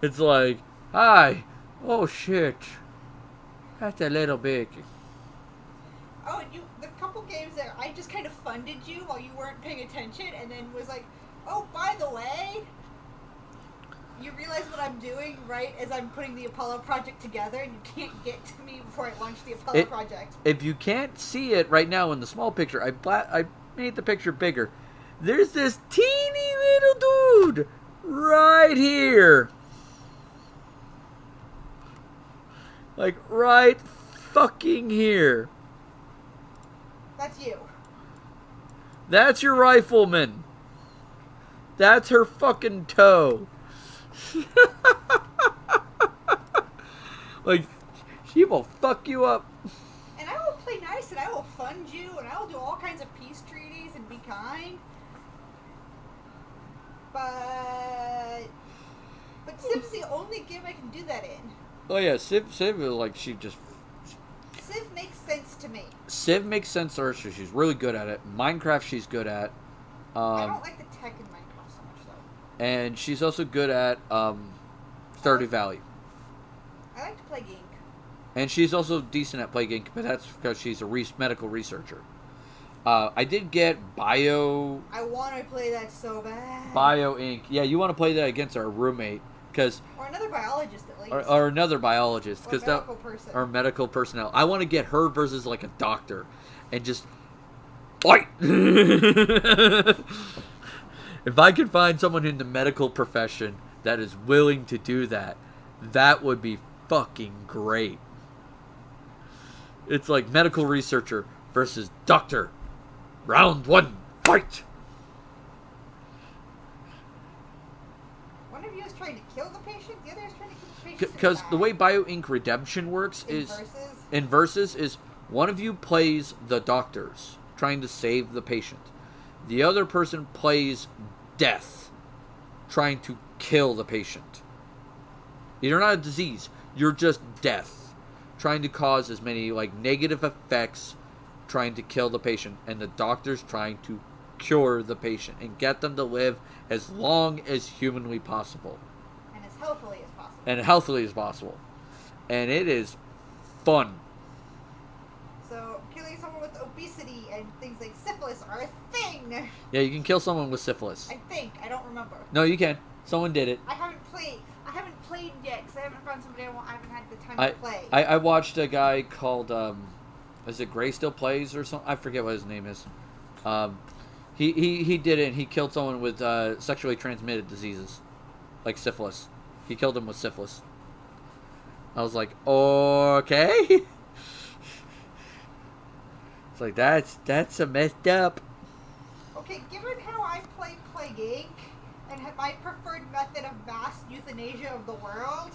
It's like, hi. Oh, shit. That's a little big. Oh, and the couple games that I just kind of funded you while you weren't paying attention, and then was like, oh, by the way, you realize what I'm doing, right, as I'm putting the Apollo project together, and you can't get to me before I launch the Apollo project. If you can't see it right now in the small picture, I made the picture bigger. There's this teeny little dude right here. Like, right fucking here. That's you. That's your rifleman. That's her fucking toe. Like, she will fuck you up. And I will play nice, and I will fund you, and I will do all kinds of peace treaties and be kind. But Civ's the only game I can do that in. Oh yeah, Civ is like, she just... Civ makes sense to me. Civ makes sense to her, so she's really good at it. Minecraft she's good at. I don't like the tech in Minecraft so much, though. And she's also good at Stardew Valley. I like to play Gink. And she's also decent at Plague Inc., but that's because she's a medical researcher. I did get Bio... I want to play that so bad. Bio Inc. Yeah, you want to play that against our roommate. Or another biologist, at least. Or another biologist. Or medical person. Or medical personnel. I want to get her versus, like, a doctor. And just... Fight! If I could find someone in the medical profession that is willing to do that, that would be fucking great. It's like medical researcher versus doctor. Round 1, fight! One of you is trying to kill the patient, the other is trying to keep the patient Because the way alive. Bio Inc. Redemption works in Versus is one of you plays the doctors trying to save the patient. The other person plays death trying to kill the patient. You're not a disease. You're just death, trying to cause as many like negative effects, trying to kill the patient, and the doctor's trying to cure the patient and get them to live as long as humanly possible. And as healthily as possible. And healthily as possible. And it is fun. So, killing someone with obesity and things like syphilis are a thing. Yeah, you can kill someone with syphilis. I think. I don't remember. No, you can. Someone did it. I haven't played yet because I haven't found somebody I haven't had the time to play. I watched a guy called, is it Gray Still Plays or something? I forget what his name is. He did it and he killed someone with sexually transmitted diseases. Like syphilis. He killed him with syphilis. I was like, okay. It's like, that's a messed up. Okay, given how I play Plague Inc. and have my preferred method of mass euthanasia of the world.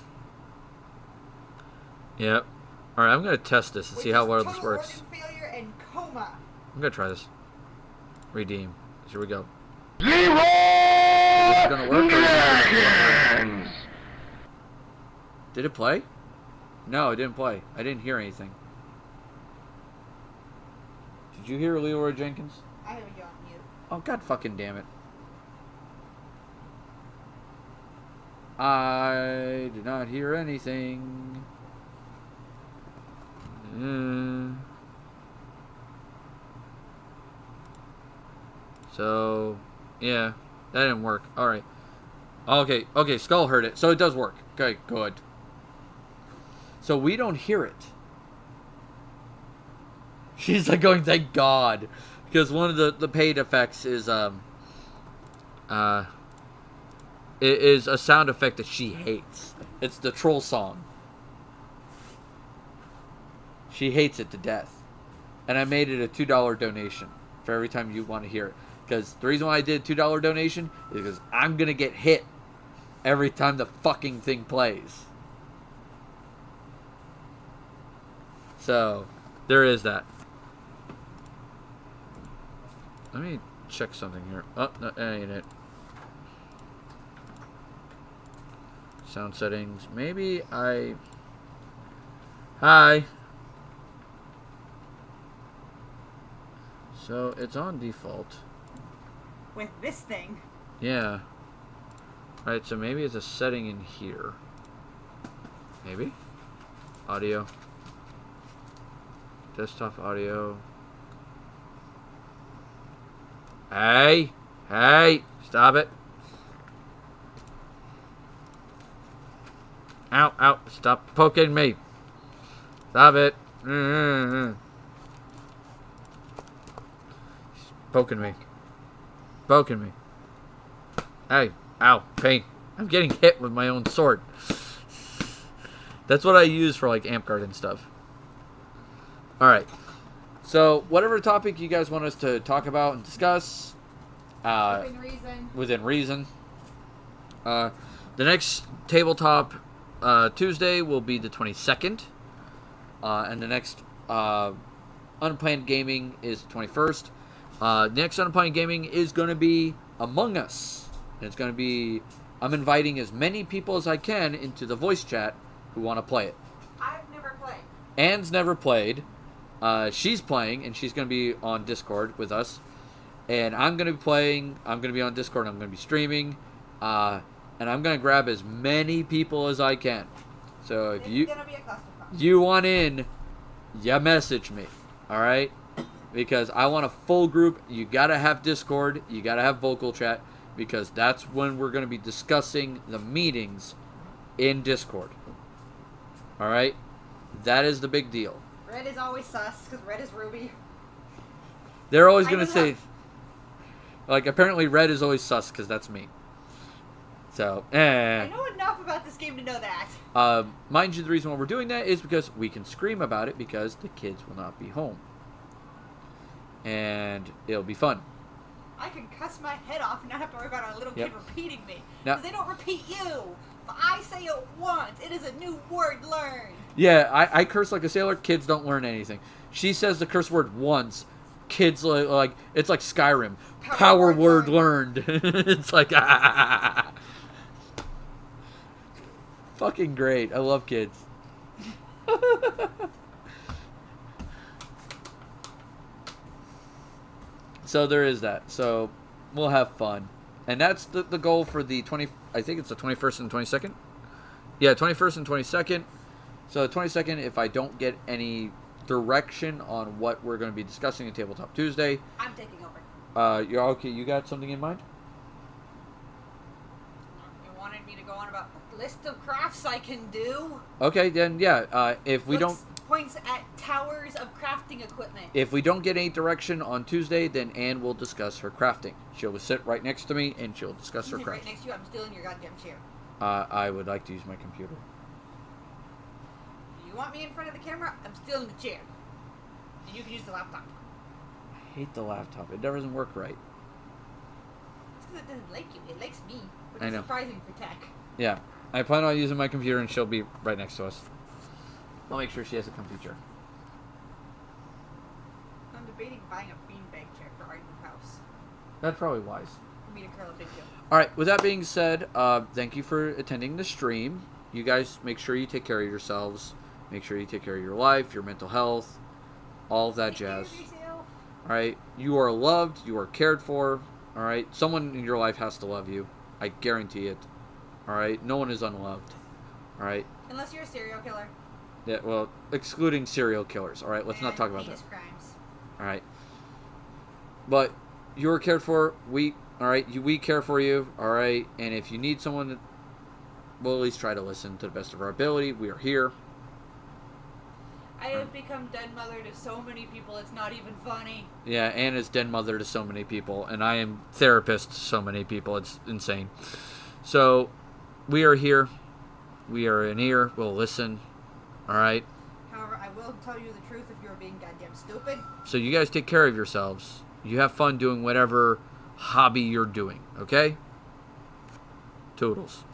Yep. Alright, I'm going to test this and see how well this works. Organ failure and coma. I'm going to try this. Redeem. Here we go. Is this going to work? Or is it Did it play? No, it didn't play. I didn't hear anything. Did you hear Leroy Jenkins? I have you on mute. Oh, god fucking damn it. I did not hear anything. So, yeah, that didn't work. Alright. Okay, Skull heard it. So it does work. Okay, good. So we don't hear it. She's like going, thank God. Because one of the paid effects is, it is a sound effect that she hates. It's the troll song. She hates it to death. And I made it a $2 donation for every time you want to hear it. Because the reason why I did a $2 donation is because I'm going to get hit every time the fucking thing plays. So, there is that. Let me check something here. Oh, no, that ain't it. Sound settings. Maybe I... Hi. So, it's on default. With this thing. Yeah. Alright, so maybe it's a setting in here. Maybe? Audio. Desktop audio. Hey! Hey! Stop it. Ow, ow. Stop poking me. Stop it. Poking me. Poking me. Hey. Ow. Pain. I'm getting hit with my own sword. That's what I use for like amp guard and stuff. Alright. So, whatever topic you guys want us to talk about and discuss. Within reason. Within reason. The next tabletop Tuesday will be the 22nd. And the next Unplanned Gaming is the 21st. Next Unplanned Gaming is going to be Among Us. And it's going to be... I'm inviting as many people as I can into the voice chat who want to play it. I've never played. Anne's never played. She's playing, and she's going to be on Discord with us. And I'm going to be playing. I'm going to be on Discord. I'm going to be streaming. And I'm going to grab as many people as I can. So if you want in, you message me. Alright? Because I want a full group. You got to have Discord. You got to have vocal chat. Because that's when we're going to be discussing the meetings in Discord. Alright? That is the big deal. Red is always sus, because red is Ruby. They're always going to say... Like, apparently red is always sus, because that's me. So, I know enough about this game to know that. Mind you, the reason why we're doing that is because we can scream about it because the kids will not be home. And it'll be fun. I can cuss my head off and not have to worry about a little kid repeating me. Now, Because they don't repeat you. If I say it once, it is a new word learned. Yeah, I curse like a sailor. Kids don't learn anything. She says the curse word once. Kids like it's like Skyrim. Power word learned. It's like Fucking great. I love kids. So there is that. So we'll have fun. And that's the goal for the 20... I think it's the 21st and 22nd? Yeah, 21st and 22nd. So the 22nd, if I don't get any direction on what we're going to be discussing at Tabletop Tuesday... I'm taking over. You're okay. You got something in mind? You wanted me to go on about the list of crafts I can do? Okay, then yeah. If we don't... Points at towers of crafting equipment. If we don't get any direction on Tuesday, then Anne will discuss her crafting. She'll sit right next to me, and she'll discuss her Right crafting. next to you, I'm stealing your goddamn chair. I would like to use my computer. You want me in front of the camera? I'm stealing the chair. And you can use the laptop. I hate the laptop. It doesn't work right. It's because it doesn't like you. It likes me. Which I is know. surprising for tech. Yeah. I plan on using my computer, and she'll be right next to us. I'll make sure she has a computer. I'm debating buying a beanbag chair for our new house. That's probably wise. For me to curl a big deal. Alright, with that being said, thank you for attending the stream. You guys, make sure you take care of yourselves. Make sure you take care of your life, your mental health, all of that Take care jazz. of yourself. Alright, you are loved, you are cared for. Alright, someone in your life has to love you. I guarantee it. Alright, no one is unloved. Alright, Unless you're a serial killer. yeah, well, excluding serial killers. Alright, let's not and talk about that. heinous crimes. Alright. But you're cared for. We care for you. Alright. And if you need someone, we'll at least try to listen to the best of our ability. We are here. I have become dead mother to so many people, it's not even funny. Yeah, Anne is den mother to so many people. And I am therapist to so many people. It's insane. So, we are here. We are in here. We'll listen. Alright. However, I will tell you the truth if you're being goddamn stupid. So you guys take care of yourselves. You have fun doing whatever hobby you're doing. Okay? Toodles.